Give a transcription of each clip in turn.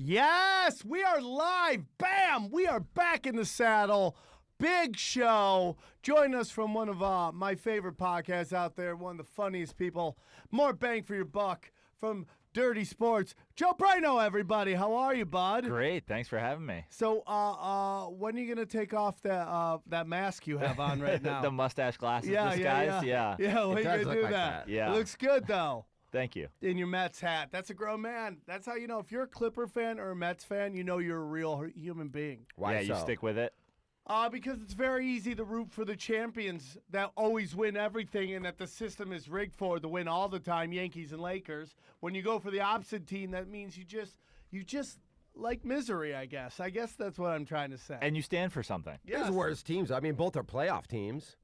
Yes, we are live. Bam! We are back in the saddle. Big show. Join us from one of my favorite podcasts out there, one of the funniest people. More bang for your buck from Dirty Sports. Joe Praino, everybody. How are you, bud? Great. Thanks for having me. So, when are you going to take off that mask you have on right now? The mustache glasses Yeah, disguise? Yeah, when are you going to do like that? Yeah. It looks good, though. Thank you. In your Mets hat. That's a grown man. That's how you know. If you're a Clipper fan or a Mets fan, you know you're a real human being. Why you so? stick with it? Because it's very easy to root for the champions that always win everything and that the system is rigged for to win all the time, Yankees and Lakers. When you go for the opposite team, that means you just like misery, I guess. I guess that's what I'm trying to say. And you stand for something. Yes. There's worse teams. I mean, both are playoff teams.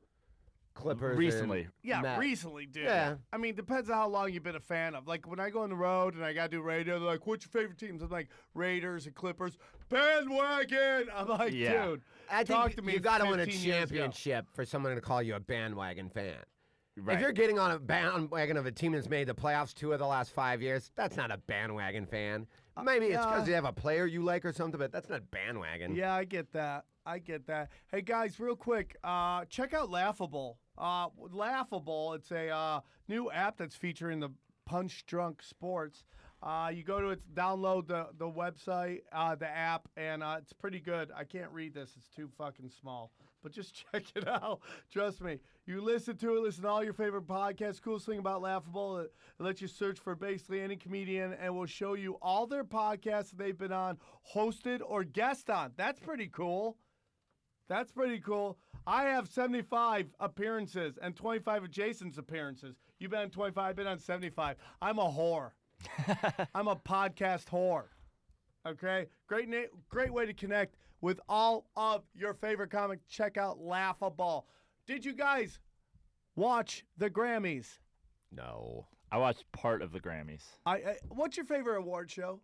Clippers. Recently. Recently, dude. Yeah. I mean, depends on how long you've been a fan of. Like, when I go on the road and I got to do radio, they're like, what's your favorite teams? I'm like, Raiders and Clippers. Bandwagon! I'm like, Yeah. dude, I talk think to me you got to win a 15 years ago. championship for someone to call you a bandwagon fan. Right. If you're getting on a bandwagon of a team that's made the playoffs 2 of the last 5 years, that's not a bandwagon fan. Maybe it's because you have a player you like or something, but that's not bandwagon. Yeah, I get that. Hey, guys, real quick, check out Laughable. Laughable, it's a new app that's featuring the Punch Drunk Sports. You go to it, download the website, the app, and it's pretty good. I can't read this. It's too fucking small. But just check it out. Trust me. You listen to it, listen to all your favorite podcasts. Coolest thing about Laughable, it lets you search for basically any comedian and will show you all their podcasts that they've been on, hosted, or guest on. That's pretty cool. I have 75 appearances and 25 of Jason's appearances. You've been on 25, I've been on 75. I'm a whore. I'm a podcast whore. Okay? Great way to connect with all of your favorite comics. Check out Laughable. Did you guys watch the Grammys? No. I watched part of the Grammys. What's your favorite award show?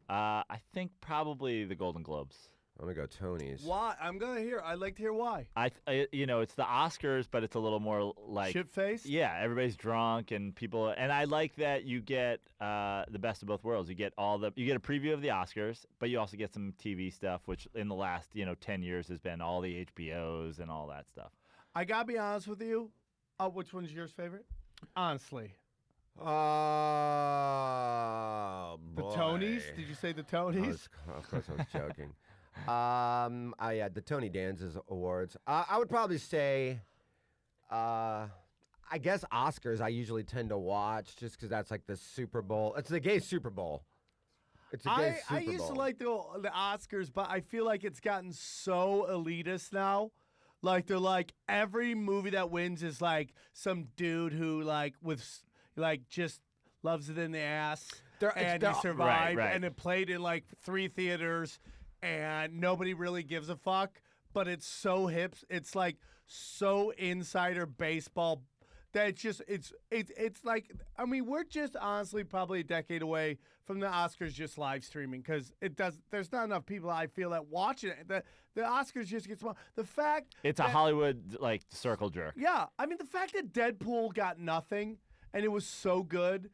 I think probably the Golden Globes. I'm going to go Tony's. Why? I'd like to hear why. It's the Oscars, but it's a little more like Shit-faced? Yeah, everybody's drunk and people, and I like that you get the best of both worlds. You get a preview of the Oscars, but you also get some TV stuff, which in the last 10 years has been all the HBOs and all that stuff. I gotta be honest with you. Which one's yours favorite? Honestly. Oh, The boy. Tonys? Did you say the Tonys? Of course I was joking. The Tony Danza's awards. I would probably say, I guess Oscars I usually tend to watch just because that's like the Super Bowl. It's the gay Super Bowl. It's a gay Super Bowl. I used to like the Oscars, but I feel like it's gotten so elitist now. Like, they're like, every movie that wins is like some dude who just loves it in the ass. And he survived, right. and it played in like 3 theaters, and nobody really gives a fuck. But it's so hip. It's like so insider baseball that it's like, I mean, we're just honestly probably a decade away from the Oscars just live streaming because there's not enough people I feel that watching it. The Oscars just get small. The fact It's a Hollywood circle jerk. yeah, I mean the fact that Deadpool got nothing and it was so good.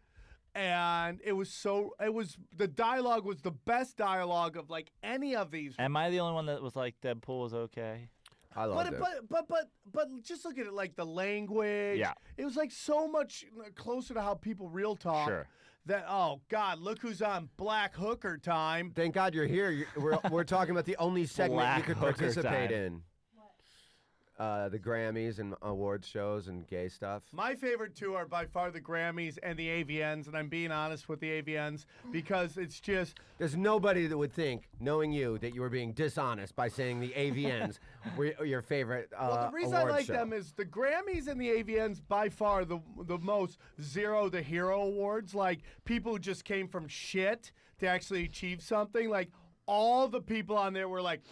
And the dialogue was the best dialogue of like any of these. Am I the only one that was like Deadpool was okay? I loved it. But just look at it, like the language. Yeah. It was like so much closer to how people real talk. Sure. That, oh God, look who's on Black Hooker time. Thank God you're here. We're talking about the only segment Black you could Hooker participate time. in. The Grammys and awards shows and gay stuff. My favorite two are by far the Grammys and the AVNs, and I'm being honest with the AVNs because it's just... There's nobody that would think, knowing you, that you were being dishonest by saying the AVNs were your favorite Well, the reason I award like show. them is the Grammys and the AVNs by far the most zero to hero awards. Like, people who just came from shit to actually achieve something. Like, all the people on there were like...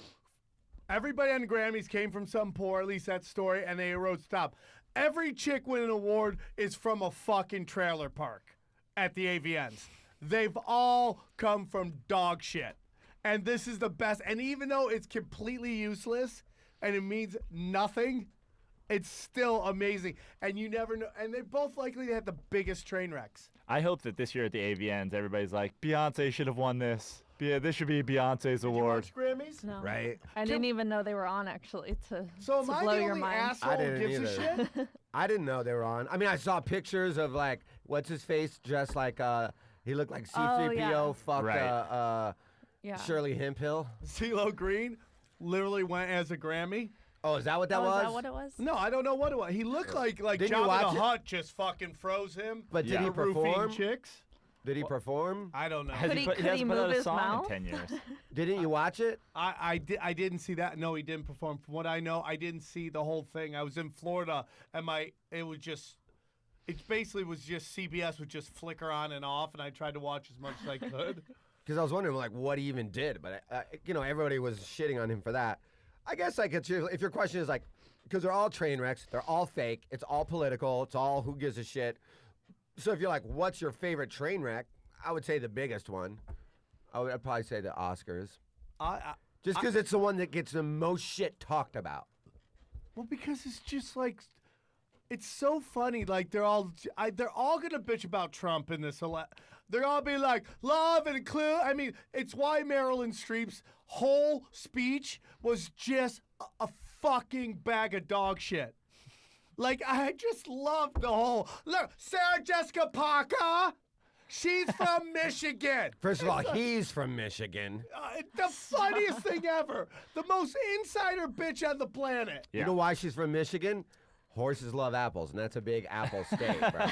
Everybody on the Grammys came from some poor, at least that story, and they wrote stop. Every chick winning an award is from a fucking trailer park at the AVNs. They've all come from dog shit. And this is the best. And even though it's completely useless and it means nothing, it's still amazing. And you never know. And they're both likely to have the biggest train wrecks. I hope that this year at the AVNs, everybody's like, Beyonce should have won this. Yeah, this should be Beyonce's Did you award. watch Grammys? No. Right? I didn't even know they were on, actually, to So am I blow the your only mind. asshole I who didn't gives a either. shit? I didn't know they were on. I mean, I saw pictures of like what's his face dressed like he looked like C3PO. Oh, yeah. Fucked Right. Yeah. Shirley Hemphill. CeeLo Green literally went as a Grammy. Oh, is that what that Oh, was? is that what it was? No, I don't know what it was. He looked like Did you Jabba watch the it? Hutt just fucking froze him. But did Yeah. he for roofing perform? chicks. Did he perform? I don't know. Has Could he he- put, could hasn't he put out move a his song mouth? in 10 years. Didn't you watch it? I didn't see that. No, he didn't perform. From what I know, I didn't see the whole thing. I was in Florida, and it basically was just CBS would just flicker on and off, and I tried to watch as much as I could. Because I was wondering like what he even did, but everybody was shitting on him for that. I guess like if your question is like, because they're all train wrecks, they're all fake, it's all political, it's all who gives a shit. So if you're like, what's your favorite train wreck? I would say the biggest one. I'd probably say the Oscars, just because it's the one that gets the most shit talked about. Well, because it's just like, it's so funny. Like they're all gonna bitch about Trump in this. They're all be like, love and include. I mean, it's why Marilyn Streep's whole speech was just a fucking bag of dog shit. Like, I just love the whole, look, Sarah Jessica Parker, she's from Michigan. First of all, he's from Michigan. The funniest thing ever. The most insider bitch on the planet. You know why she's from Michigan? Horses love apples, and that's a big apple state, bro.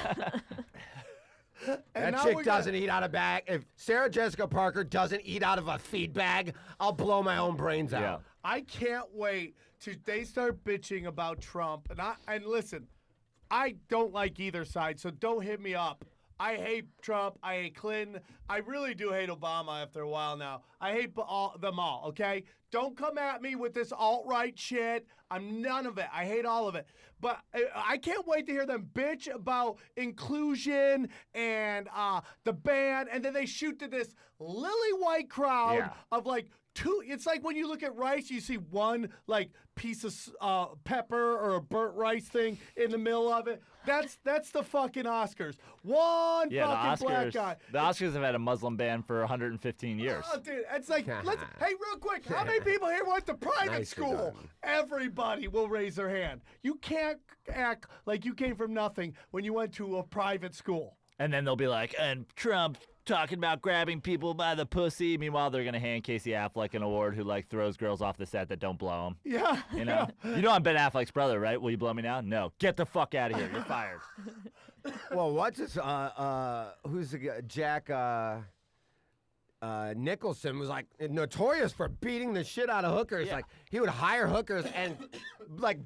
And That now chick we doesn't eat out of bag. If Sarah Jessica Parker doesn't eat out of a feed bag, I'll blow my own brains out. Yeah. I can't wait till they start bitching about Trump. And listen, I don't like either side, so don't hit me up. I hate Trump. I hate Clinton. I really do hate Obama after a while now. I hate them all, okay? Don't come at me with this alt-right shit. I'm none of it. I hate all of it. But I can't wait to hear them bitch about inclusion and the ban, and then they shoot to this lily white crowd of like two. It's like when you look at rice, you see one like piece of pepper or a burnt rice thing in the middle of it. That's the fucking Oscars. One Yeah, fucking the black Oscars. guy. The Oscars have had a Muslim ban for 115 years. Oh, dude, it's like, hey, real quick, how many people here went to private Nicely school? done. Everybody will raise their hand. You can't act like you came from nothing when you went to a private school. And then they'll be like, and Trump talking about grabbing people by the pussy. Meanwhile, they're going to hand Casey Affleck an award who like throws girls off the set that don't blow him. Yeah. You know? You know I'm Ben Affleck's brother, right? Will you blow me now? No. Get the fuck out of here. You're fired. Well, what's his? Who's the guy? Jack Nicholson was like notorious for beating the shit out of hookers. Yeah. Like he would hire hookers and like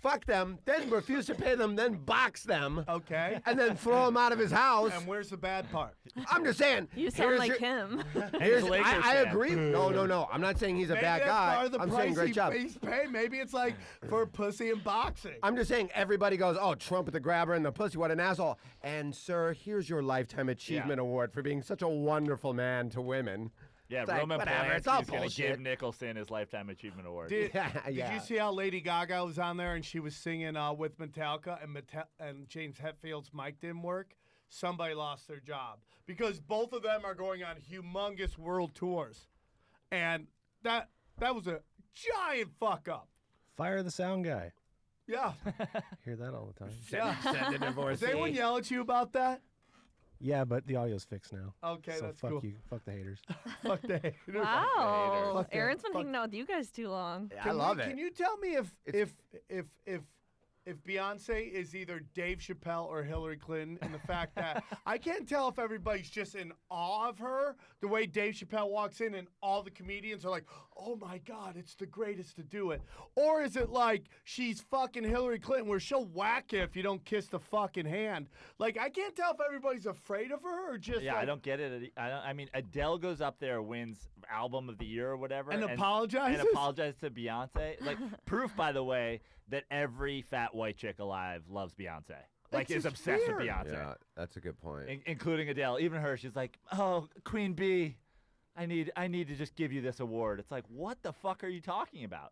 fuck them, then refuse to pay them, then box them, Okay. and then throw them out of his house. And where's the bad part? I'm just saying. You sound here's like your- him. Here's, He's a Lakers I fan. agree. No. I'm not saying he's a Maybe bad that's guy. part of the I'm price saying great job. he's paying. Maybe it's like for pussy and boxing. I'm just saying everybody goes, oh, Trump with the grabber and the pussy, what an asshole. And sir, here's your Lifetime Achievement Award for being such a wonderful man to women. Yeah, It's like, Roman whatever, it's all Polanski's going to give bullshit. Nicholson his Lifetime Achievement Award. Did Yeah. you see how Lady Gaga was on there and she was singing with Metallica and James Hetfield's mic didn't work? Somebody lost their job because both of them are going on humongous world tours, and that was a giant fuck up. Fire the sound guy. Yeah, Hear that all the time. yeah. Send the divorcee. Does anyone yell at you about that? Yeah, but the audio's fixed now. Okay, so that's fuck cool. you. Fuck the haters. Fuck the haters. Wow. Fuck that. Aaron's been Fuck- hanging out with you guys too long. I love it. Can you tell me if Beyonce is either Dave Chappelle or Hillary Clinton, and the fact that I can't tell if everybody's just in awe of her, the way Dave Chappelle walks in and all the comedians are like, oh my God, it's the greatest to do it. Or is it like she's fucking Hillary Clinton where she'll whack you if you don't kiss the fucking hand? Like, I can't tell if everybody's afraid of her or just Yeah, like, I don't get it. I mean, Adele goes up there, wins Album of the Year or whatever, and apologizes? and apologizes to Beyonce. Like proof, by the way, that every fat white chick alive loves Beyonce. Like That's is just obsessed with weird. Beyonce, Yeah, that's a good point. including Adele. Even her, she's like, "Oh, Queen Bee, I need to just give you this award." It's like, what the fuck are you talking about?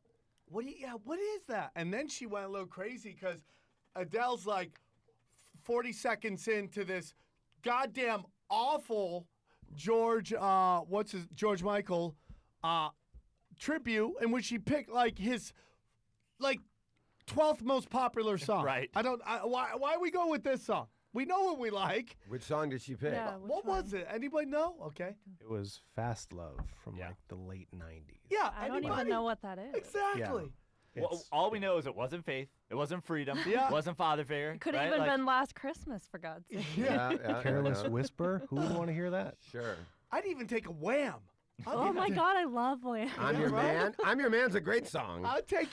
What is that? And then she went a little crazy because Adele's like 40 seconds into this goddamn awful George Michael tribute in which he picked like his 12th most popular song. Right. Why we go with this song? We know what we like. Which song did she pick? Yeah, What which was it? Anybody know? Okay. It was Fast Love from Yeah. like the late 90s. Yeah. I don't even know what that is. Exactly. Yeah. Well, all we know is it wasn't Faith. It wasn't Freedom. Yeah. It wasn't Father Figure. It could have right? even Like, been Last Christmas, for God's sake. Yeah. Careless Whisper. Who would want to hear that? Sure. I'd even take a Wham. Oh my God, I love Wham. I'm Your Man. I'm Your Man's a great song. I'd take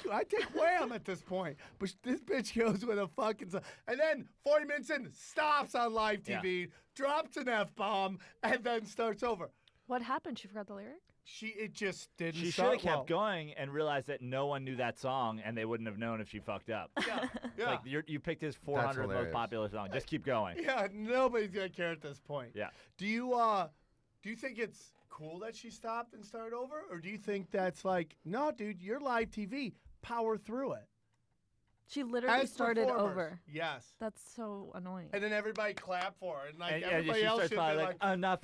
Wham at this point. But this bitch goes with a fucking song. And then 40 minutes in, stops on live TV, drops an F-bomb, and then starts over. What happened? She forgot the lyric? It just didn't She should start have kept well. going and realized that no one knew that song, and they wouldn't have known if she fucked up. Yeah. Like you picked his 400th most hilarious. popular song. Just keep going. Yeah, nobody's gonna care at this point. Yeah. Do you think it's cool that she stopped and started over, or do you think that's like, no, dude, you're live TV, power through it? She literally As started performers. over. Yes. That's so annoying. And then everybody clapped for her, and like And everybody she else starts should probably be like, I'm gonna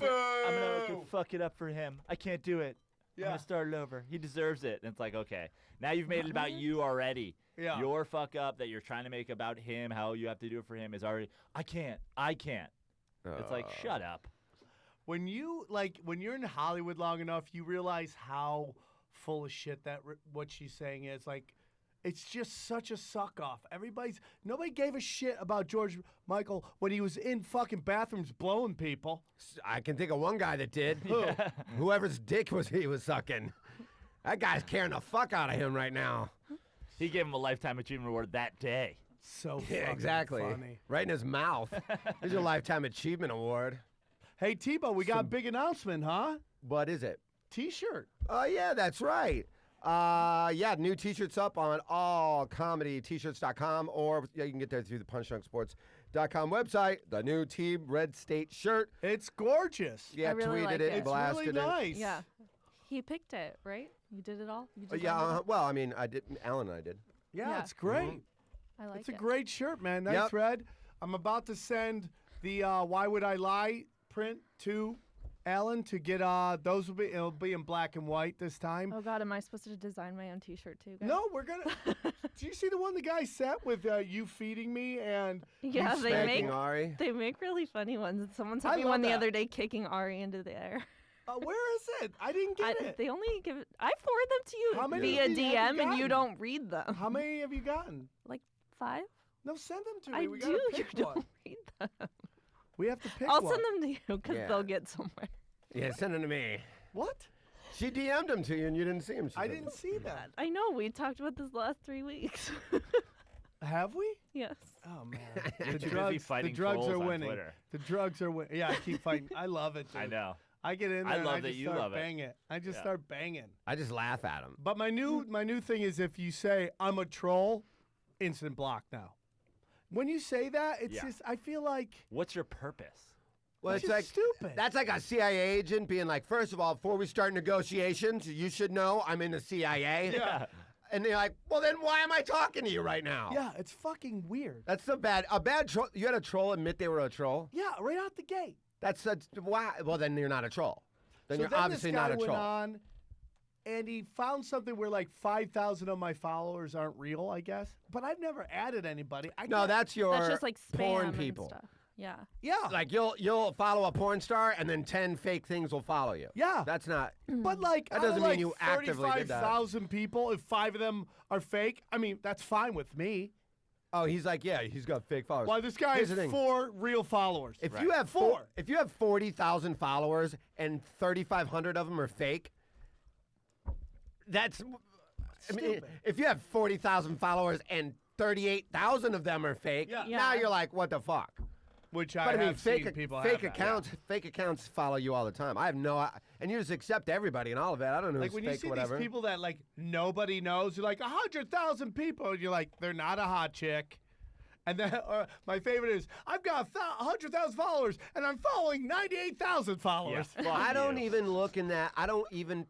"Boo!" fuck it up for him. I can't do it. I'm Yeah. gonna start it over. He deserves it. And it's like, okay, now you've made it about you already. Yeah. Your fuck up that you're trying to make about him, how you have to do it for him, is already. I can't. It's like, shut up. When you're in Hollywood long enough, you realize how full of shit what she's saying is. Like, it's just such a suck off. Nobody gave a shit about George Michael when he was in fucking bathrooms blowing people. I can think of one guy that did. Whoever's dick he was sucking. That guy's carrying the fuck out of him right now. He gave him a lifetime achievement award that day. So Yeah, fucking exactly. funny. Right in his mouth. Here's your Lifetime Achievement Award. Hey, Thibault, we got a big announcement, huh? What is it? T-shirt. Oh, yeah, that's right. New T-shirts up on allcomedyt-shirts.com, or you can get there through the punchdrunksports.com website. The new Team Red State shirt. It's gorgeous. Yeah, I really tweeted like it, it. and It's blasted really nice. Yeah. He picked it, right? You did it all? You it. did all of it? Well, I mean, I did. Alan and I did. Yeah, Yeah. it's great. I like It's a it. great shirt, man. Nice Yep. red. I'm about to send the Why Would I Lie print to Alan to get it'll be in black and white this time. Oh God, am I supposed to design my own T-shirt too? Guys? No, we're gonna. Do you see the one the guy sent with you feeding me and Yeah, they Spanking make Ari. they make really funny ones. Someone I sent me love one the that. other day, kicking Ari into the air. where is it? I didn't get it. They only give it. I forward them to you How many via of these have you DM, and gotten? you don't read them. How many have you gotten? Like 5? No, send them to me. I we do. gotta You pick don't one. read them. We have to pick I'll one. send them to you because Yeah. they'll get somewhere. Yeah, send them to me. What? She DM'd him to you, and you didn't see him. She I said. didn't see that. I know. We talked about this the last 3 weeks. Have we? Yes. Oh man, You're the too busy drugs. fighting The drugs trolls are on winning. Twitter. The drugs are winning. Yeah, I keep fighting. I love it. Dude. I know. I get in there I and love I that just you start love it. banging. I just Yeah. start banging. I just laugh at him. But my new thing is if you say I'm a troll, instant block now. When you say that, it's Yeah. just I feel like What's your purpose? Well, it's it's just like stupid. that's like a CIA agent being like, first of all, before we start negotiations, you should know I'm in the CIA. Yeah. And they're like, well, then why am I talking to you right now? Yeah, it's fucking weird. That's so bad. A bad troll. You had a troll admit they were a troll. Yeah, right out the gate. That's such. Why? Well, then you're not a troll. Then So you're then obviously this guy not a went troll. on, and he found something where like 5,000 of my followers aren't real, I guess. But I've never added anybody. No, can't- that's your That's just like spam porn and people. stuff. Yeah. yeah, Like you'll follow a porn star and then 10 fake things will follow you. yeah. That's not. But like, That out of, doesn't mean like, you actively did that. 35,000 people, if 5 of them are fake, I mean that's fine with me. Oh, he's like, yeah, he's got fake followers. Why this guy Here's has the thing. 4 real followers. If Right. you have Four. if you have 40,000 followers and 3,500 of them are fake, that's. I mean, Stupid. if you have 40,000 followers and 38,000 of them are fake, Yeah. now Yeah. you're like, what the fuck? Which But I I mean, have fake seen people fake have that. accounts, fake accounts follow you all the time. I have and you just accept everybody and all of it. I don't know Like who's when fake you see or whatever. these people that like nobody knows, you're like 100,000 people, and you're like, they're not a hot chick. And then my favorite is, I've got 100,000 followers, and I'm following 98,000 followers. Yeah, fuck I don't you. even look in that. I don't even.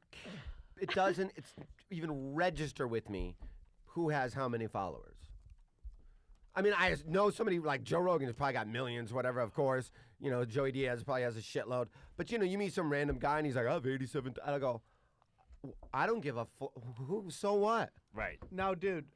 It doesn't. It's even register with me who has how many followers. I mean, I know somebody like Joe Rogan has probably got millions, whatever, of course. You know, Joey Diaz probably has a shitload. But, you know, you meet some random guy and he's like, I have 87. I go, I don't give a who, so what? Right. Now, dude,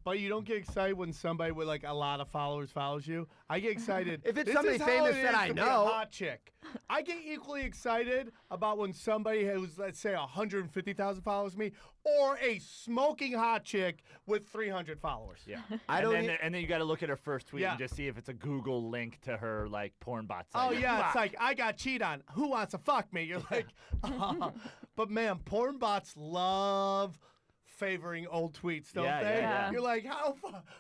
but you don't get excited when somebody with like a lot of followers follows you. I get excited. If it's This somebody is how famous it that is I to be know. a hot chick. I get equally excited about when somebody who's, let's say, 150,000 follows me, or a smoking hot chick with 300 followers. Yeah. I don't And then you got to look at her first tweet Yeah. and just see if it's a Google link to her like porn bot Oh site. yeah, Fuck. it's like I got cheated on. Who wants to fuck me? You're like, but man, porn bots love favoring old tweets, don't Yeah, they? yeah. You're like,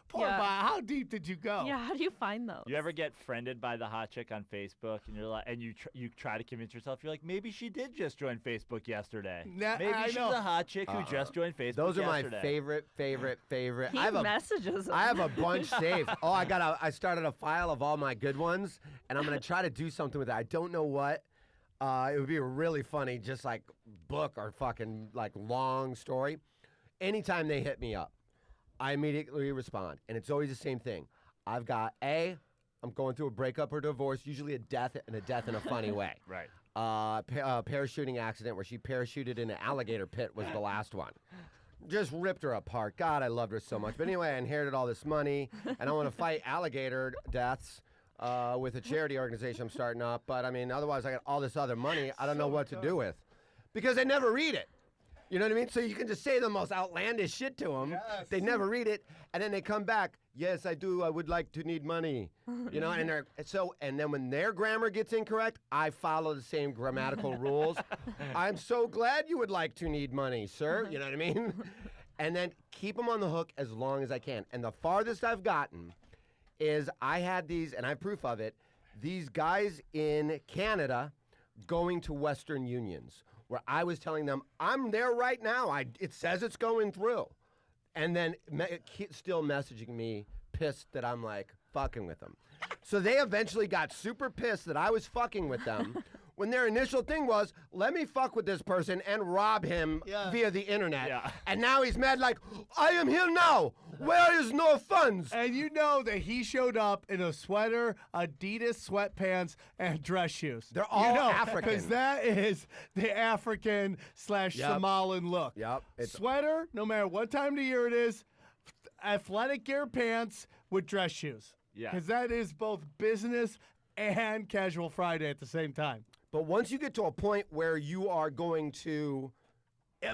porn Yeah. bot, how deep did you go? Yeah, how do you find those? You ever get friended by the hot chick on Facebook, and you're like, and you try to convince yourself, you're like, maybe she did just join Facebook yesterday. Maybe I she's know. a hot chick who just joined Facebook. Those are yesterday. my favorite. He I have a messages. I have a bunch saved. Oh, I started a file of all my good ones, and I'm gonna try to do something with it. I don't know what. It would be really funny, just like book or fucking like long story. Anytime they hit me up, I immediately respond, and it's always the same thing. I've got I'm going through a breakup or divorce, usually a death in a funny way. Right. Parachuting accident where she parachuted in an alligator pit was the last one. Just ripped her apart. God, I loved her so much. But anyway, I inherited all this money, and I want to fight alligator deaths with a charity organization I'm starting up. But I mean, otherwise, I got all this other money I don't know what to do with, because they never read it. You know what I mean? So you can just say the most outlandish shit to them. Yes. They never read it, and then they come back. Yes, I do. I would like to need money. You know, and then when their grammar gets incorrect, I follow the same grammatical rules. I'm so glad you would like to need money, sir. You know what I mean? And then keep them on the hook as long as I can. And the farthest I've gotten is I had these, and I have proof of it, these guys in Canada going to Western Unions, where I was telling them, I'm there right now. It says it's going through. And then still messaging me, pissed that I'm like fucking with them. So they eventually got super pissed that I was fucking with them when their initial thing was, let me fuck with this person and rob him via the internet. Yeah. And now he's mad like, I am here now. Where is no funds? And you know that he showed up in a sweater, Adidas sweatpants, and dress shoes. They're all African. Because that is the African / Somalian look. Yep. Sweater, no matter what time of the year it is, athletic gear pants with dress shoes. Yeah. Because that is both business and casual Friday at the same time. But once you get to a point where you are going to,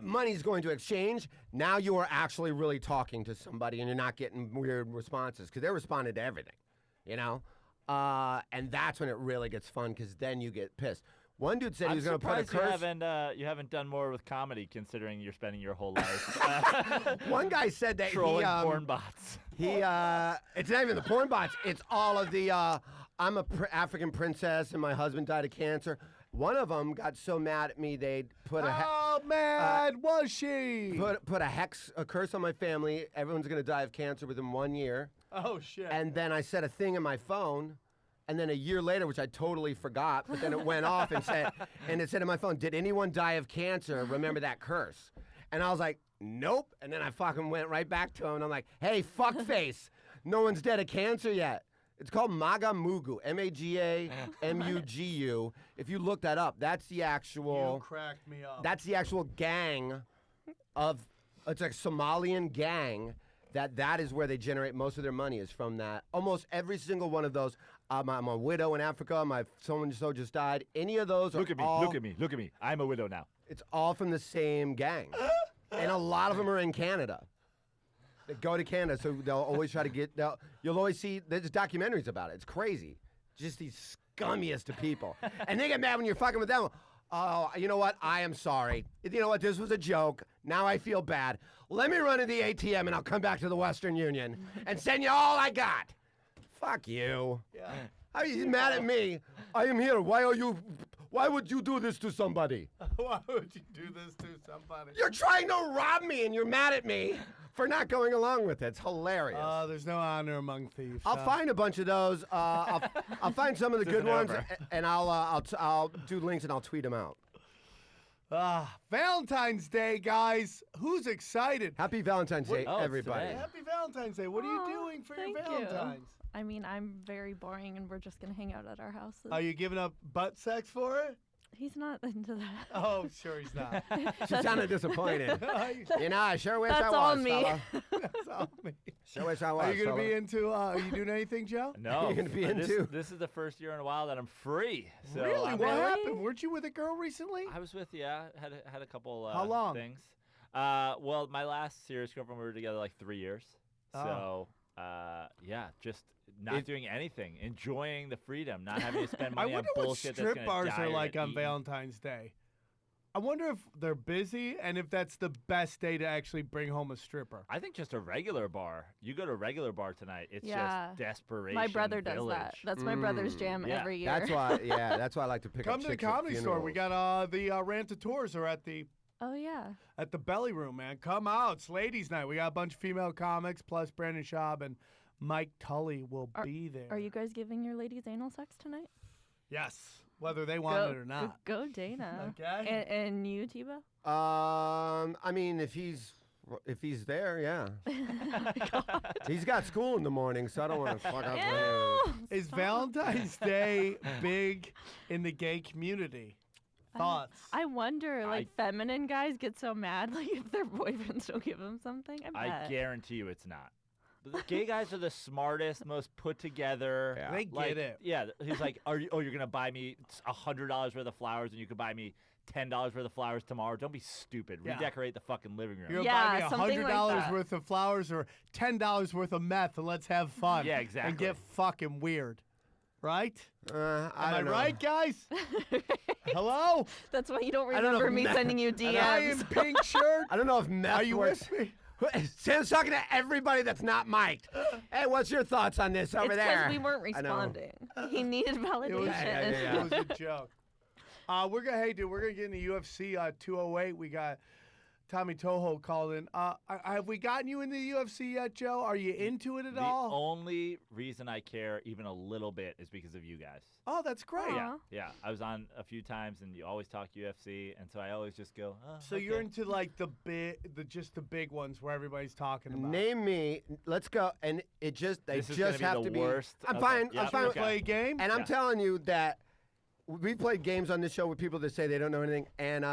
money's going to exchange, now you are actually really talking to somebody and you're not getting weird responses because they're responding to everything, you know? And that's when it really gets fun because then you get pissed. One dude said he I'm was going to put a surprised curse. you haven't done more with comedy, considering you're spending your whole life One guy said that trolling porn bots. it's not even the porn bots. It's all of the, I'm a African princess and my husband died of cancer. One of them got so mad at me they put a How mad was she? put a curse on my family. Everyone's gonna die of cancer within 1 year. Oh, shit. And then I said a thing in my phone, and then a year later, which I totally forgot, but then it went off and it said in my phone, "Did anyone die of cancer? Remember that curse?" And I was like, "Nope." And then I fucking went right back to him, and I'm like, "Hey, fuckface, no one's dead of cancer yet." It's called Magamugu, Magamugu. If you look that up, that's the actual. You cracked me up. That's the actual gang of. It's a Somalian gang. That is where they generate most of their money is from that. Almost every single one of those. I'm a widow in Africa. Someone just died. Any of those Look are at me, all, look at me, look at me. I'm a widow now. It's all from the same gang, and a lot of them are in Canada. They go to Canada, so they'll always try to get. You'll always see. There's documentaries about it. It's crazy. Just these scummiest of people, and they get mad when you're fucking with them. Oh, you know what? I am sorry. You know what? This was a joke. Now I feel bad. Let me run to the ATM and I'll come back to the Western Union and send you all I got. Fuck you. Yeah. How are you mad at me? I am here. Why would you do this to somebody? Why would you do this to somebody? You're trying to rob me and you're mad at me for not going along with it. It's hilarious. There's no honor among thieves. I'll find a bunch of those. I'll find some of the good isn't ones, over. and I'll do links and I'll tweet them out. Valentine's Day, guys. Who's excited? Happy Valentine's Day, Oh, it's everybody. today. Happy Valentine's Day. What are Aw, you doing for your thank you. Valentine's? I mean, I'm very boring, and we're just gonna hang out at our houses. Are you giving up butt sex for it? He's not into that. Oh, sure he's not. She sounded disappointed. You know, I sure wish I That's was, all me. fella. That's all me. Sure wish I was, Are you going to fella. be into, are you doing anything, Joe? No, You're gonna be this, into- this is the first year in a while that I'm free. So Really? I'm What Really? happened? Weren't you with a girl recently? I was with had a couple How long? things. Well, my last serious girlfriend, we were together like 3 years. Oh. So yeah, just not doing anything, enjoying the freedom, not having to spend I money on wonder what bullshit that's strip gonna bars die are or like get on eaten. Valentine's Day. I wonder if they're busy and if that's the best day to actually bring home a stripper. I think just a regular bar. You go to a regular bar tonight, it's Yeah. just desperation. My brother does village. that. That's my brother's jam Yeah. every year. That's why, that's why I like to pick Come up to the chicks at Comedy Store. We funerals. got the Rant-A-Tours are at the Oh yeah. Belly Room, man. Come out. It's ladies' night. We got a bunch of female comics plus Brandon Schaub and Mike Tully will be there. Are you guys giving your ladies anal sex tonight? Yes, whether they want it or not. Go Dana. Okay. And you, Tebow? I mean, if he's there, yeah. He's got school in the morning, so I don't want to fuck up. Ew, Is stop. Valentine's Day big in the gay community? Thoughts? I wonder, like, feminine guys get so mad, like, if their boyfriends don't give them something. I bet. I guarantee you it's not. The gay guys are the smartest, most put together. Yeah. They Like, get it. Yeah, he's like, you're gonna buy me $100 worth of flowers, and you could buy me $10 worth of flowers tomorrow. Don't be stupid. Yeah. Redecorate the fucking living room. You're gonna Yeah, buy me something like $100 that. worth of flowers or $10 worth of meth and let's have fun. Yeah, And exactly. get fucking weird. Right? I Am I don't know. right, guys? Hello? That's why you don't I don't know remember if me meth- sending you Guy in DMs. pink shirt? I don't know if meth Are you works. with me? Sam's talking to everybody that's not mic'd. Hey, what's your thoughts on this over It's there? because we weren't I know. responding. He needed validation. It was, Yeah. it was a joke. We're gonna get into UFC 208. We got Tommy Toho called in. Have we gotten you into the UFC yet, Joe? Are you into it at The all? only reason I care even a little bit is because of you guys. Oh, that's great. Aw. Yeah, yeah. I was on a few times, and you always talk UFC, and so I always just go. Oh, So you're okay." into like the big ones where everybody's talking about. Name me. Let's go. And they This is just gonna have be to the be. worst. I'm Okay. fine. Yeah, I'm fine. okay. Play a game. And I'm Yeah. telling you that we played games on this show with people that say they don't know anything. And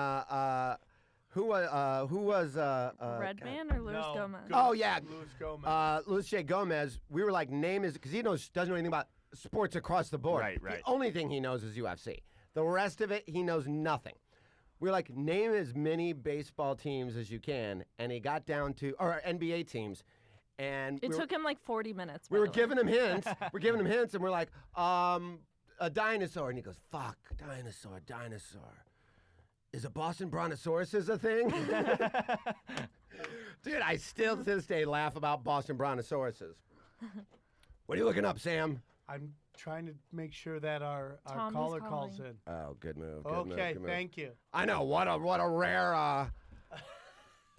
who was Redman or Luis No, Gomez? Oh, yeah. Luis Gomez. Luis J. Gomez. We were like, name is because he doesn't know anything about sports across the board. Right. The only thing he knows is UFC. The rest of it, he knows nothing. We were like, name as many baseball teams as you can, and he got down to or NBA teams, and It we were, took him like 40 minutes. we by were the way. giving him hints. We're giving him hints, and we're like, a dinosaur, and he goes, "Fuck, dinosaur. Is a Boston Brontosaurus a thing?" Dude, I still to this day laugh about Boston Brontosauruses. What are you looking up, Sam? I'm trying to make sure that our Tommy's caller calls calling. in. Oh, good move. Good move, Okay, good move. thank you. I know what a rare.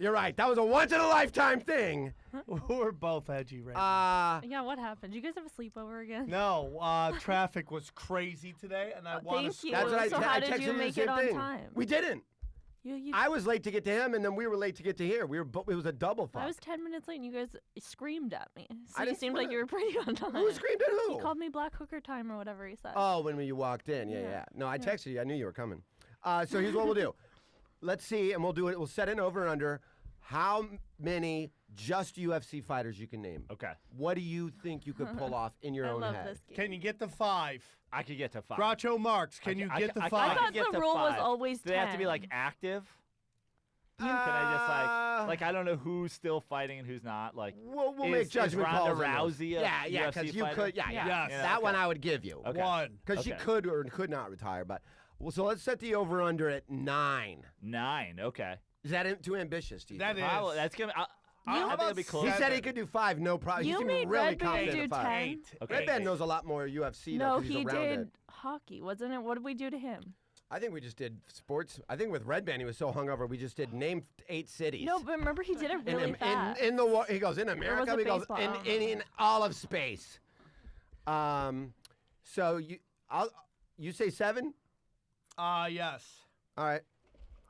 You're right. That was a once in a lifetime thing. We're both edgy right now. Yeah, what happened? Did you guys have a sleepover again? No, traffic was crazy today, and I want Thank to. you. That's what I So te- how I did texted you you the make same it on thing. time? We didn't. You I was late to get to him, and then we were late to get to here. It was a double fuck. I was 10 minutes late and you guys screamed at me. So I you didn't seemed like wanna- you were pretty on time. Who screamed at who? He called me Black Hooker time or whatever he said. Oh, when you walked in. Yeah, Yeah. yeah. No, I texted you. I knew you were coming. So here's what we'll do. Let's see, and we'll do it. We'll set an over and under. How many just UFC fighters you can name? Okay, What do you think you could pull off in your I own love head? this game. Can you get the 5? I could get to 5. Groucho Marx, can you get the 5? I thought could get the to rule was 5. always Do they have to be 10. like active? Can I just like I don't know who's still fighting and who's not. Like We'll is, make judgment is calls. Ronda on those. Rousey a Yeah, UFC because you fighter? could. Yeah, yeah. Yes. Yeah, That one okay. I would give you. Okay. 1. Because she Okay. could or could not retire. But well, so let's set the over under at 9. 9. Okay. Is that too ambitious? Do you That think? is. Probably, that's gonna. I How think it'll about be close. He said he 7? could do 5, no problem. You he made seemed really Red Band confident do at 5. 10. 8. Okay. Red Band knows a lot more UFC. No, though, 'cause he's he around did it. hockey, wasn't it? What did we do to him? I think we just did sports. I think with Red Band he was so hungover we just did name 8 cities. No, but remember he did it in, really in, fast. in the war, he goes in America. a He goes baseball. in all of space. So you say 7? Yes. All right.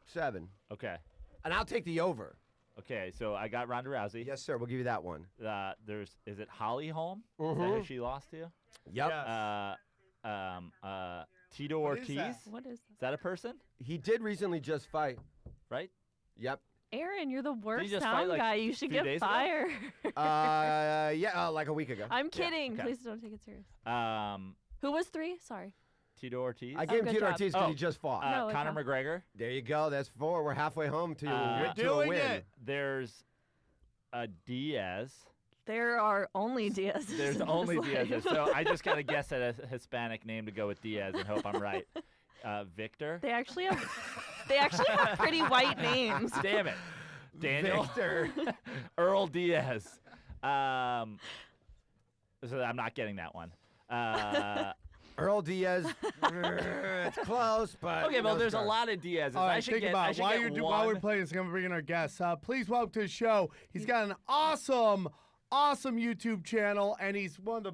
7. Okay. And I'll take the over. Okay, so I got Ronda Rousey. Yes, sir. We'll give you that one. Is it Holly Holm? Is that who she lost to? Yep. Yes. Tito What is Ortiz. that? What is Is that a person? He did recently just fight. Right? Yep. Aaron, you're the worst just sound fight, like, guy. You should few get days ago? fired. Yeah, like a week ago. I'm kidding. Please don't take it serious. Who was 3? Sorry. Tito Ortiz. I gave him good Tito job. Ortiz because Oh. he just fought. No, Conor it's McGregor. There you go. That's 4. We're halfway home to, You're to a doing win. it. There's a Diaz. There are only Diaz. There's only Diaz. So I just got to guess at a Hispanic name to go with Diaz and hope I'm right. Victor. They actually have pretty white names. Damn it. Daniel. Victor. Earl Diaz. So I'm not getting that one. Earl Diaz. It's close, but Okay, well, no there's star. a lot of Diaz's. All right, I should think get, about I it. should While, get while we're one. playing this, I'm going to bring in our guests. Please welcome to the show. He's got an awesome YouTube channel, and he's one of the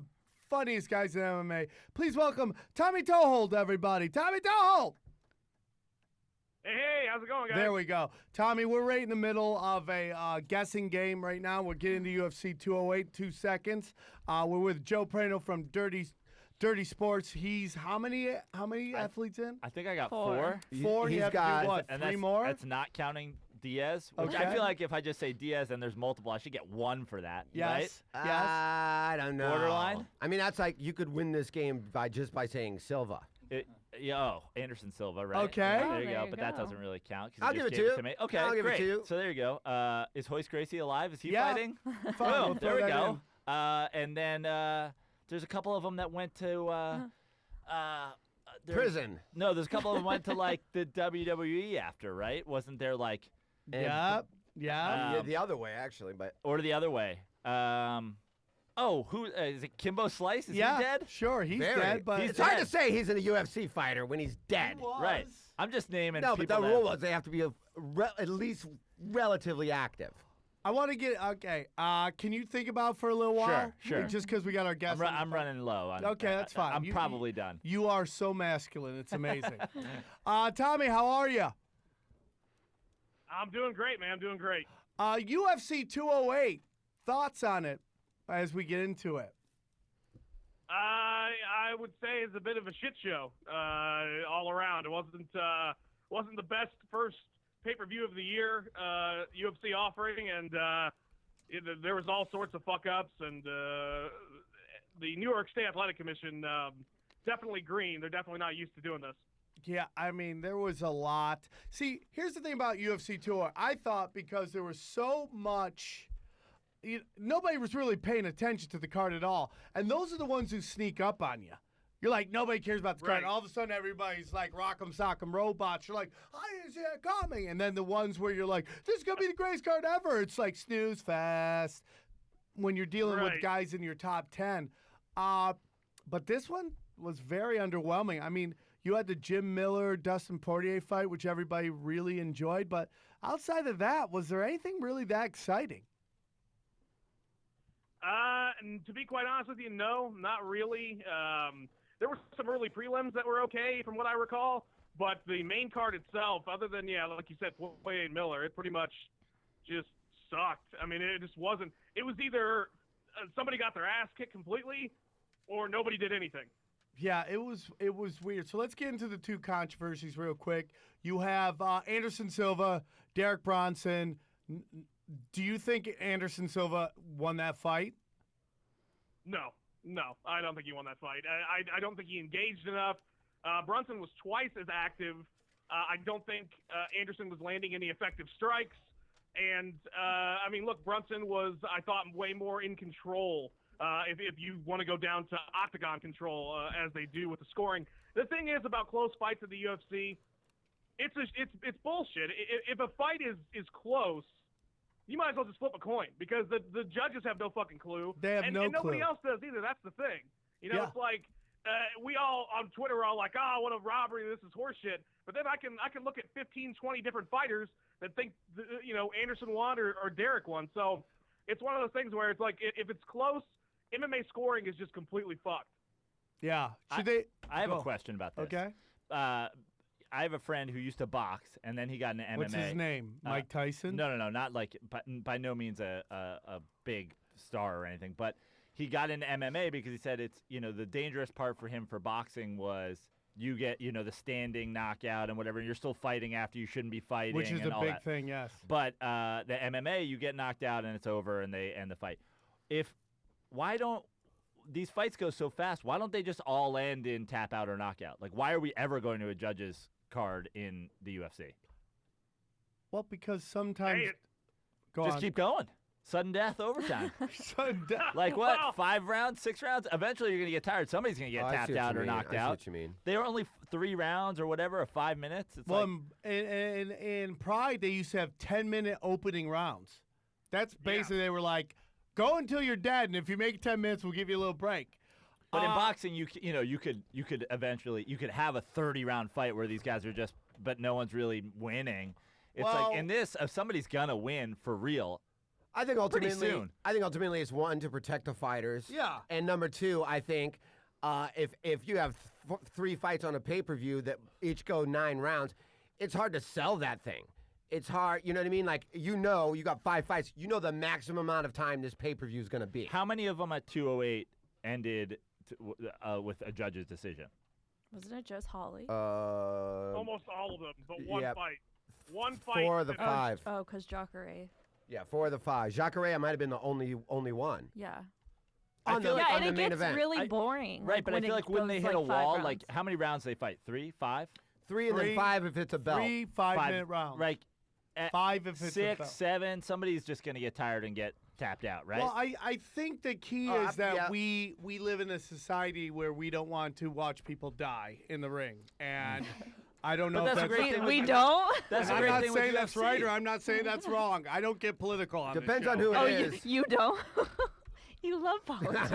funniest guys in MMA. Please welcome Tommy Toehold, everybody. Tommy Toehold! Hey, how's it going, guys? There we go. Tommy, we're right in the middle of a guessing game right now. We're getting to UFC 208, 2 seconds. We're with Joe Praino from Dirty Sports. He's how many athletes in? I think I got 4. 4. He's You have to got- do what? And 3 that's, more? That's not counting Diaz, which I Okay. feel like if I just say Diaz and there's multiple, I should get 1 for that. Yes. Right? Yes. I don't know. Borderline? I mean, that's like you could win this game by saying Silva. Anderson Silva, right? Okay. Yeah, Oh, there you there go. you But that go. doesn't really count. 'Cause I'll you give just it gave to to you. me. Okay, I'll give it great. to you. So there you go. Is Hoist Gracie alive? Is he Yeah. fighting? Fine, Boom. we'll There throw we that go. in. And then there's a couple of them that went to Prison. No, there's a couple of them went to like the WWE after, right? Wasn't there like And- Yep. Yeah. Yeah, the other way, actually, but or the other way? Who is it? Kimbo Slice? Is Yeah. he dead? Sure, he's very. dead, but He's it's hard dead. to say he's a UFC fighter when he's dead. Right. I'm just naming. No, but people the that- rule was they have to be at least relatively active. I want to get okay. Can you think about for a little while? Sure. Just because we got our guests. I'm running low. Okay, that's fine. I'm You- probably done. You are so masculine. It's amazing. Tommy, how are you? I'm doing great, man. I'm doing great. UFC 208. Thoughts on it as we get into it? I would say it's a bit of a shit show all around. It wasn't the best first pay-per-view of the year UFC offering, and there was all sorts of fuck-ups, and the New York State Athletic Commission definitely green. They're definitely not used to doing this. Yeah, I mean, there was a lot. See, here's the thing about UFC 208. I thought because there was so much, nobody was really paying attention to the card at all. And those are the ones who sneak up on you. You're like, nobody cares about the card. Right. All of a sudden, everybody's like, rock'em sock'em robots. You're like, I didn't see that coming. And then the ones where you're like, this is going to be the greatest card ever. It's like snooze fast when you're dealing with Right. guys in your top 10. But this one was very underwhelming. I mean, you had the Jim Miller, Dustin Poirier fight, which everybody really enjoyed. But outside of that, was there anything really that exciting? And to be quite honest with you, no, not really. There were some early prelims that were okay from what I recall, but the main card itself, other than, like you said, Poirier and Miller, it pretty much just sucked. I mean, it just wasn't. It was either somebody got their ass kicked completely or nobody did anything. Yeah, it was weird. So let's get into the two controversies real quick. You have Anderson Silva, Derek Bronson. Do you think Anderson Silva won that fight? No, I don't think he won that fight. I don't think he engaged enough. Brunson was twice as active. I don't think Anderson was landing any effective strikes. And, I mean, look, Brunson was, I thought, way more in control if you want to go down to octagon control as they do with the scoring. The thing is about close fights in the UFC, it's bullshit. If a fight is close, you might as well just flip a coin because the judges have no fucking clue. They have no and nobody clue. else does either. That's the thing. Yeah. It's like we all on Twitter are all like, what a robbery. This is horseshit. But then I can look at 15, 20 different fighters that think, Anderson won or Derek won. So it's one of those things where it's like if it's close, MMA scoring is just completely fucked. Yeah. I have a question about this. Okay. I have a friend who used to box, and then he got into MMA. What's his name? Mike Tyson? No, not like, by no means a big star or anything, but he got into MMA because he said it's, the dangerous part for him for boxing was you get, the standing knockout and whatever, and you're still fighting after you shouldn't be fighting. Which is and a all big that. thing, yes. But the MMA, you get knocked out and it's over and they end the fight. Why don't these fights go so fast? Why don't they just all end in tap out or knockout? Like, why are we ever going to a judge's card in the UFC? Well, because sometimes... Hey, Go Just on. keep going. Sudden death, overtime. Sudden death. Like what? Wow. 5 rounds, 6 rounds? Eventually, you're going to get tired. Somebody's going to get Oh, I tapped see what out you or mean. knocked I see out. what you mean. They were only 3 rounds or whatever, or 5 minutes. It's Well, like, in Pride, they used to have 10-minute opening rounds. That's basically, they were like, go until you're dead, and if you make 10 minutes, we'll give you a little break. but in boxing, you could eventually have a 30-round fight where these guys are just, but no one's really winning. It's Well- like in this, if somebody's gonna win for real, I think Pretty ultimately, soon. it's one to protect the fighters. Yeah. And number 2, I think if you have 3 fights on a pay-per-view that each go 9 rounds, it's hard to sell that thing. It's hard, you know what I mean? Like, you got 5 fights. You know the maximum amount of time this pay-per-view is going to be. how many of them at 208 ended with a judge's decision? Wasn't it just Holly? almost all of them, but one Yep. fight. One fight. 4 of the that- 5. Oh, because Jacare. Yeah, 4 of the 5. Jacare might have been the only one. Yeah. I On feel the, like- Yeah, on and the it main gets event. really boring. Right, but I feel like when they hit a goes, 5 wall, rounds. like how many rounds they fight? 3, 5? 3 and then 3, 5 if it's a belt. 3 5-minute rounds. Like at 5 if it's a 6, belt. 7, somebody's just gonna get tired and get tapped out, right? Well, I think the key Oh, is that yeah. we live in a society where we don't want to watch people die in the ring. And I don't know But if that's a that's great thing with We don't? That's a I'm great not thing with saying that's UFC. right or I'm not saying that's wrong. I don't get political on Depends this on show. who Oh, it you, is. you don't? You love politics.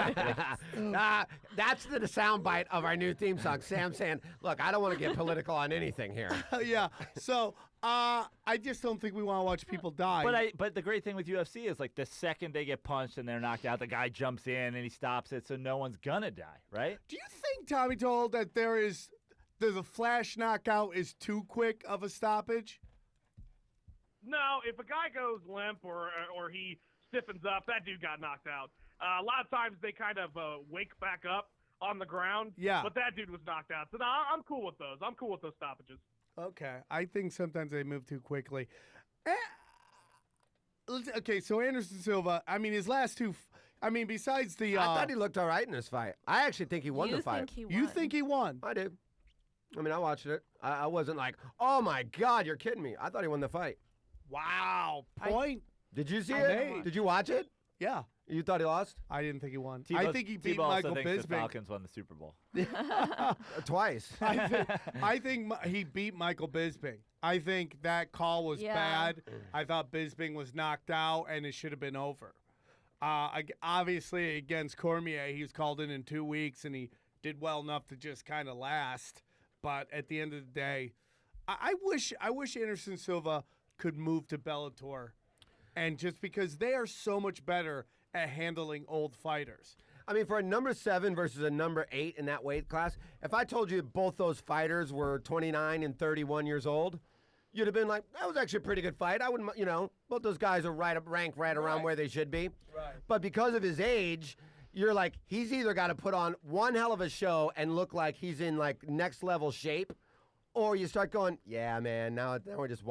That's the soundbite of our new theme song. Sam saying, look, I don't want to get political on anything here. Yeah. So I just don't think we want to watch people die. But the great thing with UFC is like the second they get punched and they're knocked out, the guy jumps in and he stops it, so no one's gonna die, right? Do you think Tommy told that there's a flash knockout is too quick of a stoppage? No, if a guy goes limp or he stiffens up, that dude got knocked out. A lot of times they kind of wake back up on the ground. Yeah. But that dude was knocked out. So no, I'm cool with those. I'm cool with those stoppages. Okay. I think sometimes they move too quickly. Okay, so Anderson Silva, I mean, his last 2, besides the... I thought he looked all right in this fight. I actually think he won you the fight. think he won? you think he won? I did. I mean, I watched it. I wasn't like, oh my God, you're kidding me. I thought he won the fight. Wow. Point. Did you see I it? may. Did you watch it? Yeah. You thought he lost? I didn't think he won. Tebow- I think he beat Tebow also Michael thinks the Bisping. Falcons won the Super Bowl. Twice. I think he beat Michael Bisping. I think that call was Yeah. bad. I thought Bisping was knocked out, and it should have been over. Obviously, against Cormier, he was called in 2 weeks, and he did well enough to just kind of last. But at the end of the day, I wish Anderson Silva could move to Bellator, and just because they are so much better at handling old fighters. I mean, for a number 7 versus a number 8 in that weight class, if I told you both those fighters were 29 and 31 years old, you'd have been like, that was actually a pretty good fight. I wouldn't, both those guys are ranked right around where they should be. Right. But because of his age, you're like, he's either got to put on one hell of a show and look like he's in like next level shape, or you start going, yeah, man, now we're just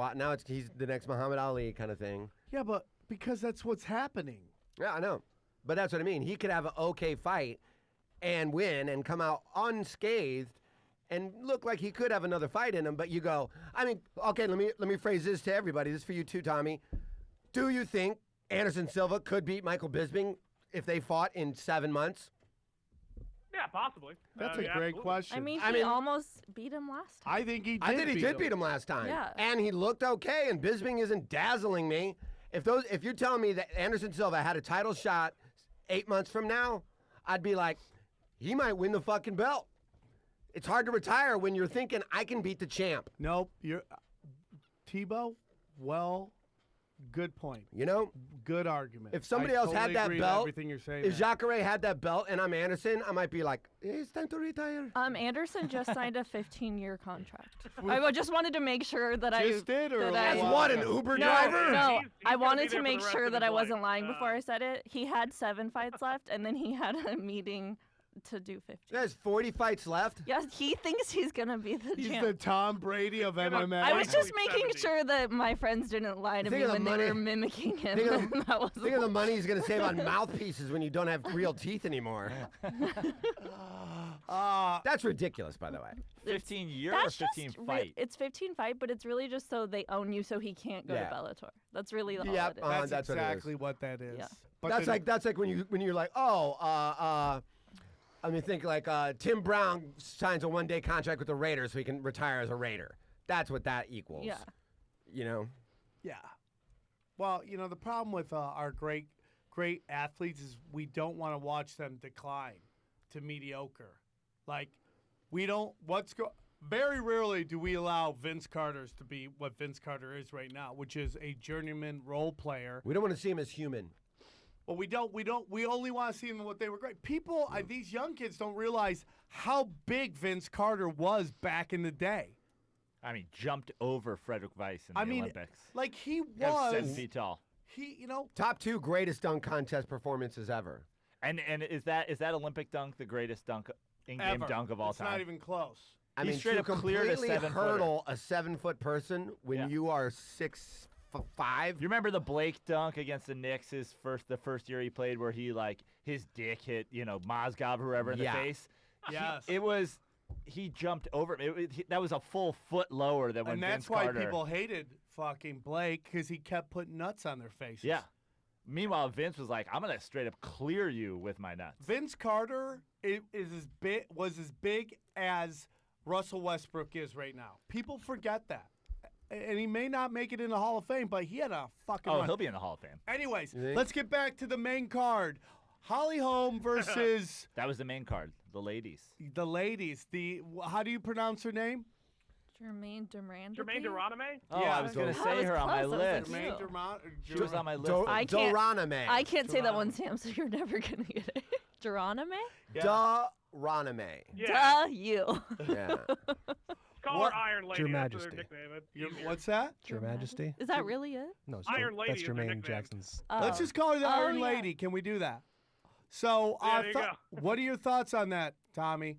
he's the next Muhammad Ali kind of thing. Yeah, but because that's what's happening. Yeah, I know. But that's what I mean. He could have an okay fight and win and come out unscathed and look like he could have another fight in him. But you go, I mean, okay, let me phrase this to everybody. This is for you too, Tommy. Do you think Anderson Silva could beat Michael Bisping if they fought in 7 months? Yeah, possibly. That's Yeah, a great absolutely. question. I mean, I he mean- almost beat him last time. I think he did. I think he did beat him last time. Yeah. And he looked okay, and Bisping isn't dazzling me. If you're telling me that Anderson Silva had a title shot 8 months from now, I'd be like, he might win the fucking belt. It's hard to retire when you're thinking, I can beat the champ. Nope. You're Tebow. Well Good point. You know, Good argument. if somebody I else totally had that agree with belt, everything you're saying. if there. Jacare had that belt and I'm Anderson, I might be like, it's time to retire. Anderson just signed a 15-year contract. just wanted to make sure that Just did, or that a As while what, an ago? Uber No, driver? no. He's I gonna wanted be to there for make the rest sure of that his I wasn't life. lying before I said it. He had 7 fights left, and then he had a meeting to do 50. There's 40 fights left. Yes, he thinks he's gonna be the He's champ. the Tom Brady of MMA. I was just Actually, making 70. sure that my friends didn't lie to Think me of the when money- they were mimicking him. think of that was Think of the money he's going to save on mouthpieces when you don't have real teeth anymore. That's ridiculous, by the way. 15 year or That's 15 just fight? it's 15 fight, but it's really just so they own you, so he can't go Yeah. to Bellator. That's really all Yep, it is. That's, that's what it is. exactly what that is. Yeah. But That's then- like when you're like, I mean, think like Tim Brown signs a 1-day contract with the Raiders so he can retire as a Raider. That's what that equals. Yeah. You know. Yeah. Well, the problem with our great athletes is we don't want to watch them decline to mediocre. Like, we don't. Very rarely do we allow Vince Carter's to be what Vince Carter is right now, which is a journeyman role player. We don't want to see him as human. But we only want to see them what they were great. People, these young kids don't realize how big Vince Carter was back in the day. I mean, jumped over Frederick Weiss in the Olympics. Like he Guy was was. 7 feet tall. Top 2 greatest dunk contest performances ever. And is that Olympic dunk the greatest dunk in-game ever. dunk of all it's time? not even close. I He mean, straight to up cleared a completely 7-footer. hurdle a 7-foot person when Yeah. you are 6'5". You remember the Blake dunk against the Knicks? The first year he played, where he his dick hit Mozgov or whoever in the Yeah. face. Yes. He jumped over him. That was a full foot lower than when And that's Vince why Carter. people hated fucking Blake, because he kept putting nuts on their faces. Yeah. Meanwhile, Vince was like, "I'm gonna straight up clear you with my nuts." Vince Carter was as big as Russell Westbrook is right now. People forget that. And he may not make it in the Hall of Fame, but he had a fucking Oh, run. he'll be in the Hall of Fame. Anyways, You think? let's get back to the main card. Holly Holm versus That was the main card. The ladies. the ladies. How do you pronounce her name? Jermaine Durand. Jermaine Duraname? Oh, Yeah, I was so- gonna That say was her on my close, I was like, list. Jermaine Durant. She was on my list. I can't- Doraname. I can't say that Geronimo. one, Sam, so you're never gonna get it. Geronime? Doraname. Yeah. Duh, you. Yeah. Call What? her Iron Lady. Your That's Majesty. their nickname. It's You- easier. What's that? Your Majesty? Is that really it? No, it's Iron Lady that's is her Jermaine nickname. Jackson's. Let's Oh. just call her the Oh, Iron yeah. Lady. Can we do that? So, Yeah, there you go. what are your thoughts on that, Tommy?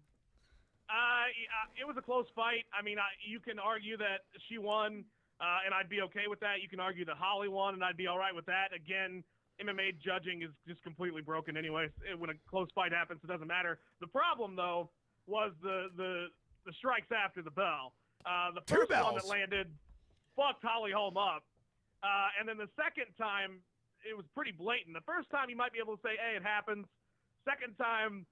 It was a close fight. I mean, you can argue that she won, and I'd be okay with that. You can argue that Holly won, and I'd be all right with that. Again, MMA judging is just completely broken anyway. When a close fight happens, it doesn't matter. The problem, though, was the strikes after the bell. The Two first one bells. that landed fucked Holly Holm up. And then the second time, it was pretty blatant. The first time, you might be able to say, hey, it happens. Second time,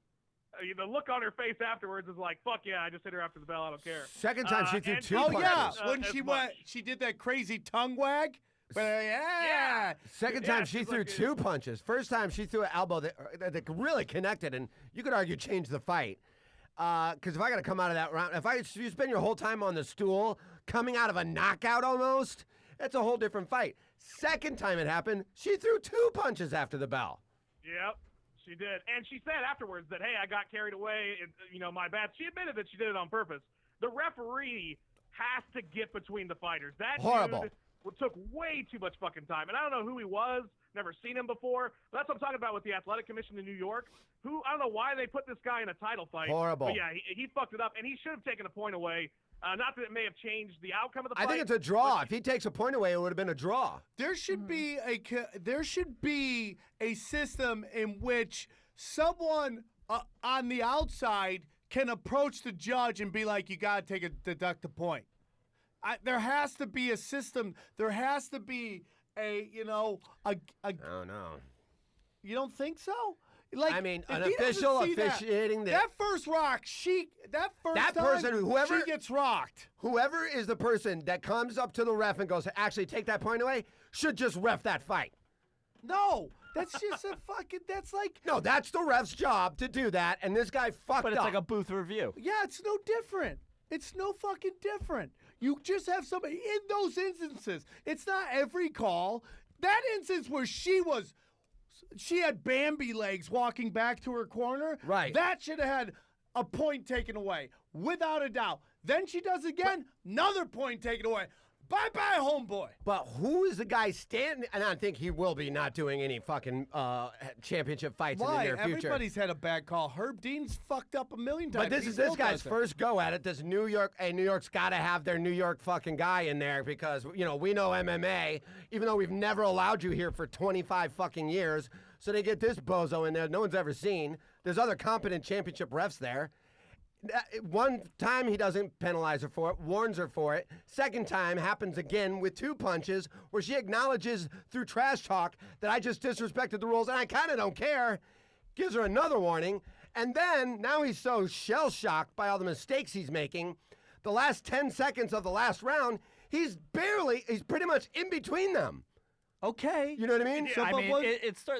the look on her face afterwards is like, fuck yeah, I just hit her after the bell, I don't care. Second time she threw and- 2 Oh punches. yeah, when as she much. she did that crazy tongue wag. But yeah. Second Yeah, time she she's threw like 2 punches. First time she threw an elbow that really connected, and you could argue changed the fight. Because if I got to come out of that round, if you spend your whole time on the stool, coming out of a knockout almost, that's a whole different fight. Second time it happened, she threw 2 punches after the bell. Yep, she did. And she said afterwards that, hey, I got carried away, my bad. She admitted that she did it on purpose. The referee has to get between the fighters. That Horrible. dude took way too much fucking time. And I don't know who he was, never seen him before. But that's what I'm talking about with the Athletic Commission in New York. I don't know why they put this guy in a title fight. Horrible. But yeah, he fucked it up, and he should have taken a point away. Not that it may have changed the outcome of the fight. I think it's a draw. If he takes a point away, it would have been a draw. There should be a system in which someone on the outside can approach the judge and be like, "You got to deduct a point." There has to be a system. There has to be a. Oh, no. You don't think so? Like, I mean, if an he doesn't official see officiating that first rock, that That time, person, whoever- she gets rocked. Whoever is the person that comes up to the ref and goes, actually take that point away, should just ref that fight. No, that's just a fucking. That's like. No, that's the ref's job to do that, and this guy fucked But it's up. like a booth review. Yeah, it's no different. It's no fucking different. You just have somebody in those instances. It's not every call. That instance where she had Bambi legs walking back to her corner. Right. That should have had a point taken away, without a doubt. Then she does it again, another point taken away. Bye-bye, homeboy. But who is the guy standing? And I think he will be not doing any fucking championship fights in the Why? near future. Everybody's had a bad call. Herb Dean's fucked up a million times. But this He is this still guy's does it. first go at it. Does New York? Hey, New York's got to have their New York fucking guy in there because we know MMA, even though we've never allowed you here for 25 fucking years. So they get this bozo in there no one's ever seen. There's other competent championship refs there. One time he doesn't penalize her for it, warns her for it. Second time happens again with 2 punches where she acknowledges through trash talk that I just disrespected the rules and I kind of don't care. Gives her another warning. And then now he's so shell-shocked by all the mistakes he's making. The last 10 seconds of the last round, he's pretty much in between them. Okay. You know what I mean? I mean,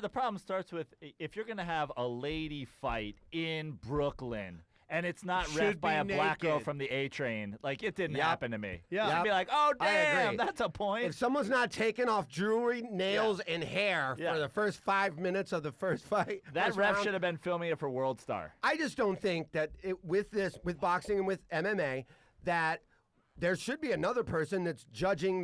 the problem starts with if you're going to have a lady fight in Brooklyn and it's not Should ref by be a black girl naked. from the A train, like it didn't Yep. happen to me. Yeah. You'd Yep. be like, oh, I damn, agree. that's a point. If someone's not taking off jewelry, nails, and hair Yeah. for the first 5 minutes of the first fight, that first ref round, should have been filming it for World Star. I just don't think that with boxing and with MMA, that there should be another person that's judging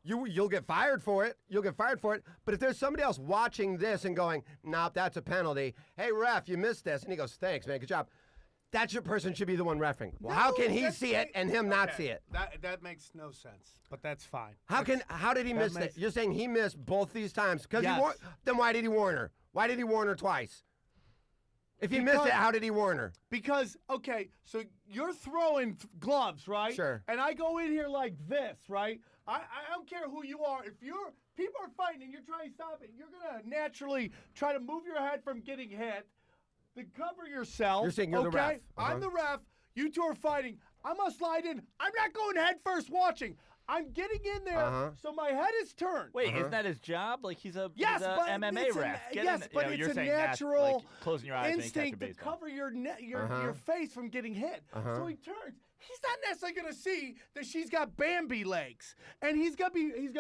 You'll get fired for it. You'll get fired for it. But if there's somebody else watching this and going, nope, that's a penalty. Hey, ref, you missed this. And he goes, thanks, man. Good job. That person should be the one reffing. Well, how can he see it and him not see it? That makes no sense, but that's fine. How did he miss makes- it? You're saying he missed both these times because Yes. then why did he warn her? Why did he warn her twice? If he missed it, how did he warn her? Because, okay, so you're throwing gloves, right? Sure. And I go in here like this, right? I don't care who you are. If people are fighting and you're trying to stop it, you're going to naturally try to move your head from getting hit, to cover yourself. You're saying you're the okay? ref. I'm the ref. You two are fighting. I'm going to slide in. I'm not going head first watching. I'm getting in there so my head is turned. Wait, isn't that his job? Like he's a, Yes, he's a but MMA it's ref. but you're it's a saying that's, natural like, closing your eyes when you catch a instinct to baseball. cover your face from getting hit. So he turns. He's not necessarily gonna see that she's got Bambi legs, and he's gonna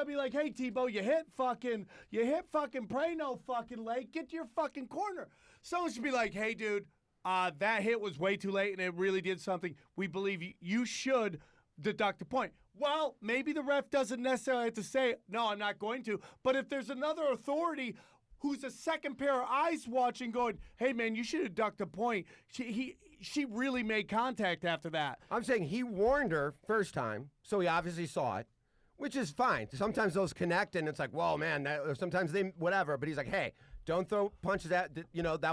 be like, "Hey, Thibault, you hit fucking Praino fucking leg. Get to your fucking corner." Someone should be like, "Hey, dude, that hit was way too late, and it really did something. We believe you should deduct a point." Well, maybe the ref doesn't necessarily have to say, no, I'm not going to. But if there's another authority who's a second pair of eyes watching going, hey, man, you should deduct a point. She really made contact after that. I'm saying he warned her first time, so he obviously saw it, which is fine. Sometimes those connect, and it's like, whoa, man, or sometimes they, whatever. But he's like, hey, don't throw punches that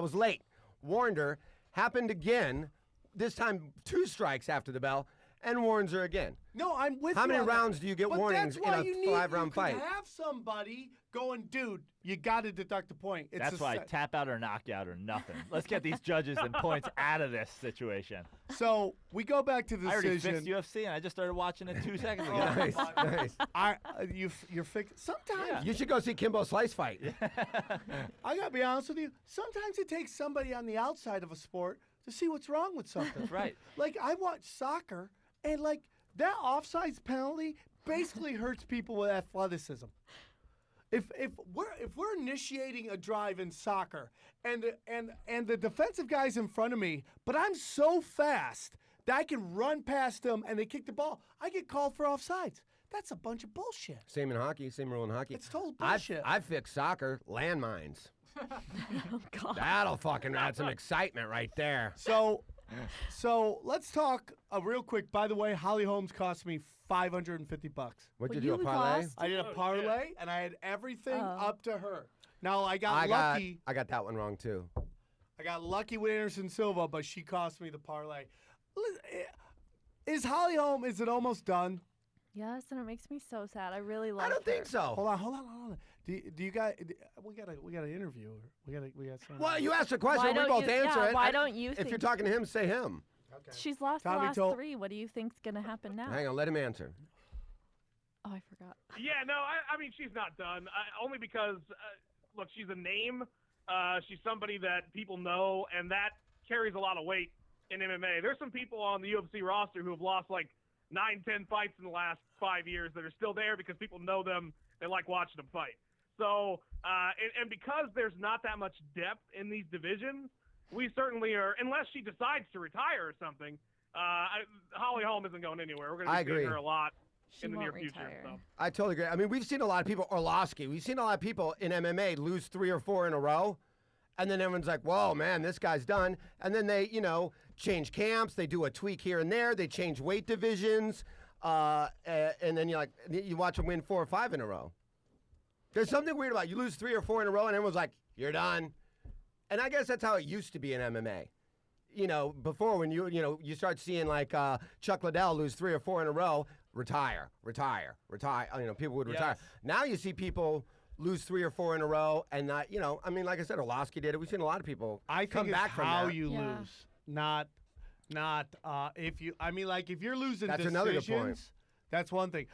was late. Warned her, happened again, this time 2 strikes after the bell, and warns her again. No, I'm with you. How many on that. rounds do you get But warnings that's in why a you need, 5-round you could fight? have somebody going, dude, you got to deduct a point. It's That's a why set. tap out or knockout or nothing. Let's get these judges and points out of this situation. So we go back to the I already decision. fixed UFC, and I just started watching it 2 seconds ago. Nice, nice. You're fixed. Sometimes Yeah. You should go see Kimbo Slice fight. I gotta be honest with you. Sometimes it takes somebody on the outside of a sport to see what's wrong with something. That's right. Like I watch soccer, and like that offsides penalty basically hurts people with athleticism. If we're initiating a drive in soccer, and the defensive guy's in front of me, but I'm so fast that I can run past them and they kick the ball, I get called for offsides. That's a bunch of bullshit. Same in hockey, same rule in hockey. It's total bullshit. I've fixed soccer, landmines. Oh, God. That'll fucking add some excitement right there. So let's talk real quick. By the way, Holly Holmes cost me $550. What'd What you do, a you parlay? lost? I did a parlay, and I had everything Oh. up to her. Now I got lucky. I got that one wrong too. I got lucky with Anderson Silva, but she cost me the parlay. Is Holly Holm? Is it almost done? Yes, and it makes me so sad. I really love I don't think so. Hold on. Do you guys? We gotta interview her. We got some. Well, you asked a question. Why We don't both you- answer yeah, it. why don't you If you're think- talking to him, say him. She's lost Tommy the last told- 3. What do you think's gonna happen now? Hang on, let him answer. Oh, I forgot. Yeah, no, I mean, she's not done. Only because, look, she's a name. She's somebody that people know, and that carries a lot of weight in MMA. There's some people on the UFC roster who have lost like 9-10 fights in the last 5 years that are still there because people know them. They like watching them fight. So, and because there's not that much depth in these divisions, we certainly are, unless she decides to retire or something, Holly Holm isn't going anywhere. We're going to be seeing her a lot She in the won't near future. retire. So. I totally agree. I mean, we've seen a lot of people, Orlovsky, we've seen a lot of people in MMA lose 3 or 4 in a row. And then everyone's like, whoa, man, this guy's done. And then they, change camps. They do a tweak here and there. They change weight divisions. And then you watch them win 4 or 5 in a row. There's something weird about it. You lose 3 or 4 in a row and everyone's like, you're done. And I guess that's how it used to be in MMA. Before when you start seeing like Chuck Liddell lose 3 or 4 in a row, retire. People would retire. Now you see people lose 3 or 4 in a row, and not, like I said, Orlovsky did it. We've seen a lot of people come back from how that. you lose, not if you. I mean, like if you're losing That's decisions, another good point. That's one thing.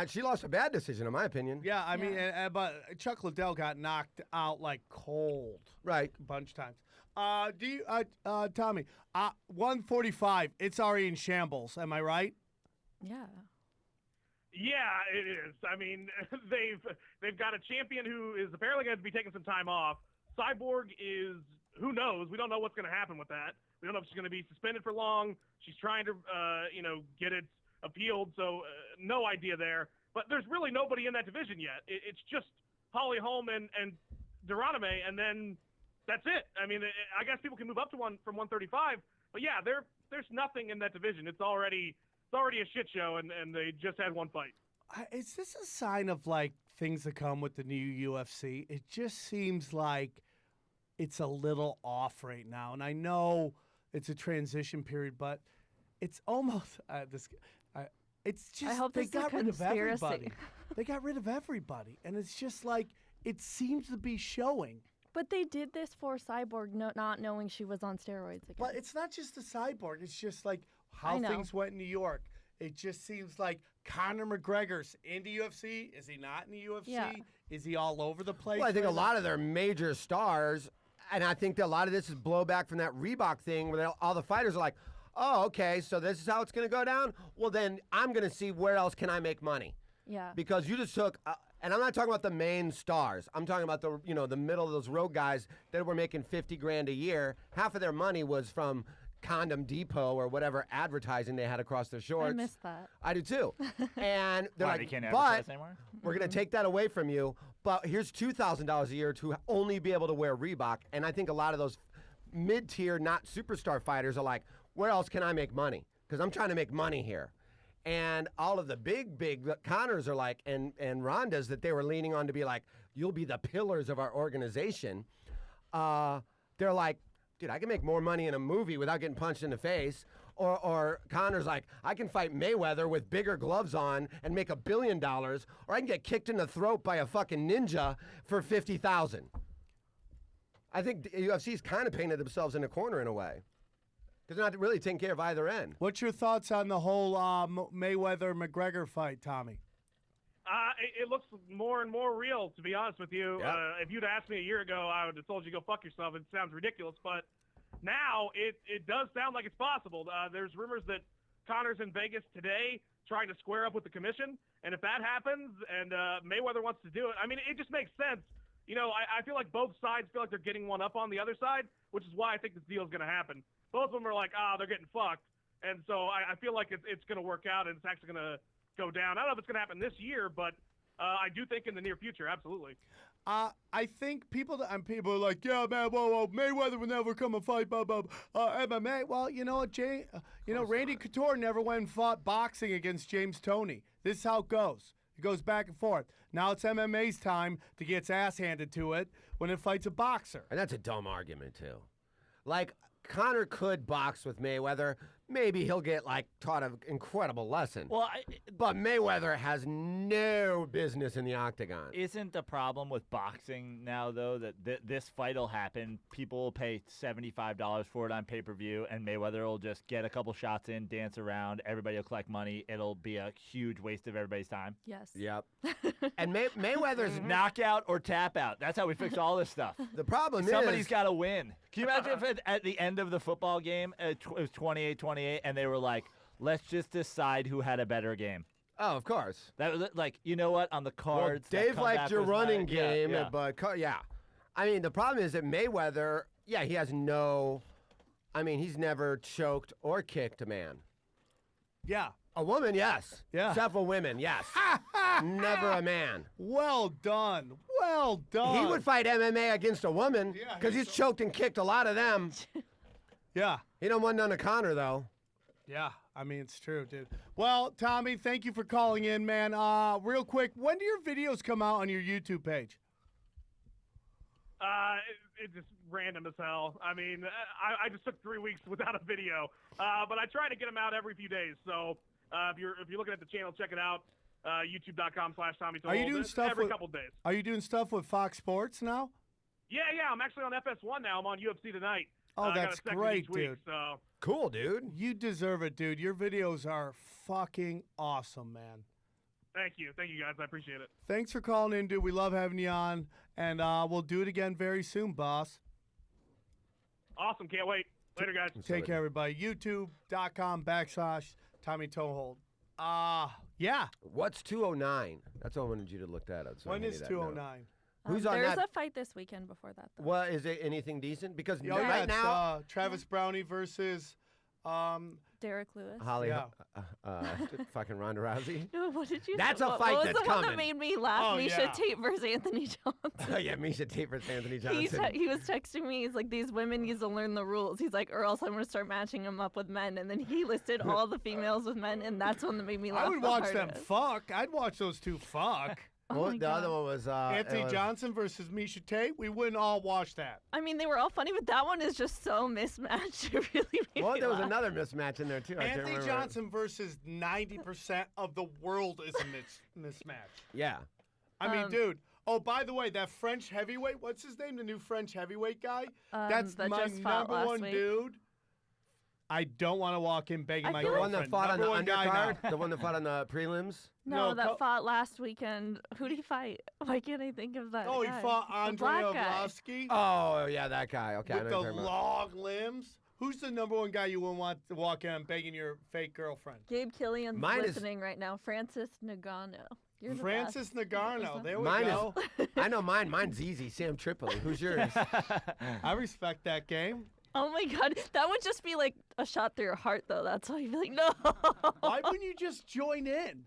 She lost a bad decision, in my opinion. Yeah, I mean, but Chuck Liddell got knocked out like cold, Right. a bunch of times. Do you, Tommy? 145. It's already in shambles. Am I right? Yeah. Yeah, it is. I mean, they've got a champion who is apparently going to be taking some time off. Cyborg is, who knows? We don't know what's going to happen with that. We don't know if she's going to be suspended for long. She's trying to, get it appealed, so no idea there. But there's really nobody in that division yet. It's just Holly Holm and Geronime, and then that's it. I mean, I guess people can move up to from 135, but yeah, there's nothing in that division. It's already a shit show, and they just had one fight. Is this a sign of like things to come with the new UFC? It just seems like it's a little off right now, and I know it's a transition period, but it's almost it's just I hope they this is a got rid of conspiracy. everybody. They got rid of everybody, and it's just like it seems to be showing. But they did this for Cyborg, not knowing she was on steroids again. But it's not just the cyborg. It's just like I how know. things went in New York. It just seems like Conor McGregor's in the UFC. Is he not in the UFC? Yeah. Is he all over the place? Well, I think a right now? lot of their major stars, and I think that a lot of this is blowback from that Reebok thing where all the fighters are like, oh, okay, so this is how it's going to go down? Well, then I'm going to see where else can I make money. Yeah. Because you just took, and I'm not talking about the main stars. I'm talking about the middle of those road guys that were making $50,000 a year. Half of their money was from Condom Depot or whatever advertising they had across their shorts. I missed that. I do too. And they're Why, like, they can't but advertise anymore? we're going to take that away from you. But here's $2,000 a year to only be able to wear Reebok. And I think a lot of those mid-tier, not superstar fighters are like, where else can I make money? Because I'm trying to make money here. And all of the big Connors are like, and Rondas that they were leaning on to be like, you'll be the pillars of our organization. They're like, dude, I can make more money in a movie without getting punched in the face. Or Connor's like, I can fight Mayweather with bigger gloves on and make $1 billion. Or I can get kicked in the throat by a fucking ninja for $50,000. I think the UFC's kind of painted themselves in a corner in a way. Because they're not really taking care of either end. What's your thoughts on the whole Mayweather-McGregor fight, Tommy? It looks more and more real, to be honest with you. Yeah. If you'd asked me a year ago, I would have told you go fuck yourself. It sounds ridiculous, but now it does sound like it's possible. There's rumors that Connor's in Vegas today trying to square up with the commission, and if that happens and Mayweather wants to do it, I mean, it just makes sense. I feel like both sides feel like they're getting one up on the other side, which is why I think this deal is going to happen. Both of them are like, they're getting fucked, and so I feel like it's going to work out, and it's actually going to go down. I don't know if it's going to happen this year, but I do think in the near future, absolutely. I think people are like, yeah, man, whoa, Mayweather will never come and fight, MMA. Well, you know what, Randy Couture never went and fought boxing against James Toney. This is how it goes. It goes back and forth. Now it's MMA's time to get its ass handed to it when it fights a boxer. And that's a dumb argument, too. Like, Conor could box with Mayweather. maybe he'll get like taught an incredible lesson. Well, But Mayweather has no business in the octagon. isn't the problem with boxing now, though, that this fight will happen? People will pay $75 for it on pay-per-view, and Mayweather will just get a couple shots in, dance around, everybody will collect money. It'll be a huge waste of everybody's time. Yes. Yep. And Mayweather's Knockout or tap out. That's how we fix all this stuff. the problem Somebody's is got to win. Can you imagine if at the end of the football game, it was 28-28, and they were like, let's just decide who had a better game? Oh, of course. That was like, you know what? On the Well, cards, that Dave comeback liked your was running nice. Yeah, game, yeah. but yeah. I mean, the problem is that Mayweather, yeah, he has no. I mean, he's never choked or kicked a man. Yeah. A woman, yes. Yeah. Several women, yes. Never a man. Well done. Well done. He would fight MMA against a woman Yeah, because he's choked and kicked a lot of them. Yeah. He don't want none of Connor, though. Yeah. I mean, it's true, dude. Well, Tommy, thank you for calling in, man. Real quick, when do your videos come out on your YouTube page? It's just random as hell. I mean, I just took 3 weeks without a video, but I try to get them out every few days. So if you're looking at the channel, check it out. YouTube.com/Tommy Are you doing stuff every with- couple days? Are you doing stuff with Fox Sports now? Yeah. I'm actually on FS1 now. I'm on UFC Tonight. Oh, I got a that's segment great, each week, dude. So Cool, dude. You deserve it, dude. Your videos are fucking awesome, man. thank you guys. I appreciate it. Thanks for calling in, dude. We love having you on, and we'll do it again very soon, boss. Awesome. Can't wait. Later, guys. Take care, everybody. YouTube.com/Tommy Toehold. Yeah. What's 209? That's all I wanted you to look that up. So I When handed is that note. 209? Who's on There's that? a fight this weekend before that, though. Well, is it anything decent? Because Oh, yeah, right it's, now, Travis Brownie versus Derek Lewis. Holly, Yeah. fucking Ronda Rousey. No, what did you That's say? a What fight was that's the one coming. that made me laugh? Oh, Misha yeah. Tate versus Anthony Johnson. Yeah, Misha Tate versus Anthony He Johnson. he was texting me. He's like, these women need to learn the rules. He's like, or else I'm going to start matching them up with men. And then he listed all the females with men, and that's one that made me laugh. I would the watch them hardest. fuck. I'd watch those two fuck. Oh my the God. other one was Anthony it was- Johnson versus Misha Tate. We wouldn't all watch that. I mean, they were all funny, but that one is just so mismatched. It really made Well, me there was laugh. another mismatch in there too. I can't Anthony remember. Johnson versus 90% of the world is a mismatch. Yeah. I mean, Um, dude. Oh, by the way, that French heavyweight, what's his name? The new French heavyweight guy? That's that my just fought number last one week. dude. I don't want to walk in begging I my feel The like- one girlfriend. that fought on Number the one guy now. undercard. The one that fought on the prelims. No, No, that fought last weekend. Who did he fight? Why can't I think of that? Oh, he guy? fought The Andre black guy. Arlovsky Oh yeah, that guy. Okay, I with know the what you're talking about. long limbs. Who's the number one guy you wouldn't want to walk in begging your fake girlfriend? Gabe Killian's Mine is- listening right now. Francis Nagano. You're the Francis best. Nagano. There we Mine go. is. I know mine. Mine's easy. Sam Tripoli. Who's yours? I respect that game. Oh my God, that would just be like a shot through your heart, though. That's why you'd be like, no. Why wouldn't you just join in?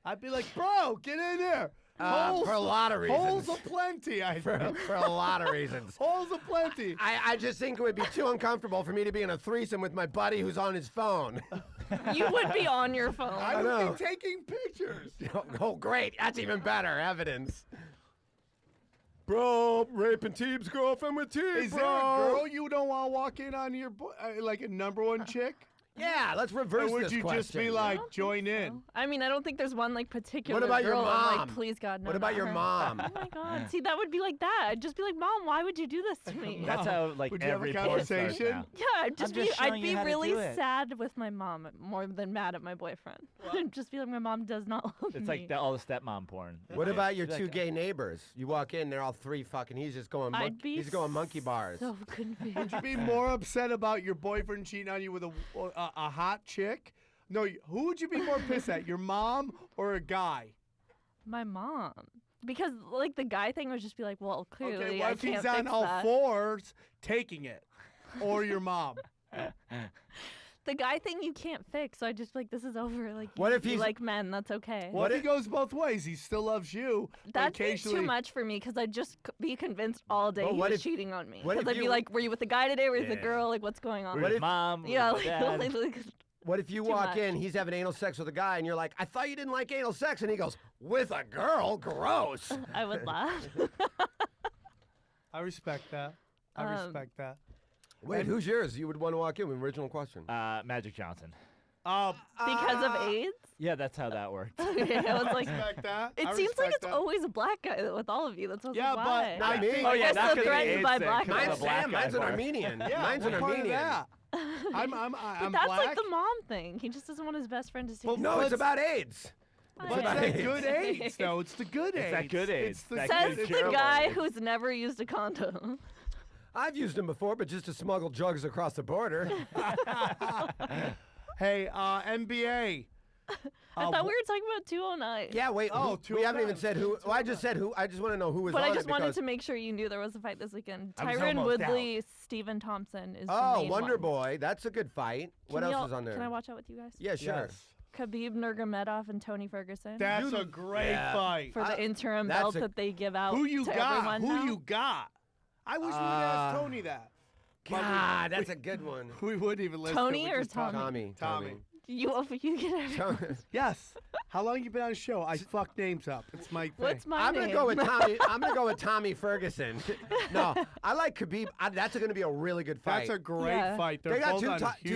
I'd be like, bro, get in there. For a lot of Holes reasons. aplenty, I For think. a lot of reasons. Holes aplenty. I just think it would be too uncomfortable for me to be in a threesome with my buddy who's on his phone. You would be on your phone. I would know. be taking pictures. Oh, great. That's even better evidence. Bro, raping Teeb's girlfriend with Teeb, Is there a girl you don't want to walk in on your, like a number one chick? Yeah, let's reverse Or would this you question. just be I like, don't think join so. in? I mean, I don't think there's one like particular What about your girl I'm mom? like, please God, no. What about not your her. mom? Oh my God. See, that would be like that. I'd just be like, Mom, why would you do this to me? That's how like Would you have a every porn starts conversation? now. Yeah, I'd just just be I'd showing you be how to really do it. sad with my mom more than mad at my boyfriend. I'd just be like, my mom does not love It's me. like all the stepmom porn. What about your Like, two gay neighbors? You walk in, they're all three fucking. He's just going. I'd be he's going monkey bars. so confused. Would you be more upset about your boyfriend cheating on you with a hot chick? No, who would you be more pissed at, your mom or a guy? My mom. Because like the guy thing would just be like, well, clearly Okay, what I if can't he's on fix all that. fours taking it? Or your mom? The guy thing you can't fix, so I just be like, this is over. Like, What you, if you he's- like men? That's okay. What if he goes both ways? He still loves you. but That'd be occasionally, too much for me because I'd just be convinced all day Well, he what was if- cheating on me. what Because if I'd be you- like, were you with the guy today? Were you with the Yeah. girl? Like, what's going on? With What his if- mom? yeah, with his like, dad. like, What if you Too walk much. in, he's having anal sex with a guy, and you're like, I thought you didn't like anal sex, and he goes, with a girl? Gross. I would laugh. I respect that. I Um, respect that. Wait, who's yours? You would want to walk in with original question. Magic Johnson. Because of AIDS? Yeah, that's how that worked. Okay, I was like, respect that. it I seems like respect it's that. always a black guy with all of you. That's Yeah, why. but Not me. Oh I yeah, guess not the because threatened by AIDS thing, black 'cause guys. of Mine's the black Sam. guy Mine's an part. Armenian. Yeah, Mine's an I'm part of Armenian. that. I'm But that's black. like the mom thing. He just doesn't want his best friend to see. Well, his No, it's Let's- about AIDS. I But it's about that AIDS. good AIDS, though. It's the good It's AIDS. that good AIDS. It's the That Says good the curable guy AIDS. who's never used a condom. I've used them before, but just to smuggle jugs across the border. Hey, NBA. I thought we were talking about 209. Yeah, wait. Oh, we haven't even 209. said who. Well, I just said who. I just want to know who was But on I just it wanted because. to make sure you knew there was a fight this weekend. I was Tyron almost Woodley, Stephen Thompson is the Oh, main Wonder one. Boy. That's a good fight. What Can else y'all- is on there? Can I watch out with you guys? Yeah, sure. Yes. Khabib Nurmagomedov and Tony Ferguson That's a great Yeah. fight. for the interim that's belt a- that they give out Who you to got? everyone Who now. you got? I wish we would ask Tony that. But God, that's a good one. we wouldn't even listen. Tony We or just talk- Tommy? Tommy. You get everyone. Tommy. Yes. How long you been on the show? I fuck names up. It's my thing. What's my I'm name? gonna go with Tommy. I'm gonna go with Tommy Ferguson. No, I like Khabib. That's gonna be a really good fight. That's a great Yeah. fight. They're they got both on two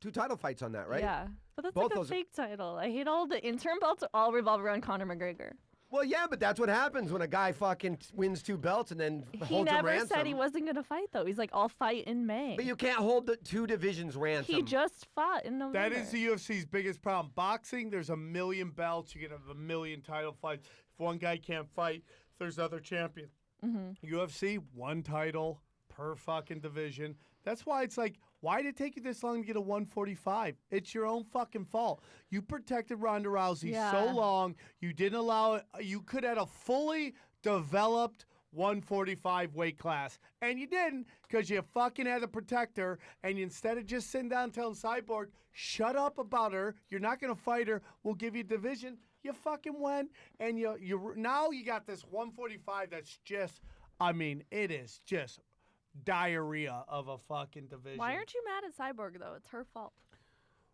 huge... title fights on that, right? Yeah, but that's Both like a those are- fake title. I hate all the interim belts. All revolve around Conor McGregor. Well, yeah, but that's what happens when a guy fucking wins 2 belts and then He holds a never ransom. said he wasn't gonna fight though. He's like, I'll fight in May. But you can't hold the 2 divisions ransom. He just fought in November. That is the UFC's biggest problem. Boxing, there's a million belts. You can have a million title fights. If one guy can't fight, there's other champions. UFC, 1 title per fucking division. That's why it's like, why did it take you this long to get a 145? It's your own fucking fault. You protected Ronda Rousey so Yeah. long. You didn't allow it. You could have a fully developed 145 weight class. And you didn't because you fucking had to protect her. And instead of just sitting down and telling Cyborg, shut up about her, you're not going to fight her, we'll give you a division, you fucking went. And now you got this 145 that's just, I mean, it is just diarrhea of a fucking division. Why aren't you mad at Cyborg though? It's her fault.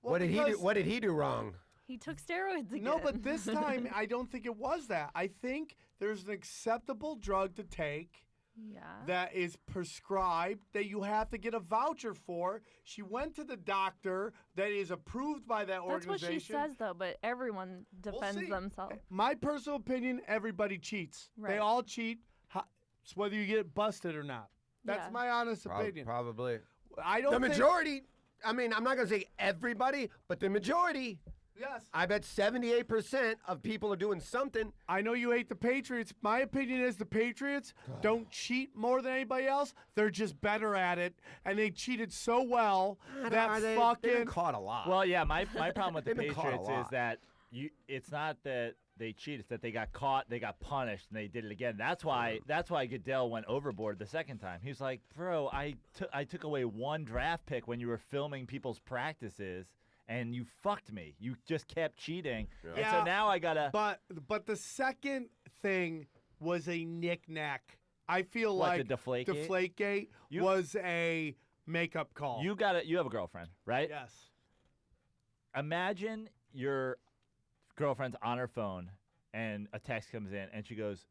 Well, What did he do? because- What did he do wrong? He took steroids again. No, but this time I don't think it was that. I think there's an acceptable drug to take yeah. that is prescribed that you have to get a voucher for. She went to the doctor that is approved by that That's what organization. she says though, but everyone defends see. themselves. My personal opinion, everybody cheats. They Right. all cheat, it's whether you get busted or not. That's Yeah. my honest opinion. Probably. I don't The think- majority. I mean, I'm not gonna say everybody, but the majority. Yes. I bet 78% of people are doing something. I know you hate the Patriots. My opinion is the Patriots don't cheat more than anybody else. They're just better at it, and they cheated so well that They've fucking. been caught a lot. Well, yeah, my problem with the They've been caught a Patriots is lot. that it's not that they cheated, it's that they got caught, they got punished, and they did it again. That's why Goodell went overboard the second time. He was like, bro, I took away 1 draft pick when you were filming people's practices, and you fucked me. You just kept cheating. And Yeah. so now I gotta But the second thing was a knick-knack. I feel What, the like Deflategate? Deflategate You- was a makeup call. you have a girlfriend, right? Yes. Imagine your girlfriend's on her phone and a text comes in and she goes,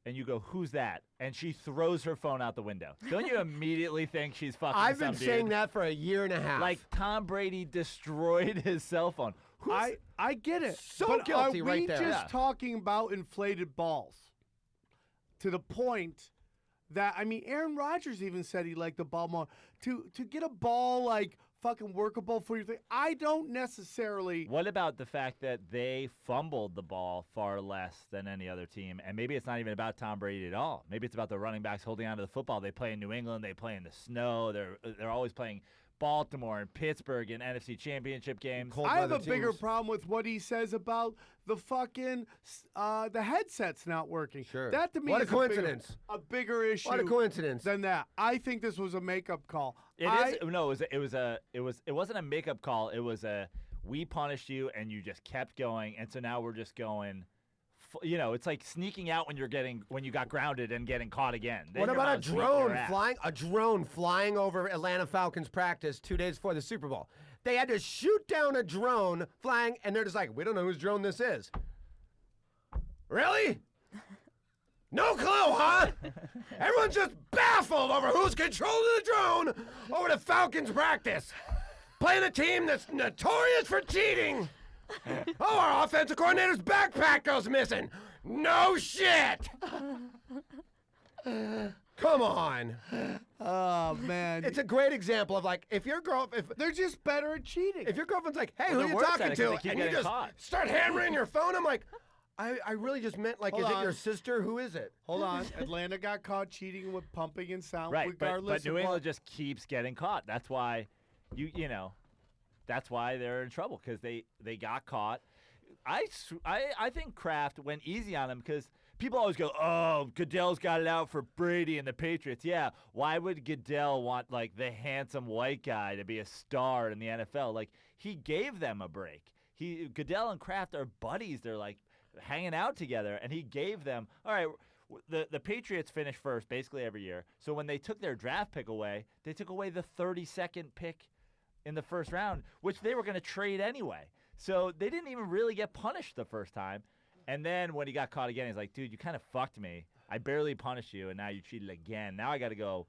and you go, who's that? And she throws her phone out the window. Don't you immediately think she's fucking I've been some saying dude? that for a year and a half. Like Tom Brady destroyed his cell phone. I get it. So but guilty are right we there. just Yeah. talking about inflated balls? To the point that, I mean, Aaron Rodgers even said he liked the ball more. To get a ball like fucking workable for your thing, I don't necessarily. What about the fact that they fumbled the ball far less than any other team? And maybe it's not even about Tom Brady at all. Maybe it's about the running backs holding onto the football. They play in New England. They play in the snow. They're always playing Baltimore and Pittsburgh in NFC Championship games. Cold I have a weather bigger teams. problem with what he says about the fucking the headsets not working. Sure. That to me What a is coincidence. a bigger issue What a coincidence. than that. I think this was a makeup call. It wasn't a makeup call. It was we punished you and you just kept going, and so now we're just going. It's like sneaking out when you got grounded and getting caught again. Then What you're about a allowed to sneak your drone ass. flying? A drone flying over Atlanta Falcons practice 2 days before the Super Bowl. They had to shoot down a drone flying, and they're just like, we don't know whose drone this is. Really? No clue, huh? Everyone's just baffled over who's controlling the drone over the Falcons practice. Playing a team that's notorious for cheating. Oh, our offensive coordinator's backpack goes missing. No shit. Come on. Oh man, It's a great example of like if your they're just better at cheating. if your girlfriend's like, hey, Well, who they're you worse talking at it 'cause to? they keep And you getting just caught. start hammering your phone. I'm like, I really just meant like, Hold is it on. your sister? Who is it? Hold on, Atlanta got caught cheating with pumping and sound, Right, regardless but New of England what. just keeps getting caught. That's why, that's why they're in trouble because they got caught. I think Kraft went easy on him because people always go, oh, Goodell's got it out for Brady and the Patriots. Yeah, why would Goodell want like the handsome white guy to be a star in the NFL? Like he gave them a break. Goodell and Kraft are buddies. They're like hanging out together, and he gave them all right. The Patriots finish first basically every year. So when they took their draft pick away, they took away the 32nd pick in the first round, which they were going to trade anyway. So they didn't even really get punished the first time. And then when he got caught again, he's like, dude, you kind of fucked me. I barely punished you, and now you cheated again. Now I got to go.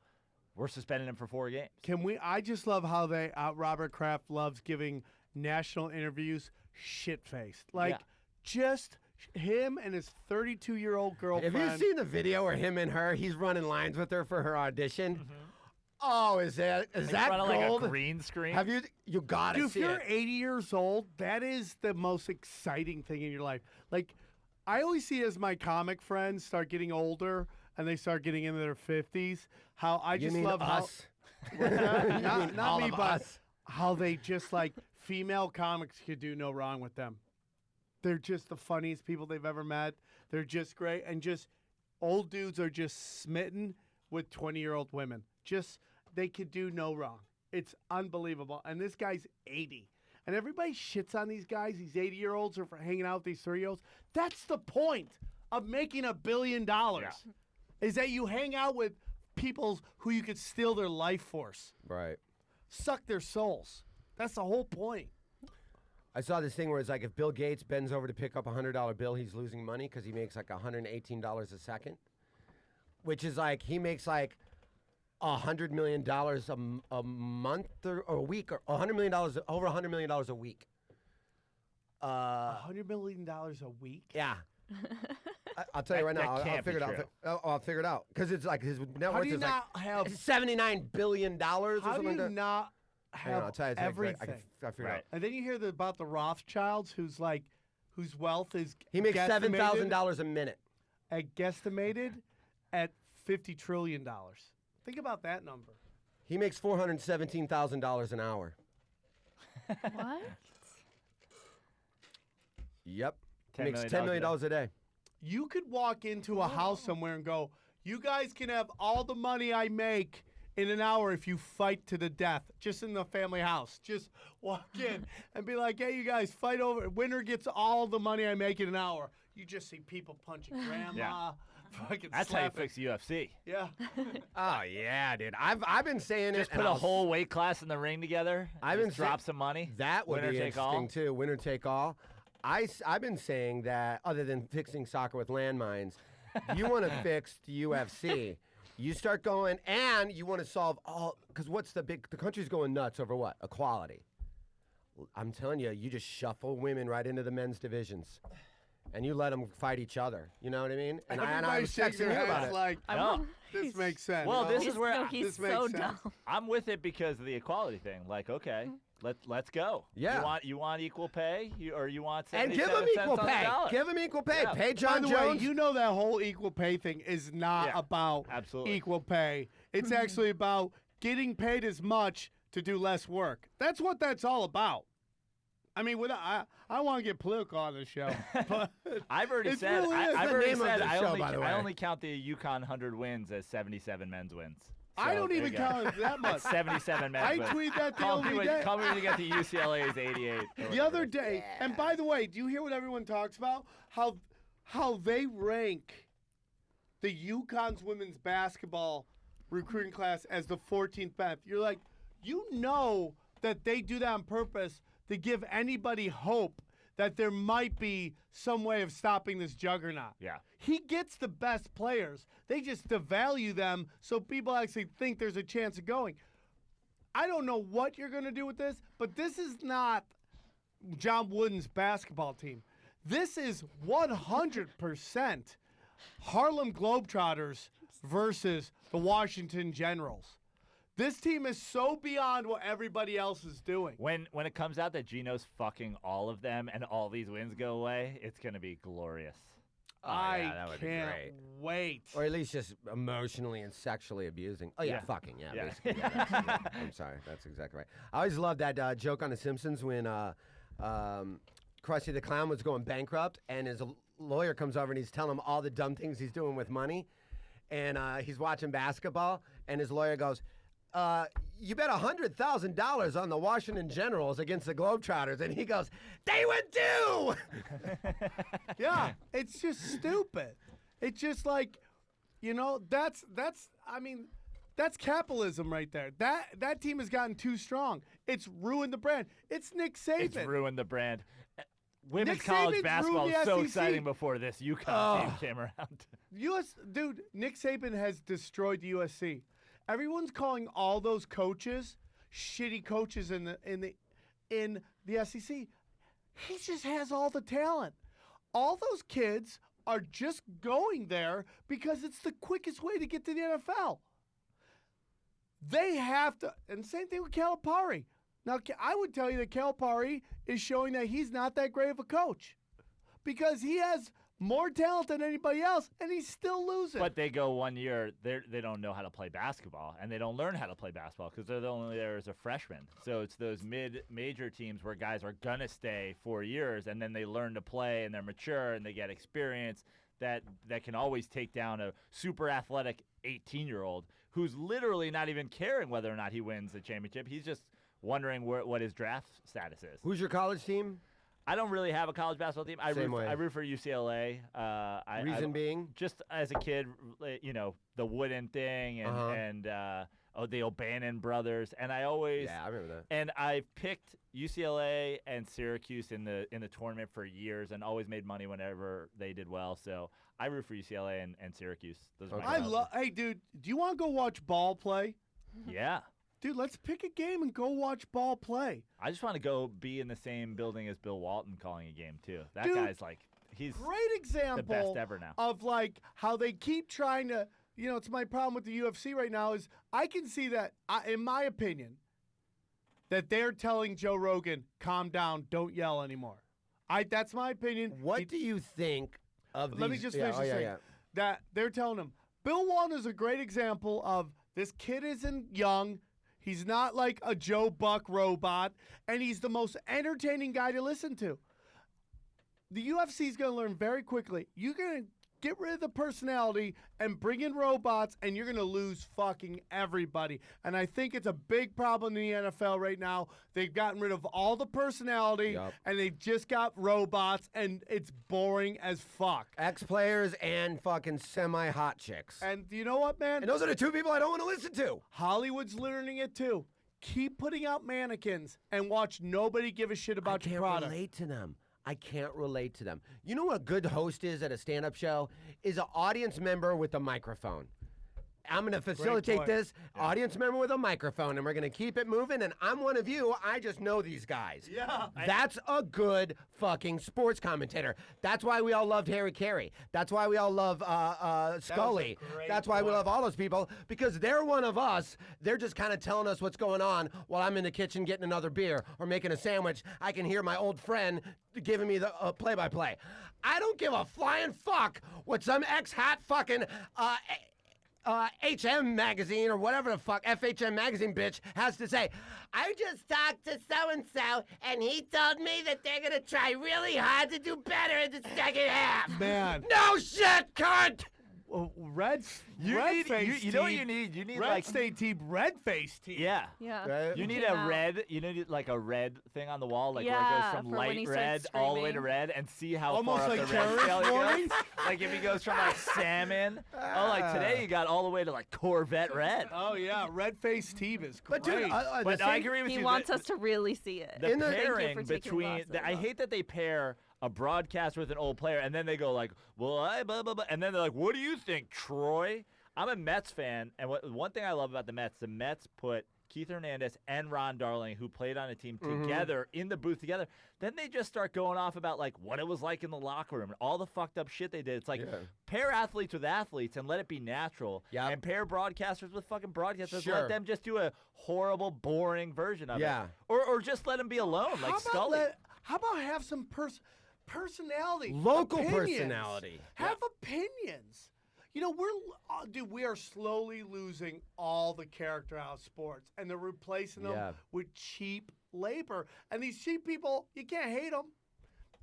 We're suspending him for 4 games. Can we? I just love how Robert Kraft loves giving national interviews shit-faced. Like, Yeah. just him and his 32-year-old girlfriend. Have you seen the video where him and her? He's running lines with her for her audition. Mm-hmm. Oh, is that In gold? front of like a green screen. Have you got to Dude, if see you're it? 80 years old, that is the most exciting thing in your life. Like, I always see as my comic friends start getting older and they start getting into their 50s, how I You just mean love us? how You not mean all me, of but us? how they just like female comics could do no wrong with them. They're just the funniest people they've ever met. They're just great, and just old dudes are just smitten with 20-year-old women. Just they could do no wrong. It's unbelievable. And this guy's 80. And everybody shits on these guys, these 80-year-olds, or for hanging out with these 30-year-olds. That's the point of making $1 billion, is that you hang out with people who you could steal their life force, Right. suck their souls. That's the whole point. I saw this thing where it's like if Bill Gates bends over to pick up a $100 bill, he's losing money because he makes like $118 a second, which is like he makes like $100 million a month or a week, or $100 million, over $100 million a week. $100 million a week? Yeah. I'll tell you right That now. I'll can't figure be it out. true. I'll figure it out because it's like his net How worth do you is not have? like $79 billion or How do something you like that. not Hang on, have I'll tell you. everything? I figured it Right. out. And then you hear about the Rothschilds, whose wealth is He makes guesstimated- $7,000 a minute. guesstimated at $50 trillion. Think about that number. He makes $417,000 an hour. What? Yep. He $10 makes million $10 million a day. You could walk into a house somewhere and go, "You guys can have all the money I make in an hour if you fight to the death," just in the family house. Just walk in and be like, "Hey, you guys, fight over. Winner gets all the money I make in an hour." You just see people punching grandma, fucking That's how you slapping. fix UFC. Yeah. Oh yeah, dude. I've been saying Just it. put and a I'll- whole weight class in the ring together. I've Just been drop sa- some money. That would Winner be take all. interesting too. Winner take all. I've been saying that other than fixing soccer with landmines, you want to fix the UFC. You start going, and you want to solve all, because the country's going nuts over what? Equality. I'm telling you, you just shuffle women right into the men's divisions, and you let them fight each other. You know what I mean? And I Everybody was shakes texting their you about heads it. like, No. this makes sense. Well, this He's, is where no, I- he's this makes so sense. dumb. I'm with it because of the equality thing. Like, okay, let's go. Yeah. You want equal pay, or you want And give 77 them cents equal on the pay. dollar? Give them equal pay. Yeah. Pay By John the Jones. way, you know that whole equal pay thing is not Yeah, about absolutely. equal pay. It's actually about getting paid as much to do less work. That's what that's all about. I mean, I want to get political on this show, but I've already It said. really is I've the already name of said. this I show, only, by the I way. only count the UConn 100 wins as 77 men's wins. I So, don't there even you go. count it that much. That's 77 men's I wins. tweet that the Call me, only when, day. call me when you get to UCLA's 88. The other day, and by the way, do you hear what everyone talks about? How they rank the UConn's women's basketball recruiting class as the 14th best. You're like, you know that they do that on purpose to give anybody hope that there might be some way of stopping this juggernaut. Yeah. He gets the best players. They just devalue them so people actually think there's a chance of going. I don't know what you're going to do with this, but this is not John Wooden's basketball team. This is 100% Harlem Globetrotters versus the Washington Generals. This team is so beyond what everybody else is doing. When it comes out that Gino's fucking all of them and all these wins go away, it's going to be glorious. yeah, that would be can't great. wait. Or at least just emotionally and sexually abusing. Oh, yeah, Yeah. fucking, yeah. Yeah. Basically, I'm sorry. That's exactly right. I always loved that joke on The Simpsons when Krusty the Clown was going bankrupt and his lawyer comes over and he's telling him all the dumb things he's doing with money. And he's watching basketball and his lawyer goes, you bet $100,000 on the Washington Generals against the Globetrotters. And he goes, they would do! Yeah, it's just stupid. It's just like, that's capitalism right there. That team has gotten too strong. It's ruined the brand. It's Nick Saban. It's ruined the brand. Women's Nick college Saban's basketball ruined was the so SEC. exciting before this UConn team came around. Dude, Nick Saban has destroyed USC. Everyone's calling all those coaches shitty coaches in the SEC. He just has all the talent. All those kids are just going there because it's the quickest way to get to the NFL. They have to, and same thing with Calipari. Now, I would tell you that Calipari is showing that he's not that great of a coach because he has more talent than anybody else, and he's still losing. But they go 1 year, they don't know how to play basketball, and they don't learn how to play basketball because they're only there as a freshman. So it's those mid-major teams where guys are going to stay 4 years, and then they learn to play, and they're mature, and they get experience that can always take down a super athletic 18-year-old who's literally not even caring whether or not he wins the championship. He's just wondering what his draft status is. Who's your college team? I don't really have a college basketball team. I Same way. root for UCLA. Reason being? Just as a kid, the Wooden thing and the O'Bannon brothers, and I always Yeah, I remember that. and I picked UCLA and Syracuse in the tournament for years, and always made money whenever they did well. So I root for UCLA and Syracuse. Those are my colleges. Hey, dude, do you want to go watch ball play? Yeah. Dude, let's pick a game and go watch ball play. I just want to go be in the same building as Bill Walton calling a game too. That Dude, guy's like he's Great example the best ever now. of like how they keep trying to, it's my problem with the UFC right now is I can see that, in my opinion, that they're telling Joe Rogan, calm down, don't yell anymore. That's my opinion. What do you think of these? Let me just finish this thing. That they're telling him, Bill Walton is a great example of this kid isn't young. He's not like a Joe Buck robot, and he's the most entertaining guy to listen to. The UFC is going to learn very quickly. You're going to get rid of the personality and bring in robots, and you're going to lose fucking everybody. And I think it's a big problem in the NFL right now. They've gotten rid of all the personality, and they've just got robots, and it's boring as fuck. Ex-players and fucking semi-hot chicks. And you know what, man? And those are the two people I don't want to listen to. Hollywood's learning it too. Keep putting out mannequins and watch nobody give a shit about your product. I can't relate to them. You know what a good host is at a stand-up show? Is an audience member with a microphone. I'm going to facilitate this audience member with a microphone, and we're going to keep it moving, and I'm one of you. I just know these guys. Yeah. That's a good fucking sports commentator. That's why we all loved Harry Carey. That's why we all love Scully. That's why we love all those people, because they're one of us. They're just kind of telling us what's going on while I'm in the kitchen getting another beer or making a sandwich. I can hear my old friend giving me the play-by-play. I don't give a flying fuck what some ex-hat fucking HM magazine or whatever the fuck FHM magazine bitch has to say. I just talked to so-and-so and he told me that they're gonna try really hard to do better in the second half. Man. No shit, cunt! red You face need, you know what you need? You need red like state team, red face team. yeah. Yeah. Right? You need Came a out. red. You need like a red thing on the wall, like where it Yeah, goes from for when light he starts red all the way to screaming. red, and see how Almost far like up the red terrorist scale he goes. warnings? Like if he goes from like salmon, oh, like today you got all the way to like Corvette red. Oh yeah, red face team is great. But dude, But the no, I same- agree with He you. wants the, us to really see it. the In the- Thank you pairing for taking between. losses. I hate that they pair a broadcaster with an old player, and then they go like, "Well, I blah blah blah," and then they're like, "What do you think, Troy?" I'm a Mets fan, and one thing I love about the Mets put Keith Hernandez and Ron Darling, who played on a team together in the booth together. Then they just start going off about like what it was like in the locker room and all the fucked up shit they did. It's like pair athletes with athletes and let it be natural. Yep. And pair broadcasters with fucking broadcasters. Sure. Let them just do a horrible, boring version of Yeah. it. Or just let them be alone, like Scully. How about have some personality, Local opinions. personality. Have opinions. You know, we are slowly losing all the character out of sports, and they're replacing them Yeah. with cheap labor. And these cheap people, you can't hate them.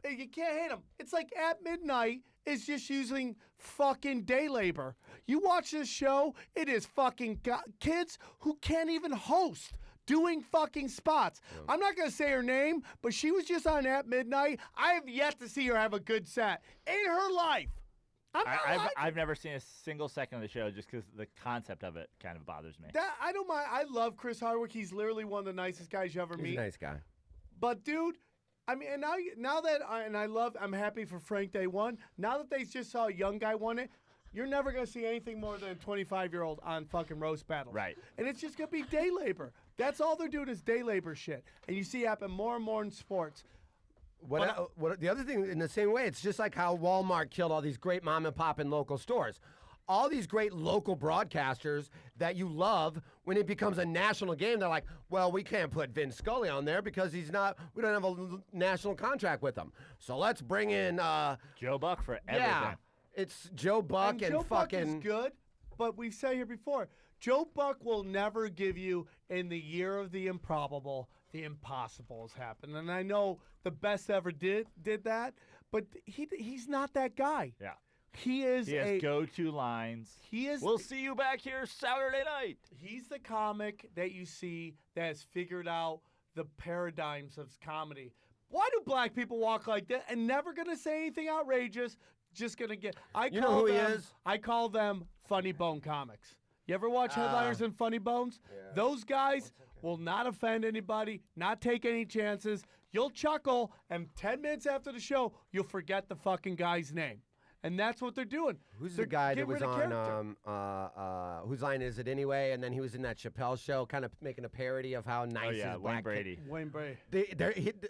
You can't hate them. It's like At Midnight is just using fucking day labor. You watch this show, it is fucking kids who can't even host doing fucking spots. I'm not going to say her name, but she was just on At Midnight. I have yet to see her have a good set in her life. I've never seen a single second of the show just because the concept of it kind of bothers me. I don't mind. I love Chris Hardwick. He's literally one of the nicest guys you ever He's meet. a nice guy. But dude, I mean, and I'm happy for Frank Day One. Now that they just saw a young guy won it, you're never gonna see anything more than a 25-year-old on fucking roast battles. Right. And it's just gonna be day labor. That's all they're doing is day labor shit. And you see it happen more and more in sports. What the other thing, in the same way, it's just like how Walmart killed all these great mom and pop and local stores. All these great local broadcasters that you love, when it becomes a national game, they're like, well, we can't put Vince Scully on there because we don't have a national contract with him. So let's bring in, Joe Buck for everything. yeah, it's Joe Buck and Joe fucking. Buck is good, but we've said here before, Joe Buck will never give you, in the year of the improbable, the impossible has happened. And I know the best ever did that, but he's not that guy. Yeah. He is He has go-to lines. We'll see you back here Saturday night. He's the comic that you see that has figured out the paradigms of comedy. Why do black people walk like that and never gonna say anything outrageous? Just gonna get. You know who he is? I call them funny bone comics. You ever watch Headliners and Funny Bones? Those guys will not offend anybody, not take any chances. You'll chuckle, and 10 minutes after the show, you'll forget the fucking guy's name. And that's what they're doing. Who's They're the guy that getting was rid of character. on Whose Line Is It Anyway? And then he was in that Chappelle show, kind of making a parody of how nice Oh yeah, his Wayne black Brady. Wayne Bray.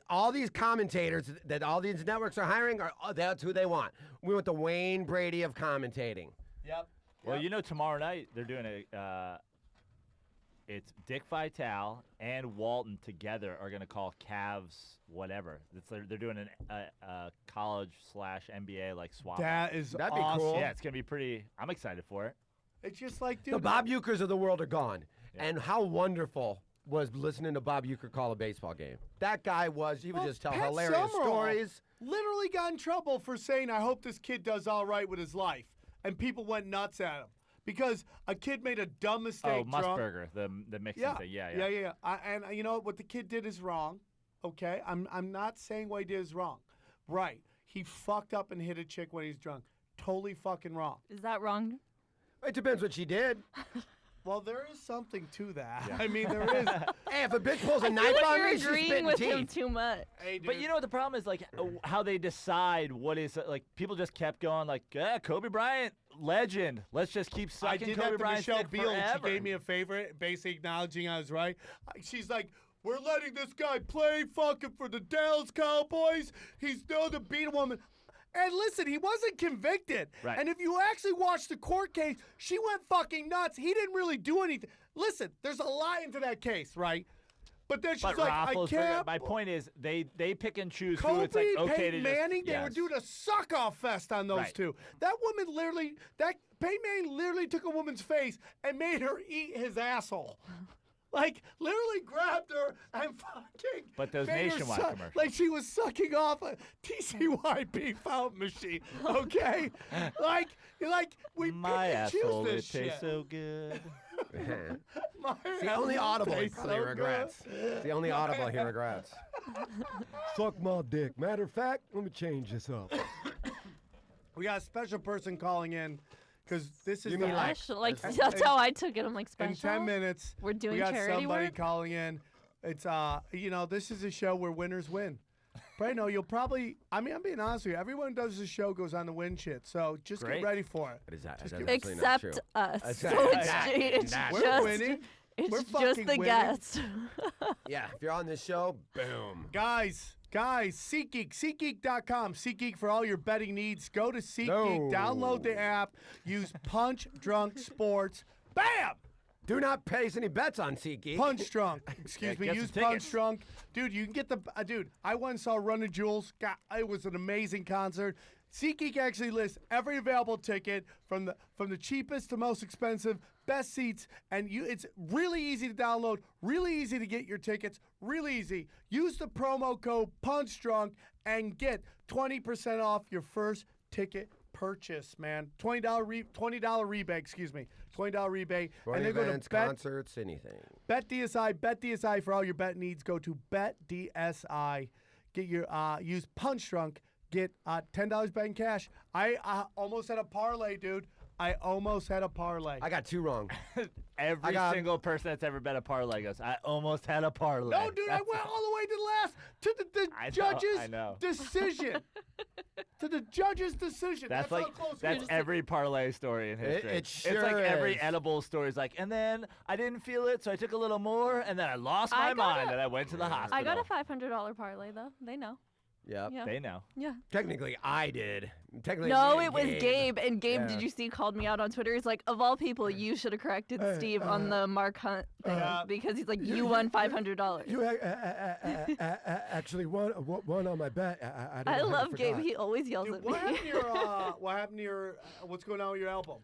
all these commentators that all these networks are hiring that's who they want. We want the Wayne Brady of commentating. Yep. Well, you know, tomorrow night they're doing it's Dick Vitale and Walton together are going to call Cavs whatever. They're doing a college/NBA like swap. That is That'd be awesome. cool. Yeah, it's going to be pretty. I'm excited for it. It's just like, dude. The Bob Euchres of the world are gone. And how wonderful was listening to Bob Euchre call a baseball game. That guy he would just tell Pat hilarious Summerall stories. Literally got in trouble for saying, I hope this kid does all right with his life. And people went nuts at him. Because a kid made a dumb mistake. Oh, Musburger, the mixing thing. Yeah. And you know what the kid did is wrong. Okay, I'm not saying what he did is wrong. Right, he fucked up and hit a chick when he's drunk. Totally fucking wrong. Is that wrong? It depends what she did. Well, there is something to that. I mean, there is. Hey, if a bitch pulls a I knife feel like on you're me, she's agreeing spitting with him teeth. too much. Hey, dude. But you know what the problem is, like how they decide what is like. People just kept going like, Kobe Bryant, legend. Let's just keep I sucking did Kobe that to Bryant's Michelle dick Beal, and forever. she gave me a favorite, basically acknowledging I was right. She's like, we're letting this guy play fucking for the Dallas Cowboys. He's known to beat a woman. And listen, he wasn't convicted. Right. And if you actually watch the court case, she went fucking nuts. He didn't really do anything. Listen, there's a lot into that case, right? But then she's But like, I Raffles, can't. my point is, they pick and choose Kobe, who it's like okay Peyton to just. Manning, they were Yes. doing a suck-off fest on those Right. two. Peyton Manning literally took a woman's face and made her eat his asshole. Like, literally grabbed her and fucking. But those made her Nationwide commercials. like she was sucking off a TCYP fountain machine. Okay, like we My pick and choose asshole, this it tastes shit. so good. My It's the only asshole audible he tastes probably so regrets. It's the only audible he regrets. Suck my dick. Matter of fact, let me change this up. good. We got a special person calling in because this is You the mean like- Special, like and- that's and- how I took it. I'm like in special. 10 minutes. We're doing we got charity somebody work? calling in. It's this is a show where winners win. Praino, you'll probably. I mean, I'm being honest with you. Everyone does this show goes on to win shit. So just Great. get ready for it. What is that? Just That's get- absolutely not Except true. us. That's So right. it's, Exactly. it's Exactly. We're just winning. it's We're just fucking the winning. guest. Yeah, if you're on this show, boom. Guys, SeatGeek, SeatGeek.com. SeatGeek for all your betting needs. Go to SeatGeek, No. download the app, use Punch Drunk Sports. Bam! Do not place any bets on SeatGeek. Punch Drunk. Excuse Yeah, me. get Use some Punch tickets. Drunk. Dude, you can get the. Dude, I went and saw Run of Jewels. God, it was an amazing concert. SeatGeek actually lists every available ticket from the cheapest to most expensive, best seats, and it's really easy to download, really easy to get your tickets, really easy. Use the promo code PUNCHDRUNK and get 20% off your first ticket purchase, man. $20 rebate, excuse me. $20 rebate. For And then go events, to Bet concerts, anything. BetDSI for all your bet needs. Go to BetDSI. Get your use Punch Drunk. Get $10 bet in cash. I almost had a parlay, dude. I almost had a parlay. I got two wrong. Every got- single person that's ever bet a parlay goes, I almost had a parlay. No, dude, I went all the way to the last to the I know, judge's I know. decision. To the judge's decision. That's how like close it that's was. every parlay story in history. it It's like sure every is. edible story is like, and then I didn't feel it, so I took a little more, and then I lost my I got mind, a- and I went to the hospital. I got a $500 parlay though. They know. Yep. Yeah. They know. Yeah. Technically, I did. Technically, No, me it and was Gabe. And Gabe, Yeah. did you see, called me out on Twitter? He's like, of all people, you should have corrected Steve on the Mark Hunt thing because he's like, you won $500. You actually won on my bet. I love Gabe. He always yells Dude, at what me. happened to your what happened to your what's going on with your album?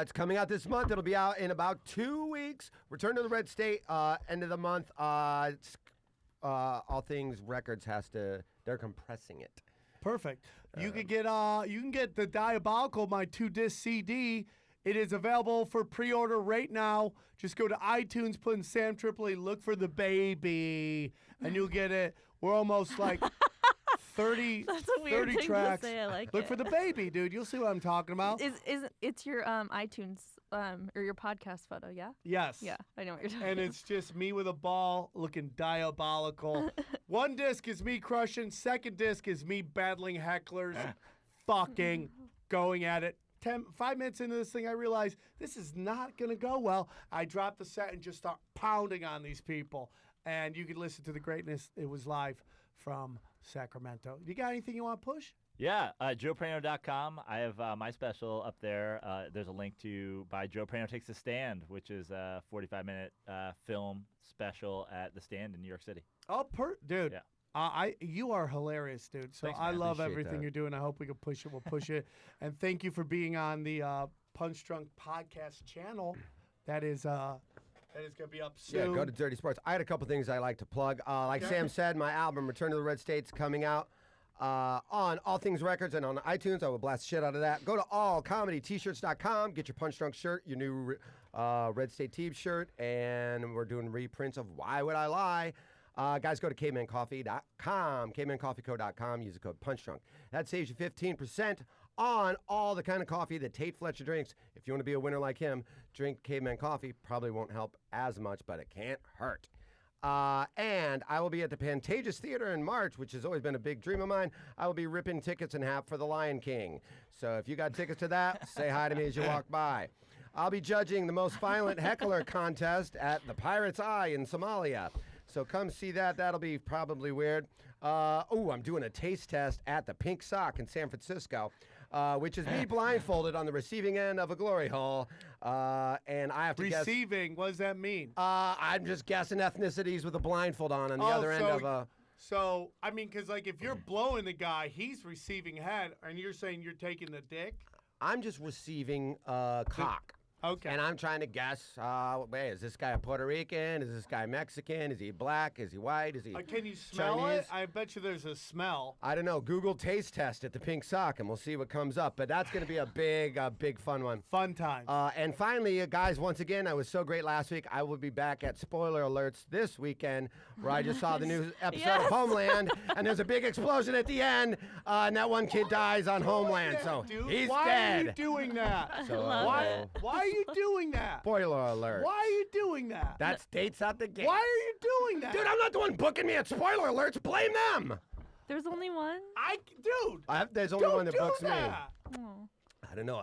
It's coming out this month. It'll be out in about 2 weeks. Return to the Red State, end of the month. It's, All Things Records they're compressing it. Perfect. You can get the Diabolical, my 2-disc CD. It is available for pre-order right now. Just go to iTunes, put in Sam Tripoli, look for the baby, and you'll get it. We're almost like 30, That's a weird 30 thing tracks. to say. I like Look it. for the baby, dude. You'll see what I'm talking about. It's your iTunes or your podcast photo? Yeah. Yes. Yeah, I know what you're talking. And it's just me with a ball looking diabolical. One disc is me crushing. Second disc is me battling hecklers, fucking going at it. 5 minutes into this thing, I realized this is not going to go well. I drop the set and just start pounding on these people. And you can listen to the greatness. It was live from Sacramento. You got anything you want to push? Yeah, JoePraino.com. I have my special up there. There's a link to buy Joe Praino Takes a Stand, which is a 45-minute film special at the Stand in New York City. Oh, dude. Yeah. You are hilarious, dude. So Thanks, I man. love Appreciate everything that. you're doing. I hope we can push it. We'll push it. And thank you for being on the Punch Drunk podcast channel. That is gonna be up Yeah, soon. go to Dirty Sports. I had a couple things I like to plug. Like Sam said, my album Return to the Red State's coming out on All Things Records and on iTunes. I will blast the shit out of that. Go to allcomedyt-shirts.com. Get your Punch Drunk shirt, your new Red State Team shirt, and we're doing reprints of Why Would I Lie. Guys, go to cavemancoffee.com, cavemancoffeeco.com. Use the code PUNCHDRUNK. That saves you 15% on all the kind of coffee that Tate Fletcher drinks. If you want to be a winner like him, drink Caveman Coffee. Probably won't help as much, but it can't hurt. And I will be at the Pantages Theater in March, which has always been a big dream of mine. I will be ripping tickets in half for The Lion King. So if you got tickets to that, say hi to me as you walk by. I'll be judging the most violent heckler contest at the Pirate's Eye in Somalia. So come see that. That'll be probably weird. I'm doing a taste test at the Pink Sock in San Francisco, which is me blindfolded on the receiving end of a glory hole. And I have to guess. Receiving, what does that mean? I'm just guessing ethnicities with a blindfold on the other end of a. So, I mean, because, like, if you're blowing the guy, he's receiving head, and you're saying you're taking the dick? I'm just receiving cock. Okay. And I'm trying to guess, wait, is this guy a Puerto Rican? Is this guy Mexican? Is he black? Is he white? Is he Can you smell Chinese? it? I bet you there's a smell. I don't know. Google taste test at the Pink Sock, and we'll see what comes up. But that's going to be a big fun one. Fun time. And finally, guys, once again, I was so great last week. I will be back at Spoiler Alerts this weekend, where I just saw the new episode of Homeland, and there's a big explosion at the end, and that one kid dies on Homeland, so Dude, he's why dead. are you doing that? So, why are you doing that? Spoiler alert. Why are you doing that? That's dates out the gate. Why are you doing that? Dude, I'm not the one booking me at Spoiler Alerts. Blame them. There's only one? Dude. There's only don't one that do books me. that. Oh. I don't know.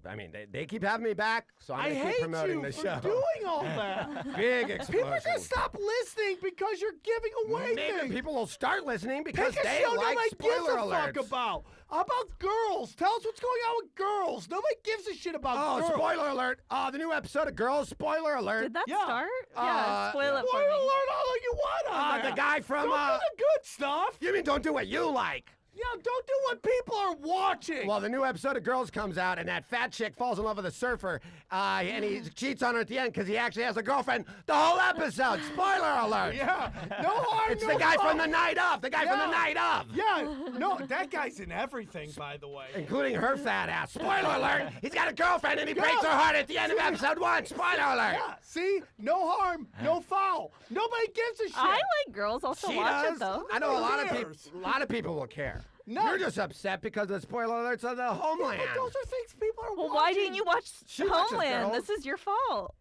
I mean, they keep having me back, so I'm I going to keep hate promoting you the for show. doing all that. Big People explosion. are gonna stop listening because you're giving away Maybe things. people will start listening because Pick a they show like nobody gives Spoiler a Alerts. fuck about. How about girls? Tell us what's going on with girls. Nobody gives a shit about Oh, girls. spoiler alert. The new episode of Girls, spoiler alert. Did that Yeah. start? Uh, Yeah, spoil it for Spoiler me. alert all you want on the that. guy from, Don't do the good stuff. you mean don't do what you like? Yeah, don't do what people are watching. Well, the new episode of Girls comes out, and that fat chick falls in love with a surfer, and he cheats on her at the end because he actually has a girlfriend. The whole episode. Spoiler alert. yeah, no harm, It's no the guy foul. from the night of. The guy from the Yeah. night of. Yeah, no, that guy's in everything, by the way. Including her fat ass. Spoiler alert. He's got a girlfriend, and he breaks her heart at the end of episode 1. Spoiler alert. Yeah, see? No harm, no foul. Nobody gives a shit. I like girls. I'll still She watch does. it though. I know a lot of cares? people. A lot of people will care. No. You're just upset because of the spoiler alerts of the Homeland. But those are things people are Well, watching. why didn't you watch She watches Homeland? girls. This is your fault.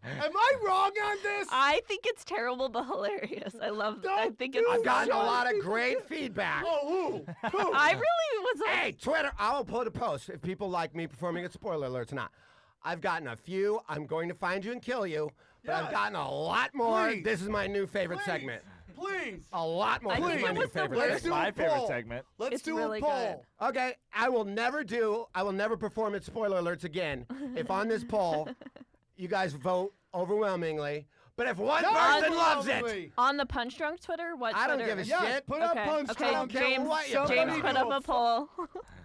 Am I wrong on this? I think it's terrible but hilarious. I love. I Don't think do it's. I've gotten a Why lot of people- great feedback. Oh, who? I really was. Hey, Twitter, I will put a post if people like me performing at spoiler alerts or not. I've gotten a few. I'm going to find you and kill you. But I've Yes. gotten a lot more. Please. This is my new favorite Please. segment. Please. A lot more. I This think is my it new was the favorite Let's worst. do segment. My a favorite poll. segment. Let's It's do really a poll. Okay, I will never perform at spoiler alerts again if on this poll you guys vote overwhelmingly. But if one person loves it, Overwhelmingly. On the Punch Drunk Twitter, what I don't Twitter? give a Yes, shit. put up Okay, Punch okay, Drunk. James- what you put James on. put up a poll.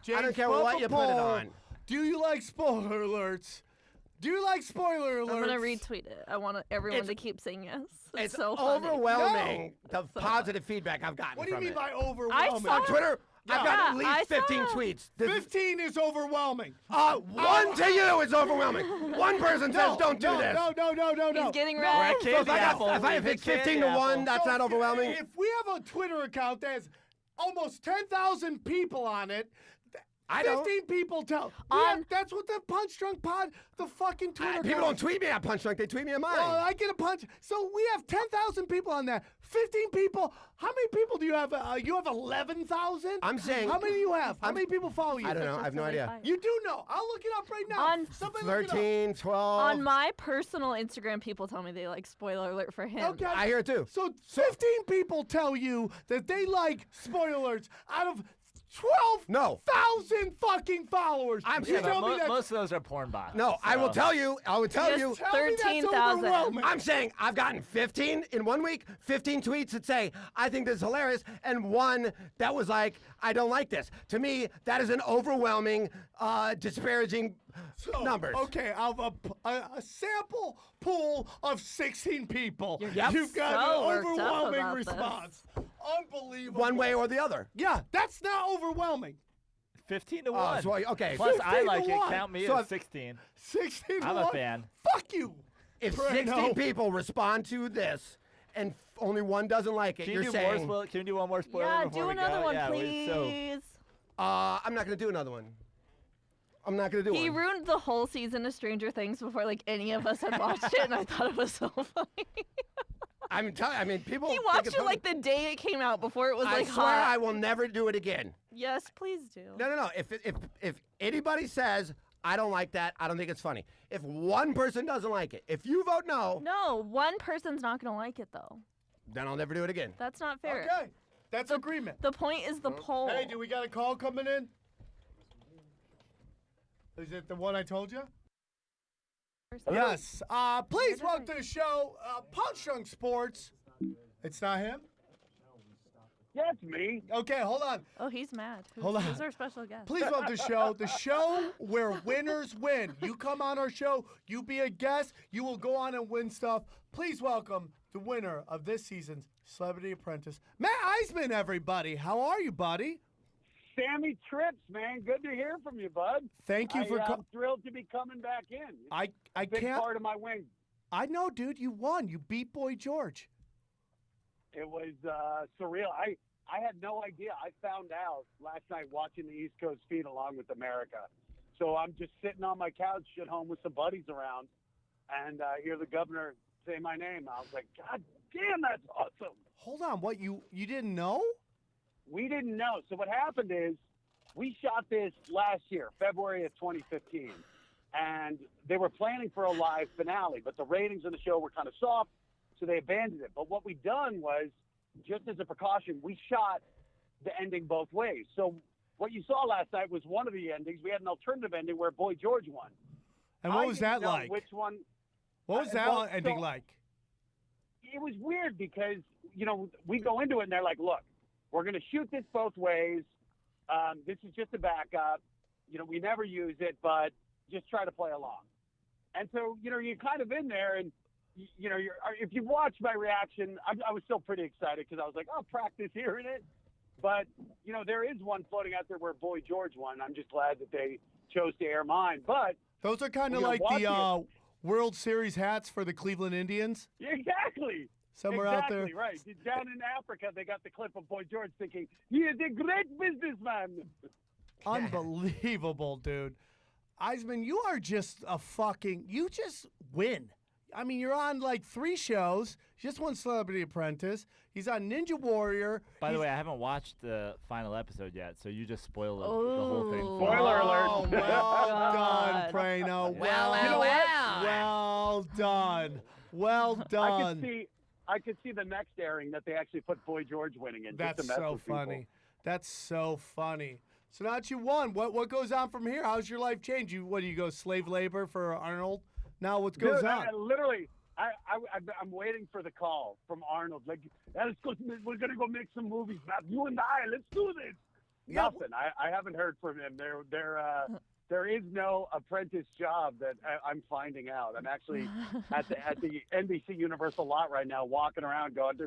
James, I don't care put up what a you put it poll. on. Do you like spoiler alerts? Do you like spoiler alerts? I'm gonna retweet it. I want everyone It's- to keep saying yes. It's so funny. overwhelming the positive feedback I've gotten What do you from mean it. by overwhelming? saw On Twitter, I've got at Yeah, I least 15 saw. tweets. This is- 15 is overwhelming. one to you is overwhelming. One person says don't do no, this. No. He's getting We're red. at So if Candy Apple. if We've hit it's 15 Candy to Apple. 1, that's not overwhelming. If we have a Twitter account that has almost 10,000 people on it, I don't. 15 people tell. That's what the Punch Drunk Pod, the fucking Twitter People account. don't tweet me at Punch Drunk, they tweet me at mine. Well, I get a punch. So we have 10,000 people on that. 15 people. How many people do you have? You have 11,000? I'm saying- How many do you have? How many people follow you? I don't know. I have no idea. You do know. I'll look it up right now. On Somebody look it up. 13, 12. On my personal Instagram, people tell me they like spoiler alert for him. Okay. I hear it too. So 15 people tell you that they like spoilers out of No. 12,000 fucking followers. I'm you saying- tell me that's Most of those are porn bots. No, I will so- tell you. I will tell Yes. you. tell me that's 13,000. overwhelming. I'm saying I've gotten 15 in 1 week, 15 tweets that say, I think this is hilarious, and one that was like, I don't like this. To me, that is an overwhelming, disparaging So, numbers. Okay, out of a sample pool of 16 people, Yep. you've got So an worked up overwhelming about this. response. Unbelievable. One way or the other. Yeah, that's not overwhelming. 15 to Oh, 1. so, okay. Plus, 15 I to like it. 1. Count me So as if- 16. 16 I'm to a 1. fan. Fuck you. If Praino. 16 people respond to this and only one doesn't like it, Can you're you do saying, more? Can you do one more spoiler? Yeah, before do we another go? one, Yeah, please. I'm not going to do another one. I'm not going to do He one. ruined the whole season of Stranger Things before like any of us had watched it, and I thought it was so funny. People. He think watched it's it funny. like the day it came out, before it was I like swear hot. I will never do it again. Yes, please do. No. If anybody says I don't like that, I don't think it's funny. If one person doesn't like it, if you vote no, No, one person's not gonna like it though. then I'll never do it again. That's not fair. Okay, that's agreement. The point is the poll. Hey, do we got a call coming in? Is it the one I told you? Yes. Please welcome to the show, Punch Drunk Sports. It's not him? Yeah, it's me. Okay, hold on. Oh, he's mad. Hold on. Who's our special guest? Please welcome the show where winners win. You come on our show, you be a guest, you will go on and win stuff. Please welcome the winner of this season's Celebrity Apprentice, Matt Iseman, everybody. How are you, buddy? Sammy Trips, man. Good to hear from you, bud. Thank you for I'm thrilled to be coming back in. I Big can't. part of my win. I know, dude. You won. You beat Boy George. It was surreal. I had no idea. I found out last night watching the East Coast feed along with America. So I'm just sitting on my couch at home with some buddies around, and hear the governor say my name. I was like, God damn, that's awesome. Hold on. What, you didn't know? We didn't know. So what happened is we shot this last year, February of 2015, and they were planning for a live finale, but the ratings of the show were kind of soft, so they abandoned it. But what we done was, just as a precaution, we shot the ending both ways. So what you saw last night was one of the endings. We had an alternative ending where Boy George won. And what was that know like? Which one? What was that well, ending so- like? It was weird because, we go into it and they're like, look, we're going to shoot this both ways. This is just a backup. We never use it, but just try to play along. And so, you're kind of in there and, if you watch my reaction, I was still pretty excited because I was like, I'll practice hearing it. But, there is one floating out there where Boy George won. I'm just glad that they chose to air mine. But Those are kind of like the World Series hats for the Cleveland Indians. exactly. Somewhere out there. Exactly, right. Down in Africa, they got the clip of Boy George thinking, he is a great businessman. Unbelievable, dude. Iseman, you are just you just win. I mean, you're on like 3 shows. You just won Celebrity Apprentice. He's on Ninja Warrior. By the way, I haven't watched the final episode yet, so you just spoiled the whole thing. Oh. for me. Spoiler alert. Oh, well done, God. Praino. Well. Well done. Well done. I could see the next airing that they actually put Boy George winning in. That's just to mess so with people. funny. That's so funny. So now that you won, what goes on from here? How's your life change? Do you go slave labor for Arnold? Now what goes Dude, on? Literally, I'm waiting for the call from Arnold. Like, we're gonna go make some movies, Matt. You and I, let's do this. Yeah. Nothing. I haven't heard from him. There is no apprentice job that I'm finding out. I'm actually at the NBC Universal lot right now, walking around, going,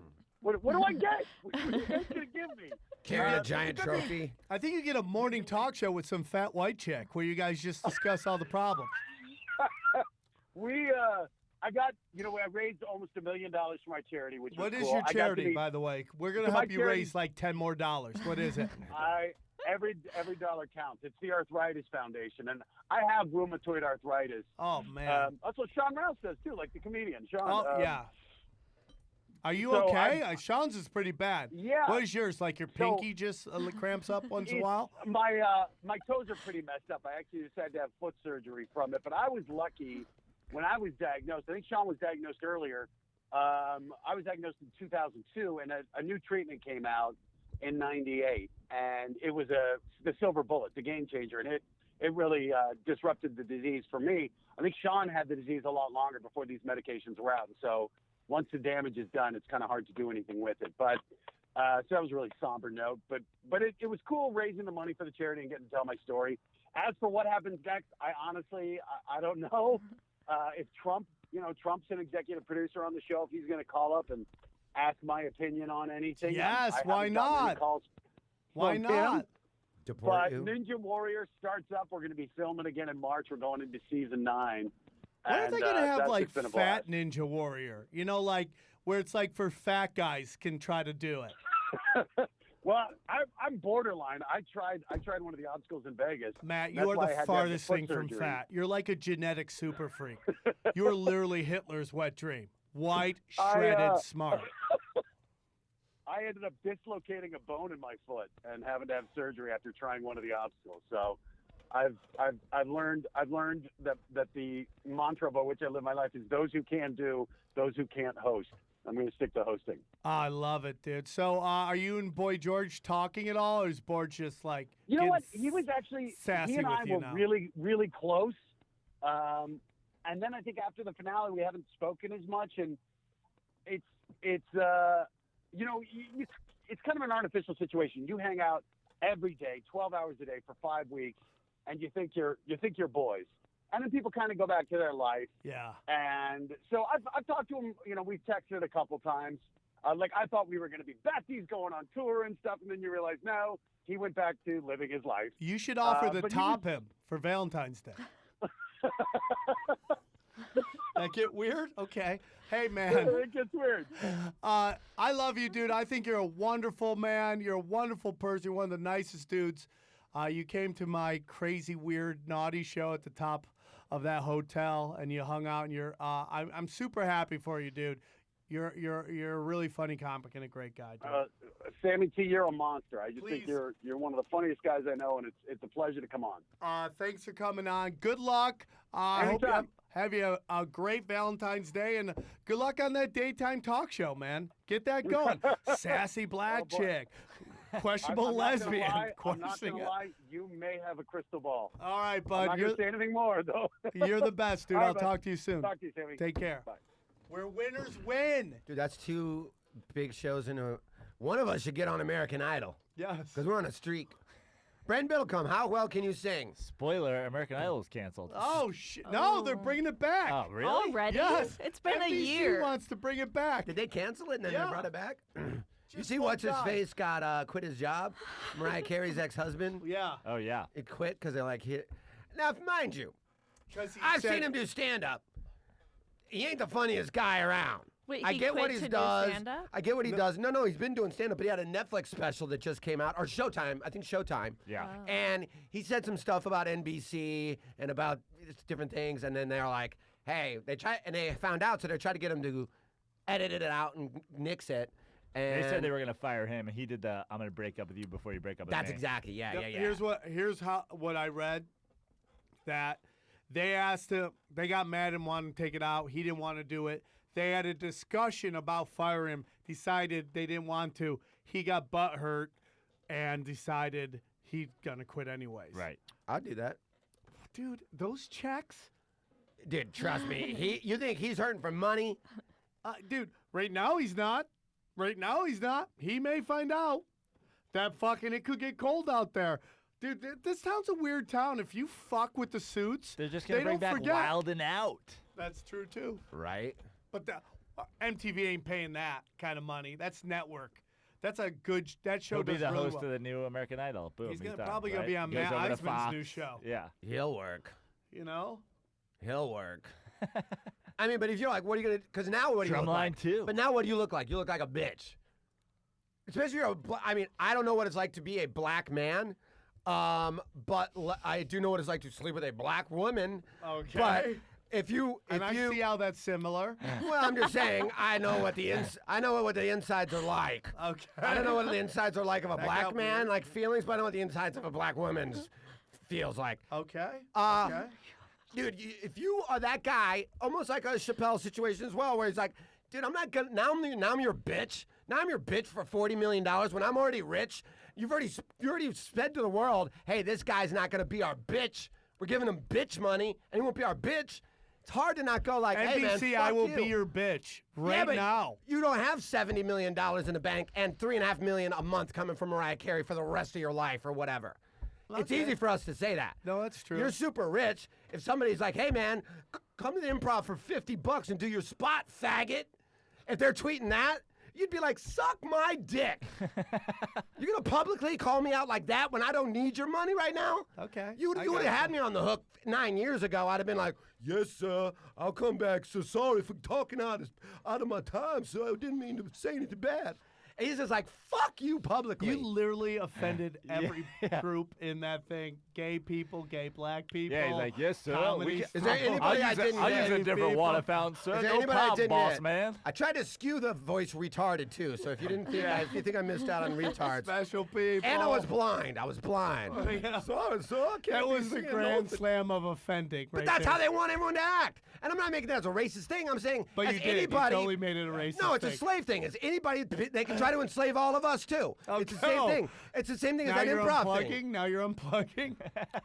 what do I get? What are you guys gonna give me? Carry a giant trophy. I think you get a morning talk show with some fat white chick where you guys just discuss all the problems. I raised almost $1 million for my charity, which was What is cool. your I got to charity, be- by the way? We're gonna So my help you charity- raise like $10 more. What is it? Every dollar counts. It's the Arthritis Foundation, and I have rheumatoid arthritis. Oh man. That's what Sean Rouse does too, like the comedian. Sean. Oh yeah. Are you so okay? Sean's is pretty bad. Yeah. What is yours? Like your So- pinky just cramps up once in a while? My toes are pretty messed up. I actually just had to have foot surgery from it, but I was lucky when I was diagnosed. I think Sean was diagnosed earlier. I was diagnosed in 2002, and a new treatment came out in '98, and it was the silver bullet, the game changer, and it really disrupted the disease for me. I think Sean had the disease a lot longer before these medications were out, and so once the damage is done, it's kind of hard to do anything with it. But so that was a really somber note, but it was cool raising the money for the charity and getting to tell my story. As for what happens next, I honestly I don't know. If Trump's an executive producer on the show, if he's going to call up and ask my opinion on anything. Yes, I why haven't gotten any not? calls Why from not? him. Deport But you. Ninja Warrior starts up. We're going to be filming again in March. We're going into season 9. Why are And, they gonna have that's like just been a fat blast. Ninja Warrior? You know, like where it's like for fat guys can try to do it. Well, I'm borderline. I tried one of the obstacles in Vegas. Matt, That's you are why I the had to have farthest foot thing from surgery. fat. You're like a genetic super freak. You are literally Hitler's wet dream. White, shredded, smart. I ended up dislocating a bone in my foot and having to have surgery after trying one of the obstacles. So I've learned that the mantra by which I live my life is those who can do, those who can't host. I'm going to stick to hosting. I love it, dude. So are you and Boy George talking at all, or is George just like You know getting what? He was actually sassy he and with I you were now? really, really close. And then I think after the finale we haven't spoken as much, and it's it's kind of an artificial situation. You hang out every day, 12 hours a day for 5 weeks, and you think you're boys. And then people kind of go back to their life. Yeah. And so I've talked to him. We've texted a couple times. I thought we were going to be besties going on tour and stuff, and then you realize, no, he went back to living his life. You should offer to but top him for Valentine's Day. That get weird? Okay. Hey, man. It gets weird. I love you, dude. I think you're a wonderful man. You're a wonderful person. You're one of the nicest dudes. You came to my crazy, weird, naughty show at the top of that hotel, and you hung out. And I'm super happy for you, dude. You're a really funny comic and a great guy, dude. Sammy T, you're a monster. I just Please. think you're one of the funniest guys I know, and it's a pleasure to come on. Thanks for coming on. Good luck. I hope you Anytime. have you a great Valentine's Day, and good luck on that daytime talk show, man. Get that going. Sassy black boy. chick. Questionable I'm not gonna lesbian. lie, I'm not Questioning going it. to lie. You may have a crystal ball. All right, I'm bud. not going to say anything more, though. You're the best, dude. All right, I'll bud. talk to you soon. Talk to you, Sammy. Take care. Bye. Where winners win. Dude, that's 2 big shows in a. One of us should get on American Idol Yes. because we're on a streak. Brent Biddlecombe, how well can you sing? Spoiler: American Idol is canceled. Oh, shit. No, they're bringing it back. Oh, really? Already? Yes. It's been a NBC year. wants to bring it back. Did they cancel it and then Yeah. they brought it back? You Just see one what's his guy. face got quit his job? Mariah Carey's ex-husband. Yeah. Oh yeah. It quit because they're like, now mind you, 'Cause he I've said- seen him do stand-up. He ain't the funniest guy around. Wait, I he get what quit he to do does. stand-up? I get what he does. No, he's been doing stand-up, but he had a Netflix special that just came out, or Showtime. I think Showtime. Yeah. And he said some stuff about NBC and about different things, and then they're like, "Hey," they found out, so they tried to get him to edit it out and nix it. And They said they were gonna fire him, and he did the "I'm gonna break up with you before you break up with That's me." exactly, yeah. Here's what I read. That they asked him, they got mad and wanted to take it out. He didn't want to do it. They had a discussion about firing him. Decided they didn't want to. He got butthurt and decided he's gonna quit anyways. Right. I'll do that. Dude, those checks. Dude, trust me. You think he's hurting for money? Dude, right now he's not. Right now he's not. He may find out that fucking it could get cold out there. Dude, this town's a weird town. If you fuck with the suits, They're just gonna they bring don't back forget. Wild and Out. That's true too. Right. But MTV ain't paying that kind of money. That's network. That's a good. That show He'll be does the really host well. of the new American Idol. Boom. He's done, probably right? gonna be on Goes Matt over to Iseman's Fox. new show. Yeah. He'll work. You know. He'll work. I mean, but if you're like, what are you gonna? Because now what do you look Drumline like? too. But now what do you look like? You look like a bitch. Especially you're I mean, I don't know what it's like to be a black man, but I do know what it's like to sleep with a black woman. Okay. But if you, and I see how that's similar. well, I'm just saying, I know what the insides are like. Okay. I don't know what the insides are like of a That black got man, weird. like feelings, but I know what the insides of a black woman's feels like. Okay. Okay. Dude, if you are that guy, almost like a Chappelle situation as well, where he's like, dude, I'm not gonna, now I'm your bitch. Now I'm your bitch for $40 million when I'm already rich. You already said to the world, hey, this guy's not gonna be our bitch. We're giving him bitch money, and he won't be our bitch. It's hard to not go like, hey, man, NBC, fuck I will you. be your bitch Yeah, right but now. You don't have $70 million in the bank and $3.5 million a month coming from Mariah Carey for the rest of your life or whatever. It's Okay. easy for us to say that. No, that's true. You're super rich. If somebody's like, hey, man, come to the Improv for $50 and do your spot, faggot. If they're tweeting that, you'd be like, suck my dick. You're going to publicly call me out like that when I don't need your money right now? Okay. You I would have got had me on the hook 9 years ago. I'd have been like, yes, sir, I'll come back. So sorry for talking out of my time, sir. I didn't mean to say anything bad. And he's just like, fuck you publicly. You literally offended every Yeah. group in that thing. Gay people, gay black people. Yeah, he's like, yes, sir. comedy We Is there stars. anybody I didn't I'll get? use a different people. water fountain, sir. Is there No anybody I problem, didn't boss get? man. I tried to skew the voice retarded too. So if you didn't think, if you think I missed out on retards, Special people. and I was blind. I was blind. Yeah. Sorry, sir. I can't That be was the singing grand notes. slam of offending. But right that's there. how they want everyone to act. And I'm not making that as a racist thing. I'm saying, But as you did. anybody, You totally made it a racist no, it's thing. a slave thing. As anybody, they can try to enslave all of us too. It's the Okay. same thing. It's the same thing Now as that you're improv unplugging. thing. Now you're unplugging.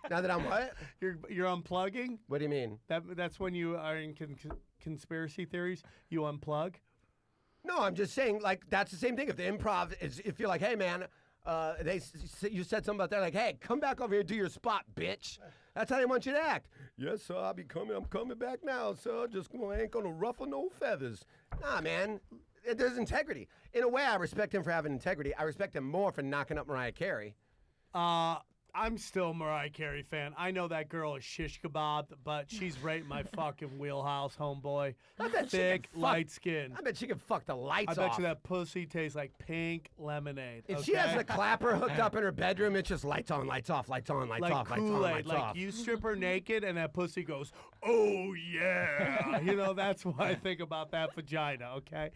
Now that I'm what? You're unplugging. What do you mean? That's when you are in conspiracy theories. You unplug. No, I'm just saying, like, that's the same thing. If the improv is, if you're like, hey, man, you said something about that, like, hey, come back over here and do your spot, bitch. That's how they want you to act. Yes, sir, I'm coming back now, sir. I ain't gonna ruffle no feathers. Nah, man, there's integrity. In a way, I respect him for having integrity. I respect him more for knocking up Mariah Carey. I'm still a Mariah Carey fan. I know that girl is shish kebab, but she's right in my fucking wheelhouse, homeboy. I bet she Thick, could fuck- light skin. I bet she could fuck the lights I off. bet you that pussy tastes like pink lemonade. If okay? she has the clapper hooked up in her bedroom, it's just lights on, lights off, lights on, lights like off, lights on, Kool-Aid, lights like off. you strip her naked and that pussy goes, oh yeah. That's what I think about that vagina, okay?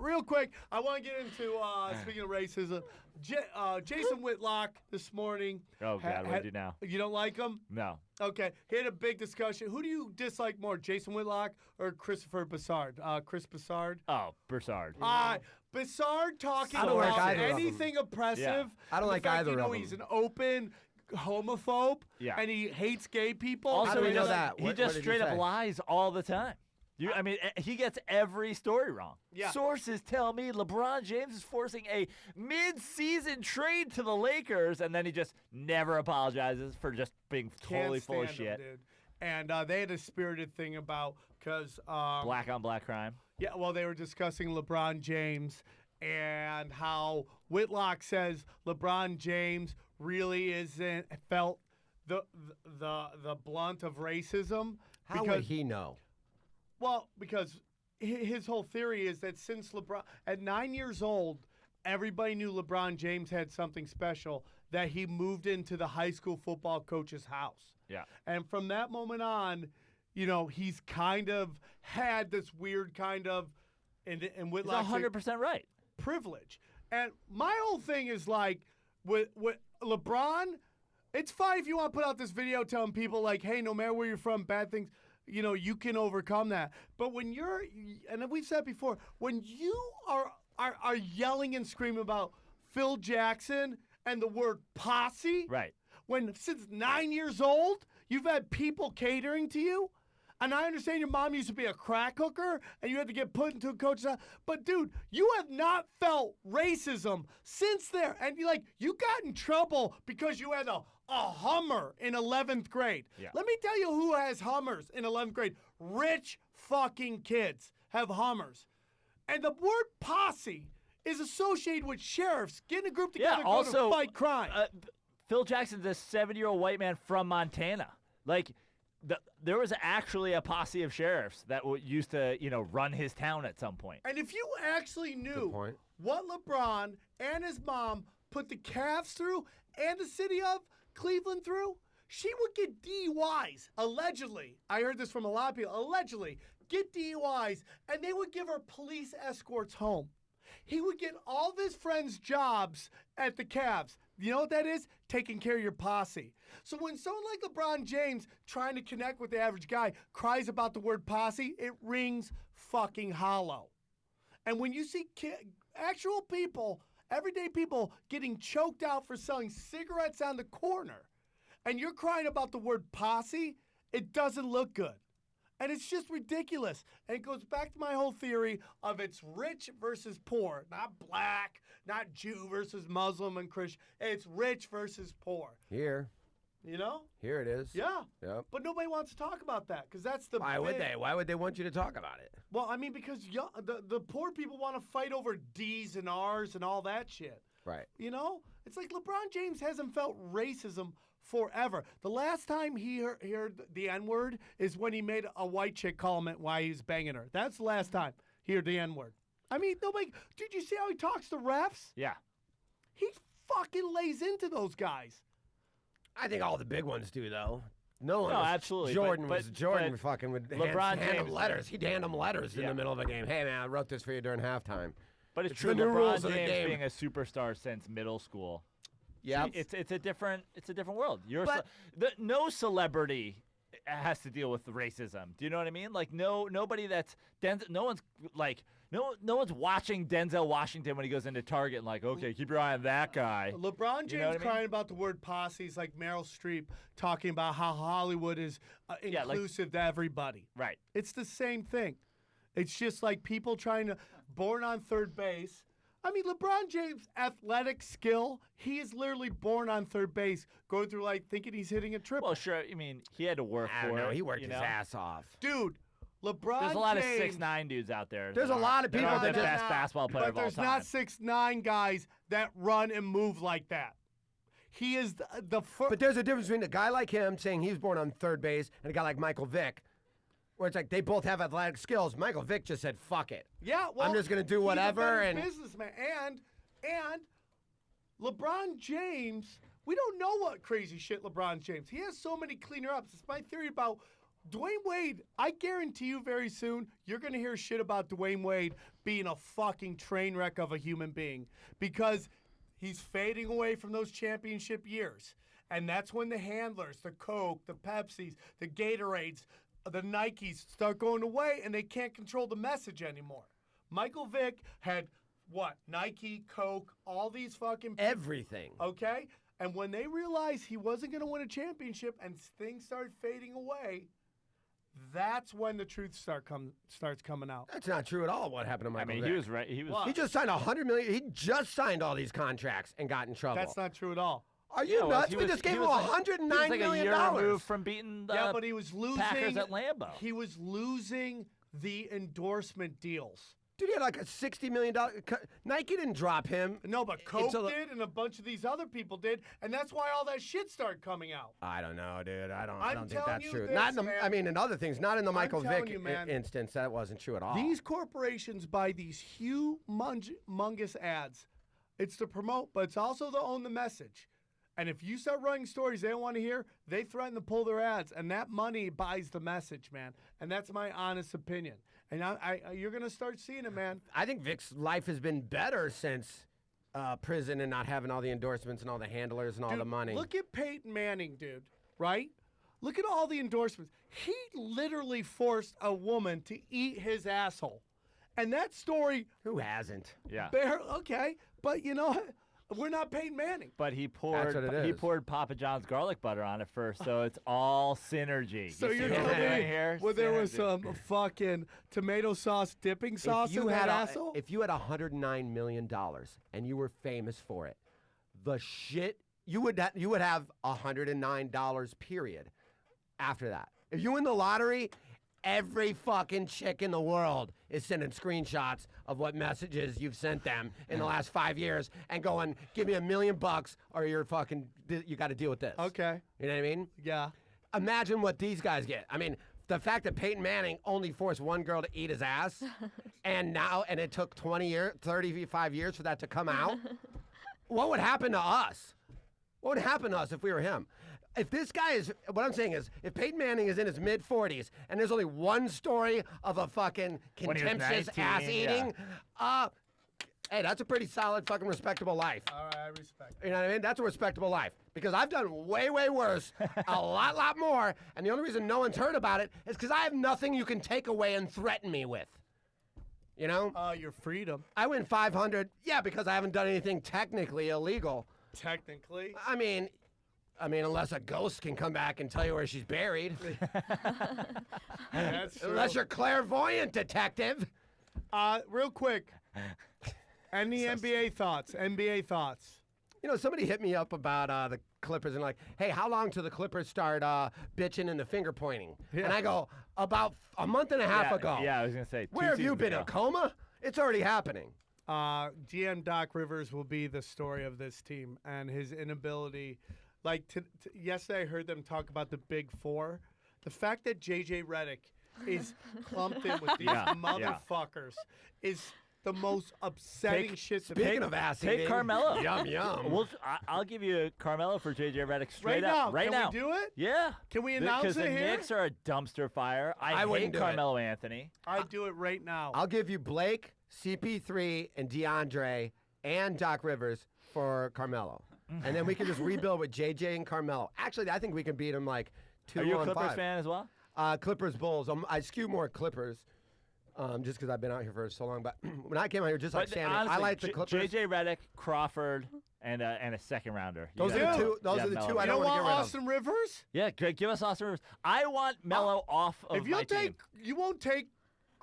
Real quick, I want to get into, speaking of racism, Jason Whitlock this morning. Oh, God, what do you do now? You don't like him? No. Okay, he had a big discussion. Who do you dislike more, Jason Whitlock or Christopher Bassard? Chris Bassard? Oh, Broussard. Bassard talking I don't like about either of them. anything oppressive. Yeah. I don't the like fact, either of them. He's an open homophobe, Yeah. and he hates gay people. Also, How do we he know just, that? he What just did he straight up say? lies all the time. He gets every story wrong. Yeah. Sources tell me LeBron James is forcing a mid-season trade to the Lakers, and then he just never apologizes for just being totally Can't full of stand him, shit. dude. And they had a spirited thing about because Black on black crime. yeah, well, they were discussing LeBron James and how Whitlock says LeBron James really isn't felt the blunt of racism. How would he know? Well, because his whole theory is that since LeBron, at 9 years old, everybody knew LeBron James had something special, that he moved into the high school football coach's house. Yeah. And from that moment on, he's kind of had this weird kind of, and He's Whitlock's 100% right. privilege. And my whole thing is like, with LeBron, it's fine if you want to put out this video telling people like, hey, no matter where you're from, bad things, you can overcome that. But when you're, and we've said before, when you are yelling and screaming about Phil Jackson and the word posse, Right. when since 9 years old, you've had people catering to you. And I understand your mom used to be a crack hooker and you had to get put into a coach's house. But, dude, you have not felt racism since there. And you got in trouble because you had a Hummer in 11th grade. Yeah. Let me tell you who has Hummers in 11th grade. Rich fucking kids have Hummers. And the word posse is associated with sheriffs getting a group together Yeah, also, to fight crime. Phil Jackson's a 70-year-old white man from Montana. There was actually a posse of sheriffs that used to, run his town at some point. And if you actually knew point. what LeBron and his mom put the Cavs through and the city of Cleveland through, she would get DUIs, allegedly. I heard this from a lot of people. Allegedly, get DUIs, and they would give her police escorts home. He would get all of his friends' jobs at the Cavs. You know what that is? Taking care of your posse. So when someone like LeBron James trying to connect with the average guy cries about the word posse, it rings fucking hollow. And when you see actual people, everyday people, getting choked out for selling cigarettes on the corner, and you're crying about the word posse, it doesn't look good. And it's just ridiculous. And it goes back to my whole theory of it's rich versus poor, not black, not Jew versus Muslim and Christian. It's rich versus poor. Here it is. Yeah. Yep. But nobody wants to talk about that because that's the Why would big- they? Why would they want you to talk about it? Well, I mean, because the poor people want to fight over D's and R's and all that shit. Right. It's like LeBron James hasn't felt racism forever. The last time he heard the N-word is when he made a white chick call him why he's banging her. That's the last time he heard the N-word. I mean, nobody. Dude, you see how he talks to refs? Yeah. He fucking lays into those guys. I think all the big ones do, though. No, absolutely, Jordan but- was Jordan but fucking would LeBron hand him James- letters. He'd hand him letters in Yeah. the middle of a game. Hey man, I wrote this for you during halftime. But it's It's true. the new LeBron rules of the James game. being a superstar since middle school. Yeah. It's a different world. But- No celebrity has to deal with the racism. Do you know what I mean? Like nobody that's no one's watching Denzel Washington when he goes into Target and like, okay, keep your eye on that guy. LeBron James You know what I mean? crying about the word posses like Meryl Streep talking about how Hollywood is Yeah, like- inclusive to everybody. Right. It's the same thing. It's just like people trying to born on third base. I mean, LeBron James' athletic skill, he is literally born on third base, going through thinking he's hitting a triple. Well, sure. I mean, he had to work I for don't know. it. He worked you his know? ass off. Dude, LeBron There's a lot James, of 6'9" dudes out there. There's that a lot of that people aren't that the just- best basketball player but of all there's time. not 6'9" guys that run and move like that. He is the first. But there's a difference between a guy like him saying he was born on third base and a guy like Michael Vick, where it's like they both have athletic skills. Michael Vick just said, fuck it. Yeah, well, I'm just gonna do whatever, He's a and- better businessman. And LeBron James, we don't know what crazy shit LeBron James. He has so many cleaner ups. It's my theory about Dwayne Wade. I guarantee you, very soon you're gonna hear shit about Dwayne Wade being a fucking train wreck of a human being because he's fading away from those championship years, and that's when the handlers, the Coke, the Pepsis, the Gatorades, the Nikes start going away, and they can't control the message anymore. Michael Vick had what? Nike, Coke, all these fucking Everything. okay? And when they realized he wasn't going to win a championship and things started fading away, that's when the truth starts coming out. That's not true at all. What happened to I Michael mean, Vick? he was right. He was. What? He just signed $100 million. He just signed all these contracts and got in trouble. That's not true at all. Are you well, nuts? he We was- just gave he him was $109 he was like million a year removed from beating the Yeah, but he was losing Packers at Lambeau. He was losing the endorsement deals. Dude, he had like a $60 million. Nike didn't drop him. No, but Coke It's a- did, and a bunch of these other people did, and that's why all that shit started coming out. I don't know, dude. I don't I'm think telling that's you true. this, Not in the, man. I mean, in other things, not in the Michael telling Vick you, man. instance. That wasn't true at all. These corporations buy these humongous ads. It's to promote, but it's also to own the message. And if you start running stories they don't want to hear, they threaten to pull their ads, and that money buys the message, man. And that's my honest opinion. And you're gonna start seeing it, man. I think Vic's life has been better since prison and not having all the endorsements and all the handlers and all Dude, the money. Look at Peyton Manning, dude. Right? Look at all the endorsements. He literally forced a woman to eat his asshole, and that story. Who hasn't? Yeah. Okay, but you know, we're not Peyton Manning. But he poured what it he is. poured Papa John's garlic butter on it first, so it's all synergy. So You you're see what telling I'm doing me here? well, there was Synergy. some fucking tomato sauce dipping sauce in that asshole? If you had $109 million and you were famous for it, the shit you would have $109 period. After that, if you win the lottery, every fucking chick in the world is sending screenshots of what messages you've sent them in the last 5 years and going, "Give me $1 million or you're fucking you got to deal with this." Okay. You know what I mean? Yeah. Imagine what these guys get. I mean, the fact that Peyton Manning only forced one girl to eat his ass, and it took 35 years for that to come out. What would happen to us? What would happen to us if we were him? If this guy is, what I'm saying is, if Peyton Manning is in his mid-40s and there's only one story of a fucking When he was contemptuous 19, ass eating, hey, that's a pretty solid fucking respectable life. All right, I respect it. You know what I mean? That's a respectable life. Because I've done way, way worse, a lot more, and the only reason no one's heard about it is because I have nothing you can take away and threaten me with. You know? Your freedom, I win 500, yeah, because I haven't done anything technically illegal. technically. I mean, unless a ghost can come back and tell you where she's buried. That's true. Unless you're clairvoyant, detective. Real quick. Any NBA thoughts? NBA thoughts? You know, somebody hit me up about the Clippers and like, hey, how long till the Clippers start bitching and the finger pointing? Yeah. And I go, about a month and a half ago. Yeah, I was gonna say. Where have you been, in a coma? It's already happening. GM Doc Rivers will be the story of this team and his inability. Like yesterday, I heard them talk about the Big Four. The fact that JJ Redick is clumped in with these Yeah, motherfuckers is the most upsetting shit to me. Speaking of ass Take eating, Carmelo. Yum, yum. I'll give you Carmelo for JJ Redick straight Right up. now, Right can now. we do it? Yeah. Can we announce Because it the here? Knicks are a dumpster fire. I hate wouldn't do it. Carmelo Anthony. I'd do it right now. I'll give you Blake, CP3, and DeAndre, and Doc Rivers for Carmelo. And then we can just rebuild with JJ and Carmelo. Actually, I think we can beat them like 2 Are you a on Clippers 5. fan as well? Clippers, Bulls. I skew more Clippers, just because I've been out here for so long. But when I came out here, just like But Shannon, honestly, I like the Clippers. JJ Redick, Crawford, and a second rounder. Those are the two. Those are the two I you don't don't want to want get rid of. Austin Rivers? Yeah, give us Austin Rivers. I want Melo off of If you'll my team. you won't take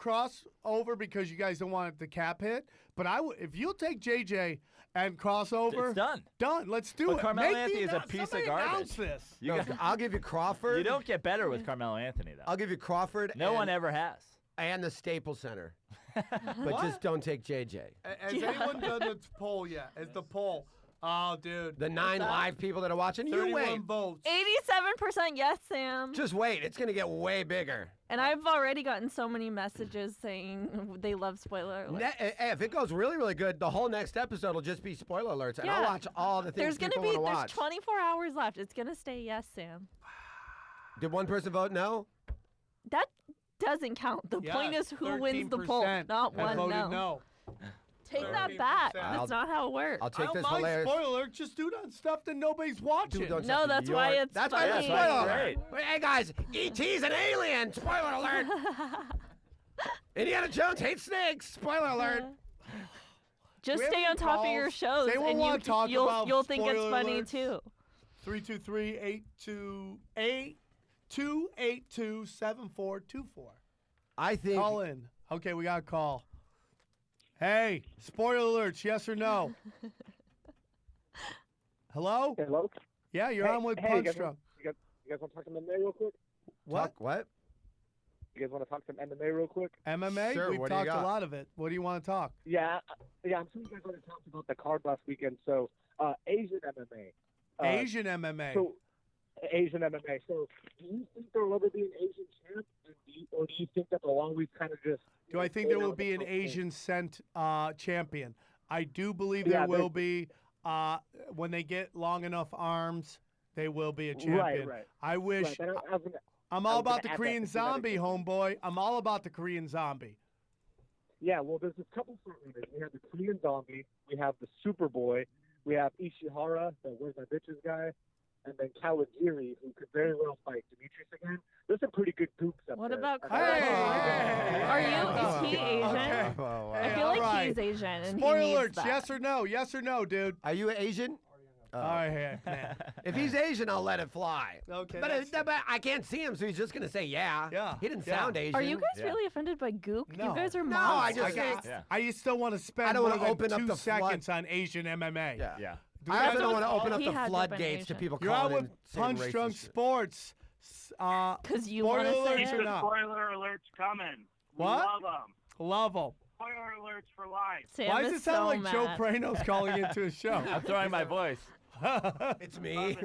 cross over because you guys don't want the cap hit. But if you'll take JJ and cross over, It's done. done. Let's do But it. Carmelo Make the Anthony is a announce- piece of somebody garbage. Announce this. You, No, got- I'll give you Crawford. you don't get better with Carmelo Anthony, though. I'll give you Crawford. No and, one ever has. And the Staples Center. But What? just don't take JJ. Has anyone done the poll yet? Has the poll? Oh, dude. The 9 live people that are watching, you 31 wait. votes. 87% yes, Sam. Just wait. It's going to get way bigger. And I've already gotten so many messages saying they love spoiler alerts. If it goes really, really good, the whole next episode will just be spoiler alerts. And I'll Yeah. watch all the things There's gonna people be want to there's watch. 24 hours left. It's gonna stay yes, Sam. Did one person vote no? That doesn't count. The point is who wins the poll, 13% not have one voted no. no. Take that back. 13%. That's not how it works. I'll I take don't this mind hilarious. spoiler alert. Just do it on stuff that nobody's watching. Dude, don't No, touch that's your- why it's That's why funny. it's Yeah, spoiler that's alert. Hey guys, ET's an alien. Spoiler alert. Indiana Jones hates snakes. Spoiler alert. Just we have stay any on top of your calls? shows, Does anyone and wanna talk you'll about think it's spoiler funny alerts? too. 323-882-7424. I think. Call in. Okay, we got a call. Hey, spoiler alerts, yes or no? Hello? Hello? Yeah, you're on with hey, Punch you guys Drunk. You guys want to talk some MMA real quick? What? What? You guys want to talk some MMA real quick? MMA? Sure, We've what do you talked a got? lot of it. What do you want to talk? Yeah, I'm sure you guys already talked about the card last weekend. So, Asian MMA. Asian MMA. So, Asian MMA. So, do you think there will ever be an Asian champ, or do you think that they'll always kind of just? Do I think there will be an Asian sent champion? I do believe Yeah, there will there's- be. When they get long enough arms, they will be a champion. Right. I wish. Right, but I was gonna- I'm I all was gonna about the add that Korean to that zombie, equation. homeboy. I'm all about the Korean zombie. Yeah, well, there's a couple frontrunners. We have the Korean Zombie, we have the Superboy, we have Ishihara, the Where's My Bitches guy, and then Kawajiri, who could very well fight Demetrius again. There's some pretty good gooks up What there. about Hey! Are you? Is he Asian? Okay. I feel all like right. he's Asian, and Spoiler he needs alerts, that. yes or no? Yes or no, dude? Are you Asian? All right, here, man. If he's Asian, I'll let it fly. Okay, But, that's- but I can't see him, so he's just going to say yeah. Yeah, He didn't yeah. sound Asian. Are you guys Yeah. really offended by gook? No. You guys are No, I monsters. just think. Yeah. I just still want to spend I don't more wanna than open up 2 the flood- seconds on Asian MMA. Yeah. Yeah. Do we I have also don't those want to open up He the has floodgates to open people You're on calling with and saying Punch racist Drunk shit. Sports. Because you Spoiler want to say alerts it. or not? Spoiler alerts coming. What? Love them. Love them. Spoiler alerts for life. Sam Why does is it sound so like mad. Joe Praino's calling into a show? I'm throwing my voice. It's me.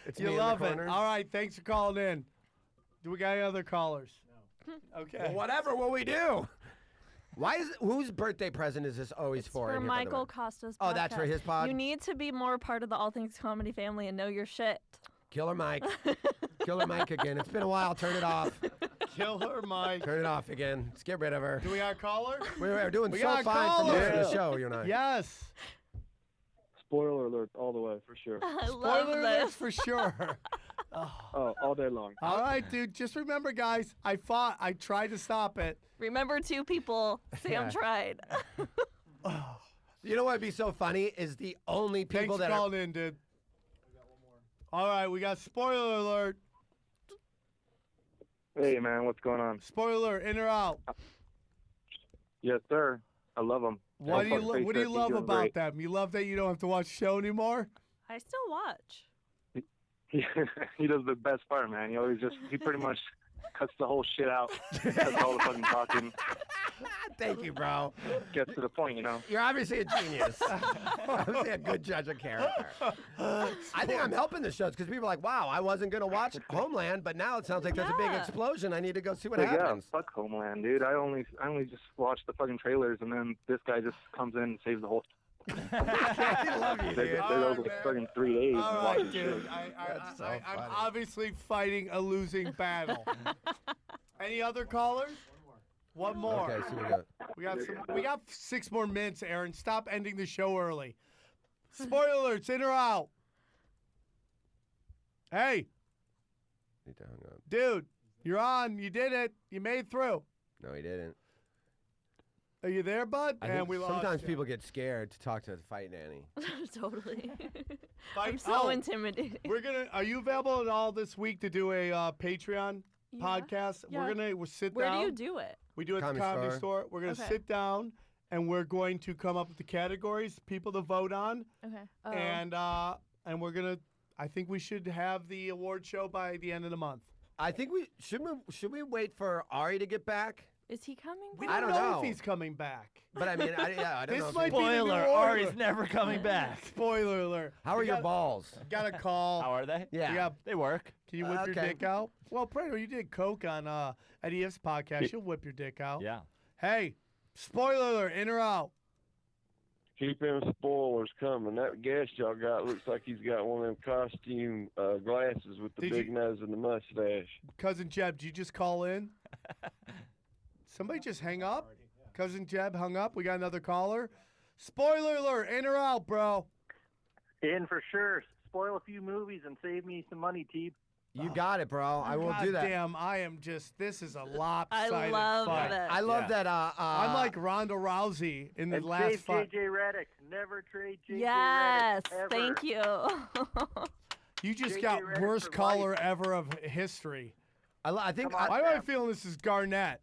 It's You me love in the it. corner. All right, thanks for calling in. Do we got any other callers? No. Okay. Well, whatever will we do? Why is whose birthday present is this always It's for? for in here, by the Michael way? Costa's Oh, that's for podcast. his pod? You need to be more part of the All Things Comedy family and know your shit. Killer Mike. Killer Mike again. It's been a while. Turn it off. Kill her, Mike. Turn it off again. Let's get rid of her. Do we got a caller? We're doing We so got a fine for caller. most of the Yeah. show, you and I. Yes. Spoiler alert all the way, for sure. I love Spoiler alert this. for sure. Oh, all day long. All right, dude. Just remember, guys, I fought. I tried to stop it. Remember 2 people. Sam Yeah. tried. You know what would be so funny is the only Thanks people for that are. calling in, dude. All right, we got spoiler alert. Hey, man, what's going on? Spoiler alert, in or out? Yes, sir. I love them. What do you love about them? You love that you don't have to watch the show anymore? I still watch. He does the best part, man. He pretty much cuts the whole shit out. Cuts all the fucking talking. Thank you, bro. Gets to the point, you know. You're obviously a genius. Obviously a good judge of character. I think I'm helping the shows because people are like, wow, I wasn't going to watch Homeland, but now it sounds like there's a big Yeah. explosion. I need to go see what But yeah, happens. fuck Homeland, dude. I only just watched the fucking trailers, and then this guy just comes in and saves the whole. I love you, They dude. just All stayed right, over man. fucking 3 days. All and right, watched dude. shit. That's so I'm funny. obviously fighting a losing battle. Any other callers? One more. Okay, so we got. We got 6 more minutes, Aaron. Stop ending the show early. Spoiler alerts, in or out? Hey, Need to hang up. dude, you're on. You did it. You made it through. No, he didn't. Are you there, bud? I And think we lost sometimes you. people get scared to talk to the Fight Nanny. Totally. Fight- I'm so oh, intimidated. Are you available at all this week to do a Patreon? Yeah. podcast. Yeah. We'll sit Where down. do you do it? We do it at the Comedy Comedy Store. Store. We're gonna Okay. sit down and we're going to come up with the categories, people to vote on, Okay. Oh. and we're gonna. I think we should have the award show by the end of the month. I think should we wait for Ari to get back? Is he coming? We back? I don't don't know know. if he's coming back. But I mean, I don't This know. if might he- be the new Spoiler: order. Ari's never coming back. Spoiler alert. How are You your got- balls? Got a call. How are they? Yeah. Yeah. They work. Can you whip your Okay. dick out? Well, Praino, you did coke on Eddie F's podcast. You'll whip your dick out. Yeah. Hey, spoiler alert, in or out? Keep them spoilers coming. That guest y'all got looks like he's got one of them costume glasses with the Did big you- nose and the mustache. Cousin Jeb, did you just call in? Somebody just hang up? Cousin Jeb hung up. We got another caller. Spoiler alert, in or out, bro? In for sure. Spoil a few movies and save me some money, Teeb. You got it, bro. I will God do that. Damn, I am just. This is a I lopsided love fight. that. I love Yeah. that. I'm like Ronda Rousey in the And last save fight. JJ Redick. Never trade JJ Yes. Redick. Ever. Thank you. You just JJ got Redick worst for caller life. ever of history. I think Come on. Why am I feeling this is Garnett?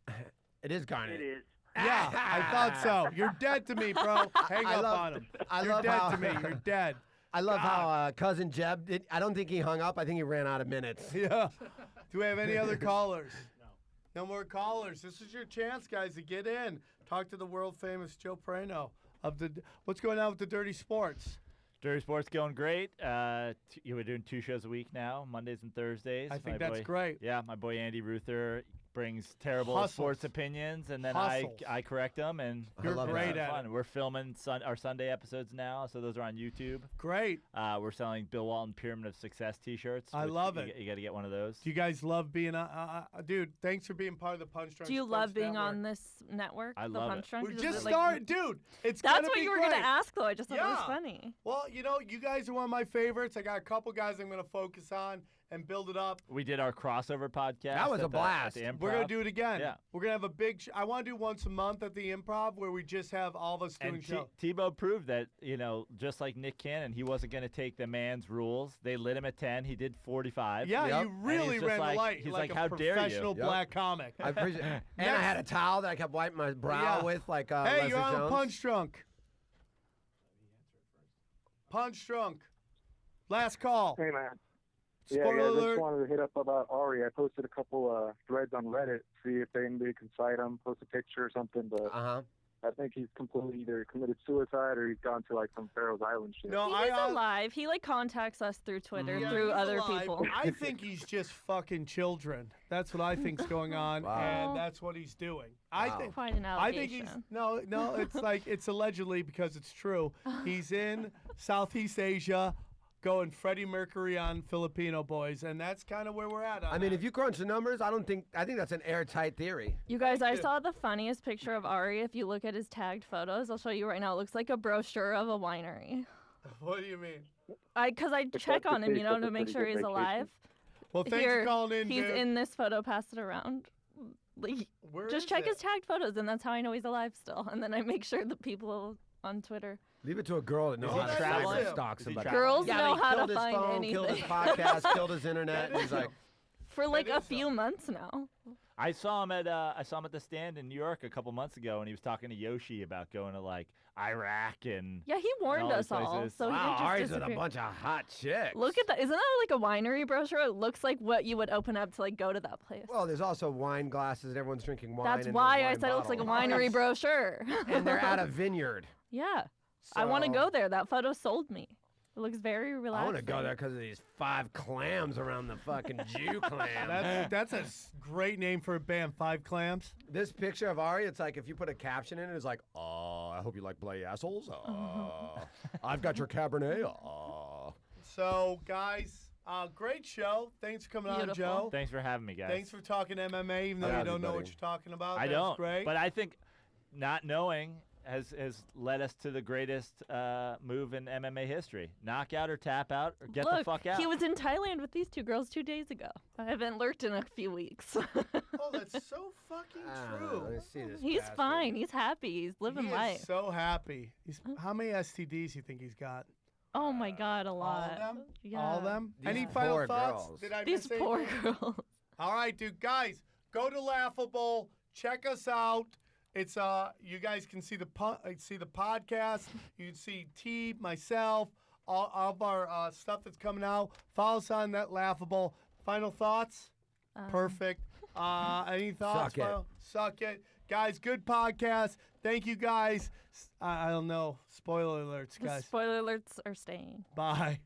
it is Garnet. It is. Yeah, I thought so. You're dead to me, bro. Hang I up love- on him. I You're love dead how to me. You're dead. I love how cousin Jeb did. I don't think he hung up. I think he ran out of minutes. Yeah. Do we have any other callers? No more callers. This is your chance, guys, to get in. Talk to the world famous Joe Praino of the. What's going on with the Dirty Sports? Dirty Sports going great. You were doing 2 shows a week now, Mondays and Thursdays. I think My that's boy- great. Yeah, my boy Andy Ruther brings terrible Hustles. sports opinions, and then Hustles. I correct them, and You're love great that. at fun. it. We're filming our Sunday episodes now, so those are on YouTube. Great. We're selling Bill Walton Pyramid of Success T-shirts. I which love you, it. You got to get one of those. Do you guys love being dude? Thanks for being part of the Punch Drunk. Do you Sports love being Network. on this network? I the love Punch it. Drunk? We Does just it, like, started, dude. It's That's gonna what be you were great. gonna ask, though. I just thought it was Yeah. funny. Well, you guys are one of my favorites. I got a couple guys I'm gonna focus on and build it up. We did our crossover podcast. That was at a blast. The We're gonna Improv. do it again. Yeah. We're gonna have a big. I want to do once a month at the Improv where we just have all of us doing And shows. Tebow proved that, just like Nick Cannon, he wasn't going to take the man's rules. They lit him at 10. He did 45. Yeah, Yep. you really just ran like- the light. he's like like, a "How dare you?" professional Yep. black comic. I appreciate it. And I had a towel that I kept wiping my brow Yeah. with, like Hey, Leslie you're on Jones. Punch Drunk. Punch Drunk. Last call. Hey, man. Spoiler yeah, I alert. just wanted to hit up about Ari. I posted a couple threads on Reddit, see if anybody can cite him, post a picture or something, but Uh-huh. I think he's completely either committed suicide or he's gone to like some Pharaoh's Island shit. No, He's I alive. He contacts us through Twitter, Yeah, through he's other alive. people. I think he's just fucking children. That's what I think's going on, Wow. and that's what he's doing. I Wow. think. Quite an I think allegation. he's no. It's like it's allegedly because it's true. He's in Southeast Asia, going Freddie Mercury on Filipino boys, and that's kind of where we're at. On I mean, that. if you crunch the numbers, I think that's an airtight theory. You guys, I saw the funniest picture of Ari. If you look at his tagged photos, I'll show you right now. It looks like a brochure of a winery. What do you mean? Because I check that's on the him, case, to that's a make pretty sure good he's vacation. alive. Well, thanks Here, for calling in, he's dude. in this photo. Pass it around. Like, Where just is check his it? tagged photos, and that's how I know he's alive still. And then I make sure the people on Twitter. Leave it to a girl that knows Is he how to traveling? cyber stalk Is he somebody. traveling? Girls yeah, know he how to killed his find phone, killed his anything. podcast, killed his internet. That He's is like, For like That a is few something. months now. I saw him at the stand in New York a couple months ago, and he was talking to Yoshi about going to like Iraq and. Yeah, he warned all these us all. places. So he wow, didn't just Ari's with a disappear. bunch of hot chicks. Look at that. Isn't that like a winery brochure? It looks like what you would open up to like go to that place. Well, there's also wine glasses. Everyone's drinking wine. That's and why there's I wine said it looks like a bottles. winery brochure. And they're at a vineyard. Yeah. I want to So- go there. That photo sold me. It looks very relaxing. I want to go there because of these 5 clams around the fucking Jew clam. That's a great name for a band. 5 Clams. This picture of Ari, it's like if you put a caption in it, it's like, I hope you like bloody assholes. I've got your Cabernet. So, guys, great show. Thanks for coming on, Beautiful. Joe. Thanks for having me, guys. Thanks for talking MMA, even though Yeah, you don't know what buddy. you're talking about. I That's don't. Great. But I think not knowing has led us to the greatest move in MMA history: knockout or tap out, or get Look, the fuck out. he was in Thailand with these 2 girls 2 days ago. I haven't lurked in a few weeks. Oh, that's so fucking true. Let me see this. He's bastard. fine. He's happy. He's living He life. is so happy. How many STDs you think he's got? Oh my God, a All lot. of them? Yeah. All of them? These Any poor final thoughts? girls. Did I These miss poor anything? girls. All right, dude. Guys, go to Laughable. Check us out. It's you guys can see the podcast. You can see T, myself, all of our stuff that's coming out. Follow us on that Laughable. Final thoughts? Perfect. Any thoughts? Suck it. Guys, good podcast. Thank you, guys. I don't know. Spoiler alerts, The guys. spoiler alerts are staying. Bye.